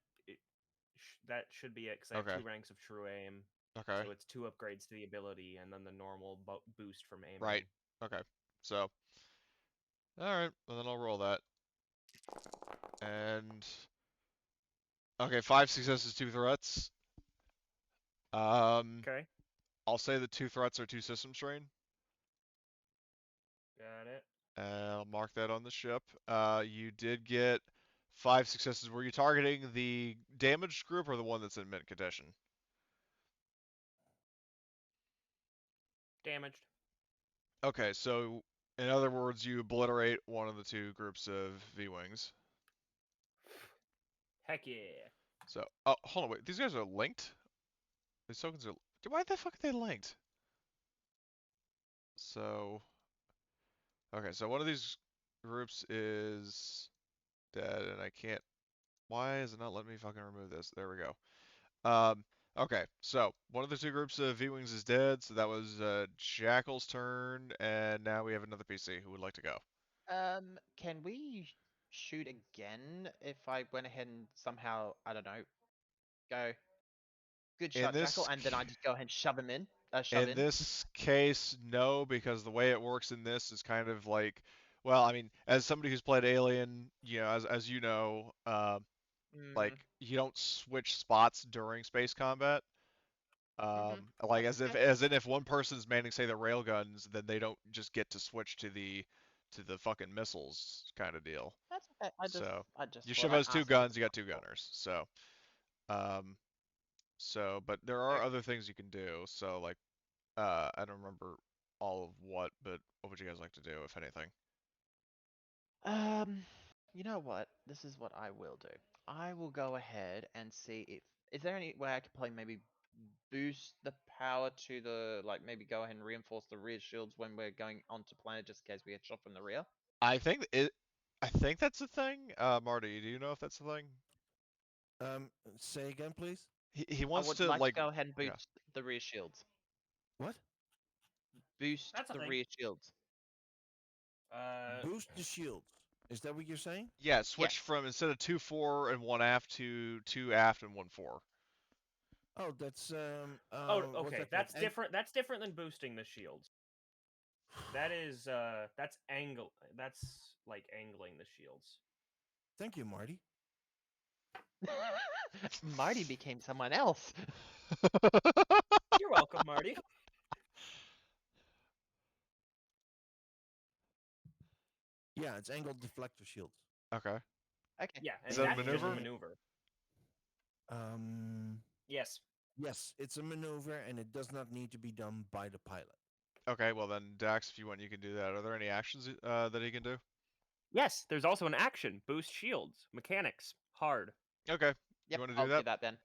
Speaker 5: that should be it because I have
Speaker 1: Okay.
Speaker 5: 2 ranks of true aim.
Speaker 1: Okay.
Speaker 5: So it's 2 upgrades to the ability and then the normal boost from aiming.
Speaker 1: Right. Okay. So, all right. Well, then I'll roll that. And okay, 5 successes, 2 threats.
Speaker 5: Okay.
Speaker 1: I'll say the 2 threats are 2 system strain.
Speaker 5: Got it.
Speaker 1: And I'll mark that on the ship. You did get 5 successes. Were you targeting the damaged group or the one that's in mint condition?
Speaker 5: Damaged.
Speaker 1: Okay, so in other words, you obliterate one of the 2 groups of V-Wings.
Speaker 5: Heck yeah.
Speaker 1: So, oh, hold on, wait. These guys are linked? These tokens are... Why the fuck are they linked? So... Okay, so one of these groups is dead, and I can't... Why is it not letting me fucking remove this? There we go. Okay, so one of the 2 groups of V-Wings is dead, so that was Jackal's turn, and now we have another PC who would like to go.
Speaker 2: Can we shoot again if I went ahead and somehow, I don't know, go good
Speaker 1: In
Speaker 2: shot,
Speaker 1: this
Speaker 2: Jackal, and then I just go ahead and shove him in?
Speaker 1: In this case, no, because the way it works in this is kind of like, well, I mean, as somebody who's played Alien, you know, as you know, like
Speaker 2: Mm,
Speaker 1: you don't switch spots during space combat. Like
Speaker 2: that's okay.
Speaker 1: as in if one person's manning, say, the railguns, then they don't just get to switch to the fucking missiles kind of deal.
Speaker 2: That's okay.
Speaker 1: So
Speaker 2: I just
Speaker 1: your
Speaker 2: thought
Speaker 1: ship
Speaker 2: I'd
Speaker 1: has 2
Speaker 2: ask because
Speaker 1: guns, you got 2 gunners. Um, but there are other things you can do. So like, I don't remember all of what, but what would you guys like to do, if anything?
Speaker 2: you know what? This is what I will do. I will go ahead and see if is there any way I could play maybe boost the power to the like maybe go ahead and reinforce the rear shields when we're going onto planet just in case we get shot from the rear.
Speaker 1: I think I think that's a thing. Marty, do you know if that's a thing?
Speaker 4: Say again, please.
Speaker 1: He
Speaker 2: I
Speaker 1: wants
Speaker 2: would
Speaker 1: to
Speaker 2: like to
Speaker 1: like,
Speaker 2: go ahead and
Speaker 1: yeah.
Speaker 2: boost the rear shields.
Speaker 4: What?
Speaker 2: Boost
Speaker 5: That's a
Speaker 2: the
Speaker 5: thing.
Speaker 2: rear shields.
Speaker 4: Boost the shields. Is that what you're saying?
Speaker 1: Yeah, switch from instead of 2 4 and 1 aft to 2 aft and 1 4.
Speaker 4: Oh, that's
Speaker 5: Oh,
Speaker 4: what's
Speaker 5: okay.
Speaker 4: that called?
Speaker 5: That's different. That's different than boosting the shields. That is that's angle. That's like angling the shields.
Speaker 4: Thank you, Marty.
Speaker 2: Marty became someone else.
Speaker 5: You're welcome, Marty.
Speaker 4: Yeah, it's angled deflector shields.
Speaker 1: Okay.
Speaker 2: Okay.
Speaker 5: Yeah, and
Speaker 1: Is that a
Speaker 5: that's just a
Speaker 1: maneuver?
Speaker 5: maneuver.
Speaker 4: Um,
Speaker 5: Yes.
Speaker 4: yes, it's a maneuver, and it does not need to be done by the pilot.
Speaker 1: Okay, well then, Dax, if you want, you can do that. Are there any actions that he can do?
Speaker 5: Yes, there's also an action. Boost shields. Mechanics. Hard.
Speaker 1: Okay.
Speaker 2: Yep,
Speaker 1: You want to
Speaker 2: I'll
Speaker 1: do that?
Speaker 2: do that then.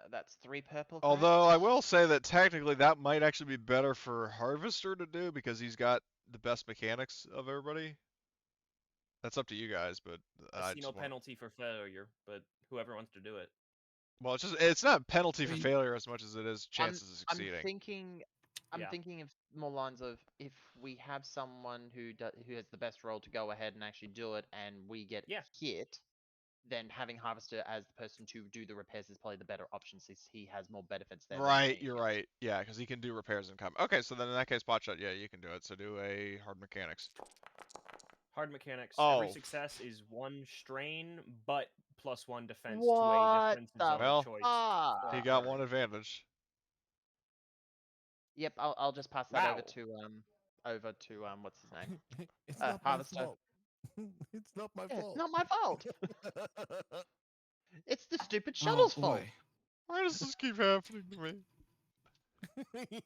Speaker 2: That's 3 purple.
Speaker 1: Although I
Speaker 2: correct?
Speaker 1: will say that technically that might actually be better for Harvester to do because he's got the best mechanics of everybody. That's up to you guys, but
Speaker 5: I
Speaker 1: I
Speaker 5: see no
Speaker 1: just want.
Speaker 5: penalty for failure, but whoever wants to do it.
Speaker 1: Well, it's not penalty
Speaker 3: I
Speaker 1: for
Speaker 3: mean,
Speaker 1: failure as much as it is chances of
Speaker 2: I'm
Speaker 1: succeeding.
Speaker 2: thinking
Speaker 5: Yeah.
Speaker 2: thinking of more lines of if we have someone who has the best role to go ahead and actually do it and we get
Speaker 5: Yeah.
Speaker 2: hit, then having Harvester as the person to do the repairs is probably the better option since he has more benefits there.
Speaker 1: Right, you're right. Yeah, because he can do repairs in combat. Okay, so then in that case, Potshot, yeah, you can do it. So do a hard mechanics.
Speaker 5: Hard mechanics.
Speaker 1: Oh.
Speaker 5: Every success is 1 strain, but +1 defense to a
Speaker 2: What
Speaker 5: defensive
Speaker 2: the
Speaker 5: zone
Speaker 1: Well,
Speaker 5: of choice.
Speaker 2: fuck?
Speaker 1: He got 1 advantage.
Speaker 2: Yep, I'll just pass that over
Speaker 5: Wow.
Speaker 2: to what's his name?
Speaker 4: It's not my
Speaker 2: Harvester.
Speaker 4: fault. It's not my
Speaker 2: Yeah,
Speaker 4: fault.
Speaker 2: it's not my fault. It's the stupid
Speaker 3: Oh
Speaker 2: shuttle's fault.
Speaker 3: boy.
Speaker 1: Why does this keep happening to me?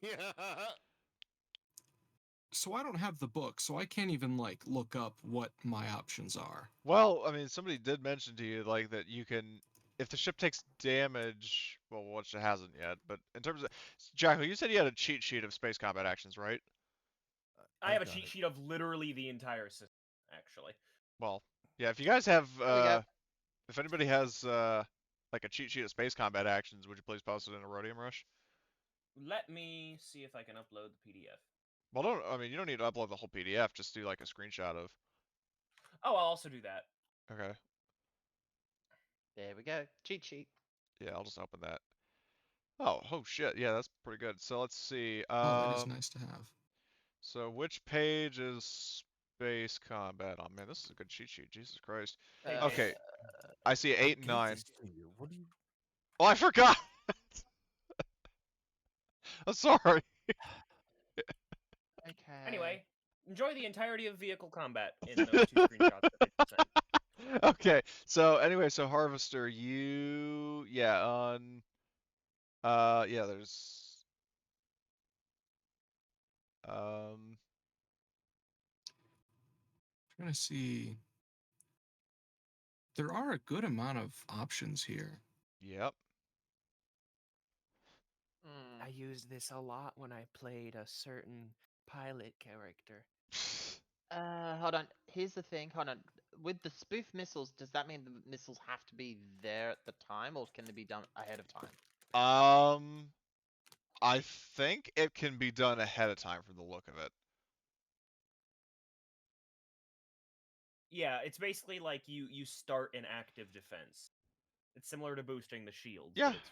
Speaker 4: Yeah.
Speaker 3: So I don't have the book, so I can't even like look up what my options are.
Speaker 1: Well, I mean, somebody did mention to you like that you can, if the ship takes damage. Well, which it hasn't yet, but in terms of Jackal, you said you had a cheat sheet of space combat actions, right?
Speaker 5: I have a
Speaker 4: got
Speaker 5: cheat
Speaker 4: it.
Speaker 5: sheet of literally the entire system, actually.
Speaker 1: Well, yeah. If you guys have,
Speaker 2: There we go.
Speaker 1: if anybody has like a cheat sheet of space combat actions, would you please post it in Aurodium Rush?
Speaker 5: Let me see if I can upload the PDF.
Speaker 1: Well, I mean, you don't need to upload the whole PDF. Just do like a screenshot of.
Speaker 5: Oh, I'll also do that.
Speaker 1: Okay.
Speaker 2: There we go. Cheat sheet.
Speaker 1: Yeah, I'll just open that. Oh shit. Yeah, that's pretty good. So let's see.
Speaker 3: Oh, that is nice to have.
Speaker 1: So which page is space combat? Oh man, this is a good cheat sheet. Jesus Christ. Okay, I see 8 and 9.
Speaker 4: What do you?
Speaker 1: Oh, I forgot. I'm sorry.
Speaker 2: Okay.
Speaker 5: Anyway, enjoy the entirety of vehicle combat in those 2 screenshots that I just sent.
Speaker 1: Okay. So anyway, so Harvester, on yeah, there's
Speaker 3: I'm trying to see. There are a good amount of options here.
Speaker 1: yep.
Speaker 2: Hmm.
Speaker 5: I used this a lot when I played a certain pilot character.
Speaker 2: Hold on. Here's the thing. Hold on. With the spoof missiles, does that mean the missiles have to be there at the time, or can they be done ahead of time?
Speaker 1: I think it can be done ahead of time from the look of it.
Speaker 5: Yeah, it's basically like you start an active defense. It's similar to boosting the shields.
Speaker 1: Yeah.
Speaker 5: But it's,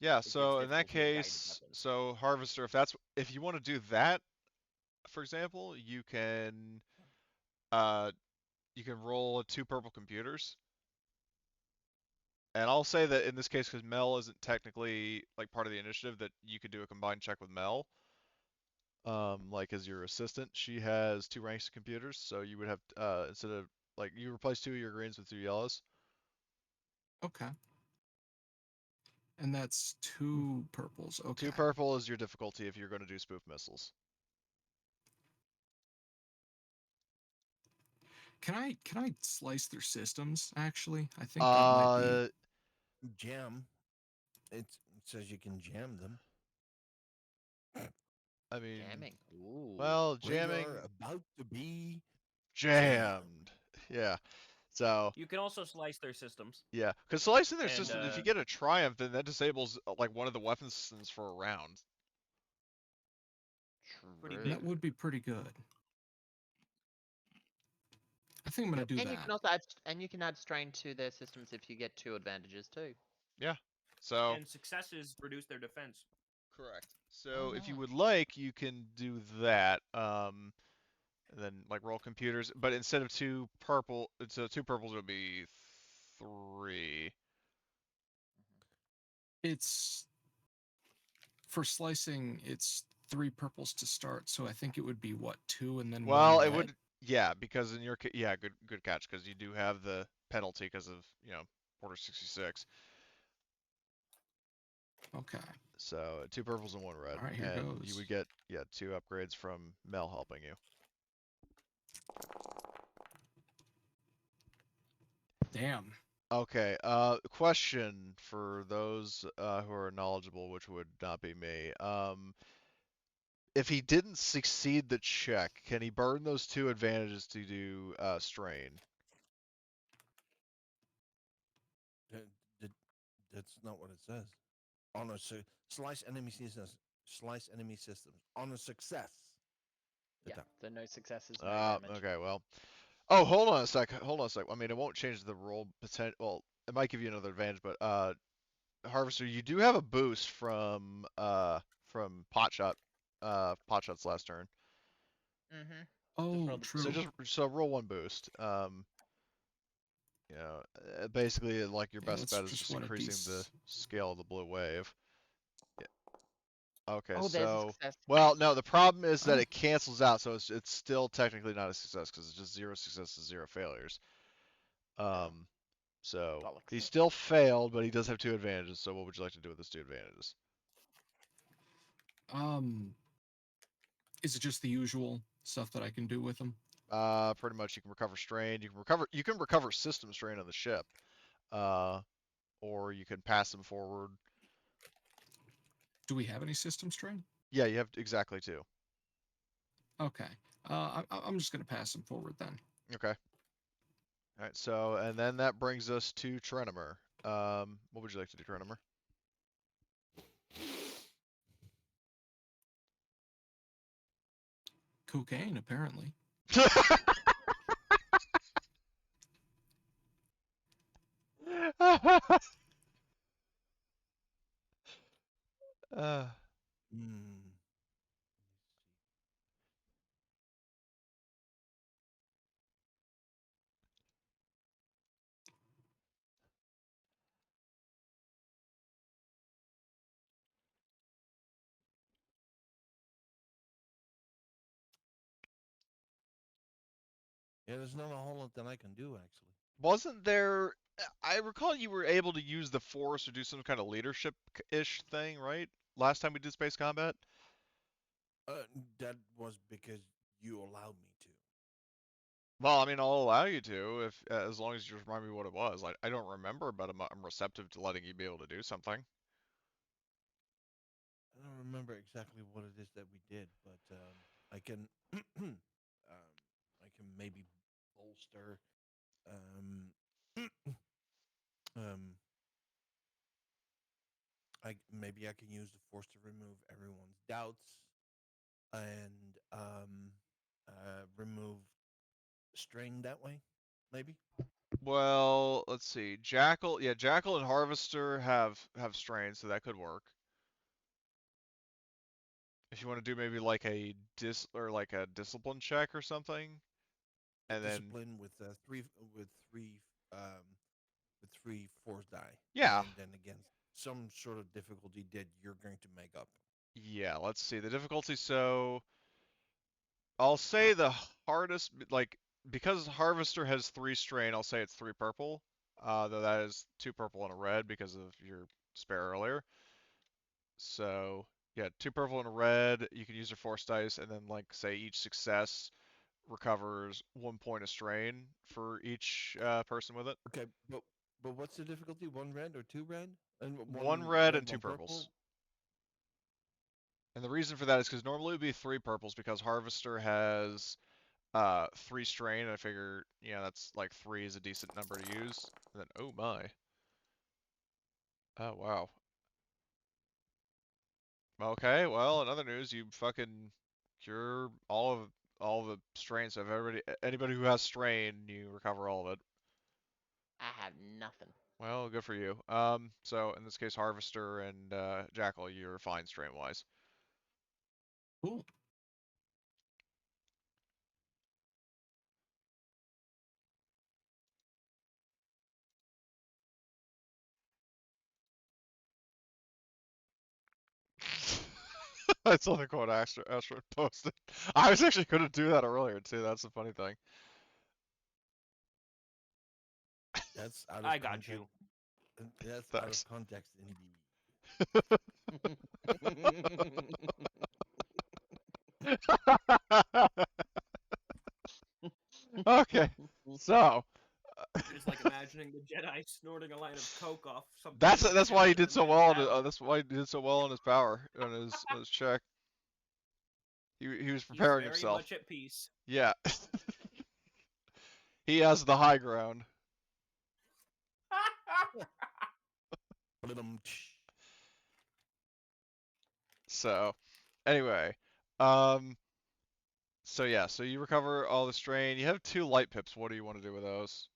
Speaker 1: Yeah,
Speaker 5: gives
Speaker 1: so in that
Speaker 5: difficulty to guided
Speaker 1: case,
Speaker 5: weapons.
Speaker 1: so Harvester, if you want to do that, for example, you can roll 2 purple computers. And I'll say that in this case, because Mel isn't technically like part of the initiative, that you could do a combined check with Mel. Like as your assistant, she has 2 ranks of computers, so you would have instead of like you replace 2 of your greens with 2 yellows.
Speaker 3: Okay. And that's 2 purples. Okay.
Speaker 1: 2 purple is your difficulty if you're going to do spoof missiles.
Speaker 3: Can I slice their systems? Actually, I think that might be.
Speaker 4: Jam. It says you can jam them.
Speaker 1: I mean,
Speaker 2: Jamming. Ooh.
Speaker 1: well,
Speaker 4: We
Speaker 1: jamming,
Speaker 4: are about to be
Speaker 1: jammed. Yeah. So
Speaker 5: You can also slice their systems.
Speaker 1: yeah, because slicing their
Speaker 5: And,
Speaker 1: system, if you get a triumph, then that disables like one of the weapon systems for a round.
Speaker 5: Pretty
Speaker 2: True.
Speaker 5: big.
Speaker 3: That would be pretty good. I think I'm gonna do
Speaker 2: And
Speaker 3: that.
Speaker 2: you can also you can add strain to their systems if you get 2 advantages too.
Speaker 1: Yeah. So
Speaker 5: And successes reduce their defense.
Speaker 1: correct. So if you
Speaker 2: nice.
Speaker 1: would like, you can do that. And then like roll computers, but instead of 2 purple, so 2 purples would be 3.
Speaker 3: It's for slicing. It's 3 purples to start, so I think it would be what 2 and then
Speaker 1: Well,
Speaker 3: 1
Speaker 1: it
Speaker 3: red?
Speaker 1: would, yeah, because in your yeah, good catch, because you do have the penalty because of Order 66.
Speaker 3: Okay.
Speaker 1: So 2 purples and 1 red,
Speaker 3: All right, here
Speaker 1: and
Speaker 3: goes.
Speaker 1: you would get 2 upgrades from Mel helping you.
Speaker 3: Damn.
Speaker 1: Okay. Question for those who are knowledgeable, which would not be me. If he didn't succeed the check, can he burn those 2 advantages to do strain?
Speaker 4: That's not what it says. On a slice enemy systems. Slice enemy systems. On a success.
Speaker 2: Yeah. So no successes, no
Speaker 1: Ah,
Speaker 2: damage.
Speaker 1: okay. Well, Oh, hold on a sec. Hold on a sec. I mean, it won't change the roll potential. Well, it might give you another advantage, but Harvester, you do have a boost from Potshot's last turn.
Speaker 2: Mm-hmm.
Speaker 3: Oh,
Speaker 2: roll the
Speaker 3: true.
Speaker 1: So just roll one boost. You know, basically like your
Speaker 3: Yeah,
Speaker 1: best
Speaker 3: that's
Speaker 1: bet is
Speaker 3: just
Speaker 1: just
Speaker 3: one of
Speaker 1: increasing the
Speaker 3: these.
Speaker 1: scale of the blue wave. Yeah. Okay,
Speaker 2: Oh, there's a
Speaker 1: so
Speaker 2: success.
Speaker 1: well, no, the problem is that
Speaker 3: Oh.
Speaker 1: it cancels out, so it's still technically not a success because it's just 0 successes, 0 failures. So
Speaker 2: Bollocks.
Speaker 1: he still failed, but he does have 2 advantages. So what would you like to do with those 2 advantages?
Speaker 3: Is it just the usual stuff that I can do with them?
Speaker 1: Pretty much you can recover strain. You can recover system strain on the ship. Or you can pass them forward.
Speaker 3: Do we have any system strain?
Speaker 1: Yeah, you have exactly 2.
Speaker 3: Okay. I'm just gonna pass them forward then.
Speaker 1: Okay. All right. So and then that brings us to Trenemer. What would you like to do, Trenemer?
Speaker 3: Cocaine, apparently.
Speaker 1: uh,
Speaker 4: Hmm. Yeah, there's not a whole lot that I can do actually.
Speaker 1: wasn't there? I recall you were able to use the Force or do some kind of leadership-ish thing, right? Last time we did space combat.
Speaker 4: That was because you allowed me to.
Speaker 1: Well, I mean, I'll allow you to if as long as you remind me what it was. Like, I don't remember, but I'm receptive to letting you be able to do something.
Speaker 4: I don't remember exactly what it is that we did, but I can, I can maybe bolster, um, um, maybe I can use the force to remove everyone's doubts and remove strain that way, maybe.
Speaker 1: Well, let's see. Jackal, yeah, Jackal and Harvester have strain, so that could work. If you want to do maybe like a discipline check or something, and then
Speaker 4: Discipline with with three um with 3 force die,
Speaker 1: yeah,
Speaker 4: and then against some sort of difficulty that you're going to make up.
Speaker 1: yeah. Let's see the difficulty. So I'll say the hardest, like because Harvester has 3 strain, I'll say it's 3 purple. Though that is 2 purple and a red because of your spare earlier. So yeah, 2 purple and a red. You can use your force dice, and then like say each success recovers 1 point of strain for each person with it.
Speaker 4: Okay, but what's the difficulty? 1 red or 2 red? And
Speaker 1: 1
Speaker 4: 1
Speaker 1: red
Speaker 4: red,
Speaker 1: and 2
Speaker 4: 1
Speaker 1: purples.
Speaker 4: purple?
Speaker 1: And the reason for that is because normally it would be 3 purples because Harvester has 3 strain, and I figure, that's like 3 is a decent number to use. And then, oh my. Oh wow. Okay, well, in other news, you fucking cure all of the strain. So if anybody who has strain, you recover all of it.
Speaker 2: I have nothing.
Speaker 1: Well, good for you. So in this case, Harvester and Jackal, you're fine strain wise.
Speaker 3: Cool.
Speaker 1: I saw the quote Astro posted. I was actually going to do that earlier too. That's the funny thing.
Speaker 4: That's out of
Speaker 5: I got
Speaker 4: context.
Speaker 5: you.
Speaker 4: That's out
Speaker 1: Thanks.
Speaker 4: of context indeed.
Speaker 1: Okay, so
Speaker 5: Just like imagining the Jedi snorting a line of coke off something.
Speaker 1: that's why he
Speaker 5: in
Speaker 1: did
Speaker 5: a
Speaker 1: so
Speaker 5: man's
Speaker 1: well.
Speaker 5: mouth.
Speaker 1: That's why he did so well on his power on his check. He was
Speaker 5: He was
Speaker 1: preparing
Speaker 5: very
Speaker 1: himself.
Speaker 5: much at peace.
Speaker 1: Yeah. He has the high ground. So, anyway, um, So yeah, so you recover all the strain. You have 2 light pips. What do you want to do with those?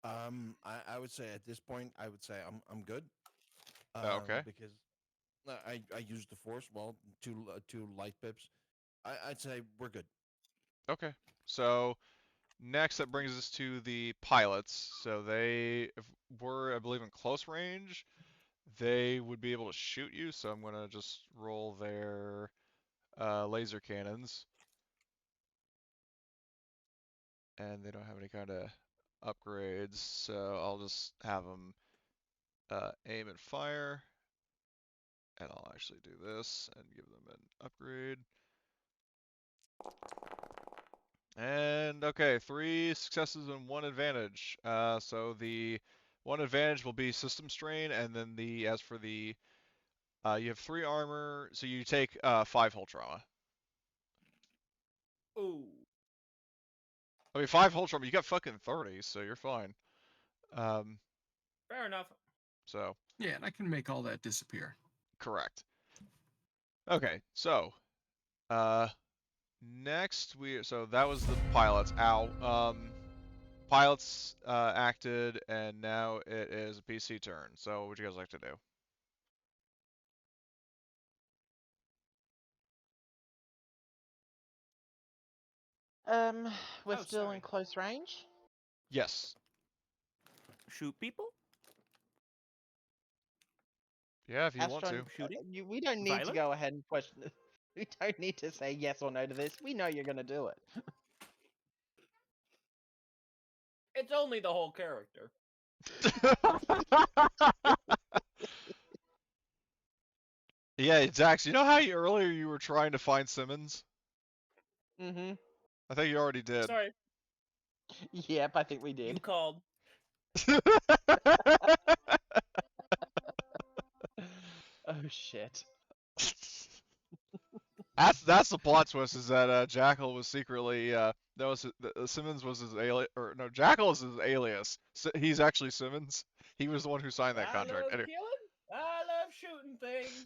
Speaker 4: I would say at this point, I would say I'm good.
Speaker 1: Okay.
Speaker 4: Because I used the force. Well, two light pips. I'd say we're good.
Speaker 1: Okay. So next, that brings us to the pilots. So they, if we're, I believe, in close range, they would be able to shoot you. So I'm gonna just roll their laser cannons, and they don't have any kind of upgrades. So I'll just have them aim and fire, and I'll actually do this and give them an upgrade. And okay, 3 successes and 1 advantage. So the 1 advantage will be system strain, and then as for the you have 3 armor, so you take 5 hull trauma.
Speaker 5: Ooh.
Speaker 1: I mean 5 hull trauma. You got fucking 30, so you're fine.
Speaker 5: Fair enough.
Speaker 1: So
Speaker 3: Yeah, and I can make all that disappear.
Speaker 1: correct. Okay, so next so that was the pilots. Pilots acted, and now it is a PC turn. So what would you guys like to do?
Speaker 2: We're
Speaker 5: Oh,
Speaker 2: still
Speaker 5: sorry.
Speaker 2: in close range.
Speaker 1: Yes.
Speaker 5: Shoot people?
Speaker 1: Yeah, if you want
Speaker 2: Astron,
Speaker 1: to.
Speaker 5: Shooting?
Speaker 2: we don't need to
Speaker 5: Violent?
Speaker 2: go ahead and question. We don't need to say yes or no to this. We know you're gonna do it.
Speaker 5: It's only the whole character.
Speaker 1: Yeah, Zax, you know how earlier you were trying to find Simmons?
Speaker 2: Mm-hmm.
Speaker 1: I think you already did.
Speaker 5: Sorry,
Speaker 2: Yep, I think we
Speaker 5: you
Speaker 2: did.
Speaker 5: called.
Speaker 2: Oh shit.
Speaker 1: That's the plot twist, is that Jackal was secretly Simmons was his alias, or no, Jackal is his alias. He's actually Simmons. He was the one who signed that
Speaker 5: I
Speaker 1: contract.
Speaker 5: love
Speaker 1: Anyway.
Speaker 5: killing. I love shooting things.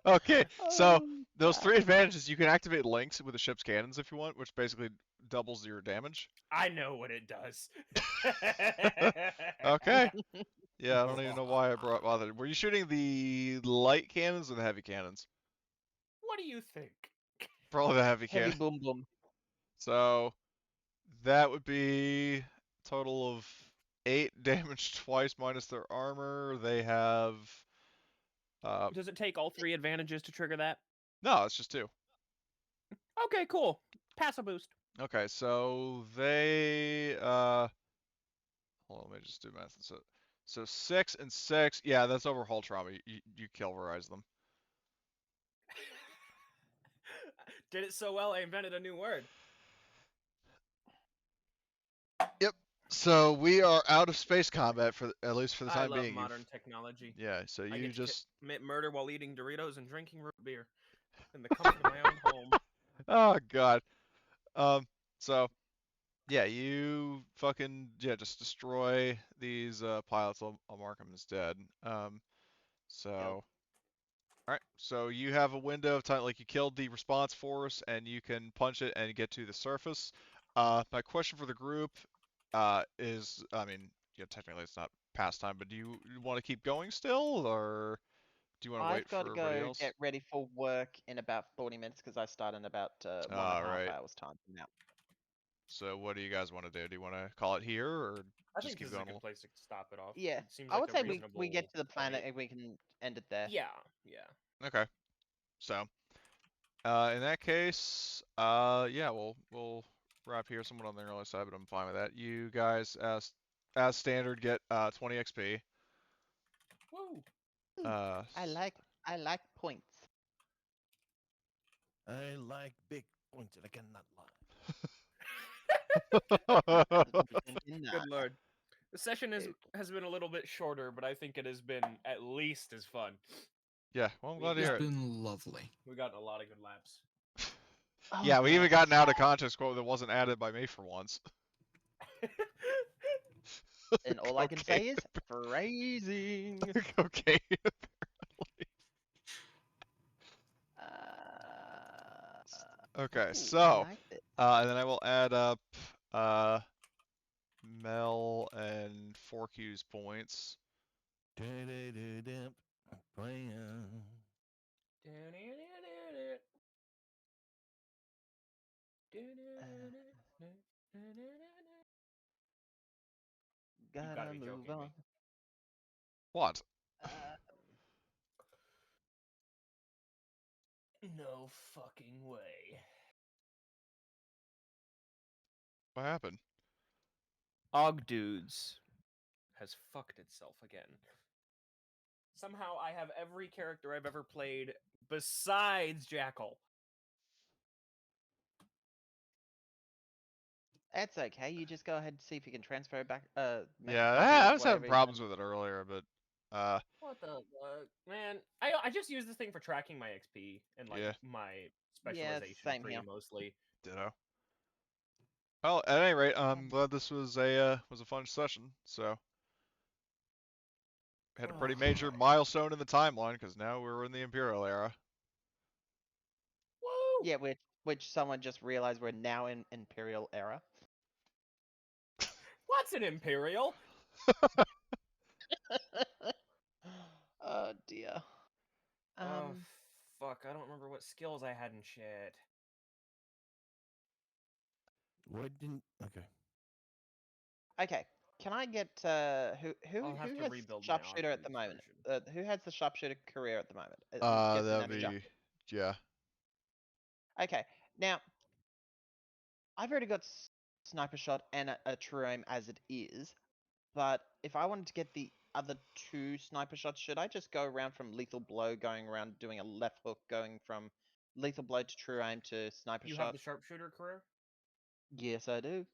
Speaker 1: Okay, so
Speaker 2: Oh,
Speaker 1: those
Speaker 2: God.
Speaker 1: 3 advantages, you can activate links with the ship's cannons if you want, which basically doubles your damage.
Speaker 5: I know what it does.
Speaker 1: Okay. Yeah, I don't even know why I bothered. Were you shooting the light cannons or the heavy cannons?
Speaker 5: What do you think?
Speaker 1: Probably the heavy
Speaker 2: Heavy
Speaker 1: cannon.
Speaker 2: boom boom.
Speaker 1: So that would be total of 8 damage twice minus their armor. They have
Speaker 5: Does it take all 3 advantages to trigger that?
Speaker 1: no, it's just 2.
Speaker 5: Okay, cool. Pass a boost.
Speaker 1: Okay, so they hold on, let me just do math. So 6 and 6, yeah, that's over hull trauma. You kilverize them.
Speaker 5: Did it so well, I invented a new word.
Speaker 1: Yep. So we are out of space combat at least for the
Speaker 5: I
Speaker 1: time
Speaker 5: love
Speaker 1: being.
Speaker 5: modern technology.
Speaker 1: Yeah, so
Speaker 5: I
Speaker 1: you
Speaker 5: get
Speaker 1: just
Speaker 5: to commit murder while eating Doritos and drinking root beer in the comfort of my own home.
Speaker 1: oh god. So yeah, you fucking just destroy these pilots. I'll mark them as dead. So all right, so you have a window of time, like you killed the response force, and you can punch it and get to the surface. My question for the group is, I mean, yeah, technically it's not past time, but do you want to keep going still, or do you want to
Speaker 2: I've
Speaker 1: wait
Speaker 2: got
Speaker 1: for
Speaker 2: to
Speaker 1: everybody
Speaker 2: go
Speaker 1: else?
Speaker 2: get ready for work in about 40 minutes because I start in about 1.5
Speaker 1: Right.
Speaker 2: hours time from now.
Speaker 1: So what do you guys want to do? Do you want to call it here, or
Speaker 5: I
Speaker 1: just
Speaker 5: think
Speaker 1: keep
Speaker 5: this is a
Speaker 1: going?
Speaker 5: good place to stop it off.
Speaker 2: Yeah,
Speaker 5: It seems
Speaker 2: I
Speaker 5: like
Speaker 2: would
Speaker 5: a
Speaker 2: say
Speaker 5: reasonable
Speaker 2: we get to the planet
Speaker 5: point.
Speaker 2: and we can end it there.
Speaker 5: Yeah, yeah.
Speaker 1: Okay. So, in that case, yeah, we'll wrap here. Someone on the early side, but I'm fine with that. You guys, as standard, get 20 XP.
Speaker 5: Woo.
Speaker 2: I like points.
Speaker 4: I like big points, and I cannot lie.
Speaker 5: Good lord. The session has been a little bit shorter, but I think it has been at least as fun.
Speaker 1: Yeah, well, I'm glad to hear
Speaker 3: It's
Speaker 1: it.
Speaker 3: been lovely.
Speaker 5: We got a lot of good laps.
Speaker 2: Oh,
Speaker 1: Yeah, we even
Speaker 2: yes.
Speaker 1: got an out of context quote that wasn't added by me for once.
Speaker 2: And all I can say is phrasing.
Speaker 1: Okay. Okay,
Speaker 2: Ooh,
Speaker 1: so
Speaker 2: I like it.
Speaker 1: and then I will add up Mel and Forky's points.
Speaker 4: Plan.
Speaker 2: Gotta
Speaker 5: gotta be
Speaker 2: move
Speaker 5: joking
Speaker 2: on.
Speaker 5: me.
Speaker 1: What?
Speaker 5: No fucking way.
Speaker 1: What happened?
Speaker 5: Og Dudes has fucked itself again. Somehow I have every character I've ever played besides Jackal.
Speaker 2: That's okay. You just go ahead and see if you can transfer back. Make a
Speaker 1: Yeah,
Speaker 2: copy
Speaker 1: I
Speaker 2: of
Speaker 1: was having
Speaker 2: whatever.
Speaker 1: problems with it earlier, but
Speaker 5: What the fuck? Man, I just use this thing for tracking my XP and like
Speaker 1: yeah,
Speaker 5: my
Speaker 2: Yeah,
Speaker 5: specialization
Speaker 2: same
Speaker 5: tree
Speaker 2: here.
Speaker 5: mostly.
Speaker 1: ditto. Well, at any rate, I'm glad this was a fun session. So had a pretty major milestone in the timeline because now we're in the Imperial era.
Speaker 5: Woo!
Speaker 2: Yeah, which someone just realized we're now in Imperial era.
Speaker 5: What's an Imperial?
Speaker 2: Oh dear.
Speaker 5: Oh fuck! I don't remember what skills I had in shit.
Speaker 4: What didn't? Okay.
Speaker 2: Okay. Can I get
Speaker 5: I'll have to
Speaker 2: has
Speaker 5: rebuild my
Speaker 2: sharpshooter at the
Speaker 5: Ogdudes
Speaker 2: moment?
Speaker 5: version.
Speaker 2: Who has the sharpshooter career at the moment? I'm guessing
Speaker 1: That'd
Speaker 2: that's Jack.
Speaker 1: be yeah.
Speaker 2: Okay. Now I've already got sniper shot and a true aim as it is, but if I wanted to get the other two sniper shots, should I just go around from lethal blow, going around doing a left hook, going from lethal blow to true aim to sniper
Speaker 5: You
Speaker 2: shot?
Speaker 5: have the sharpshooter career?
Speaker 2: Yes, I do.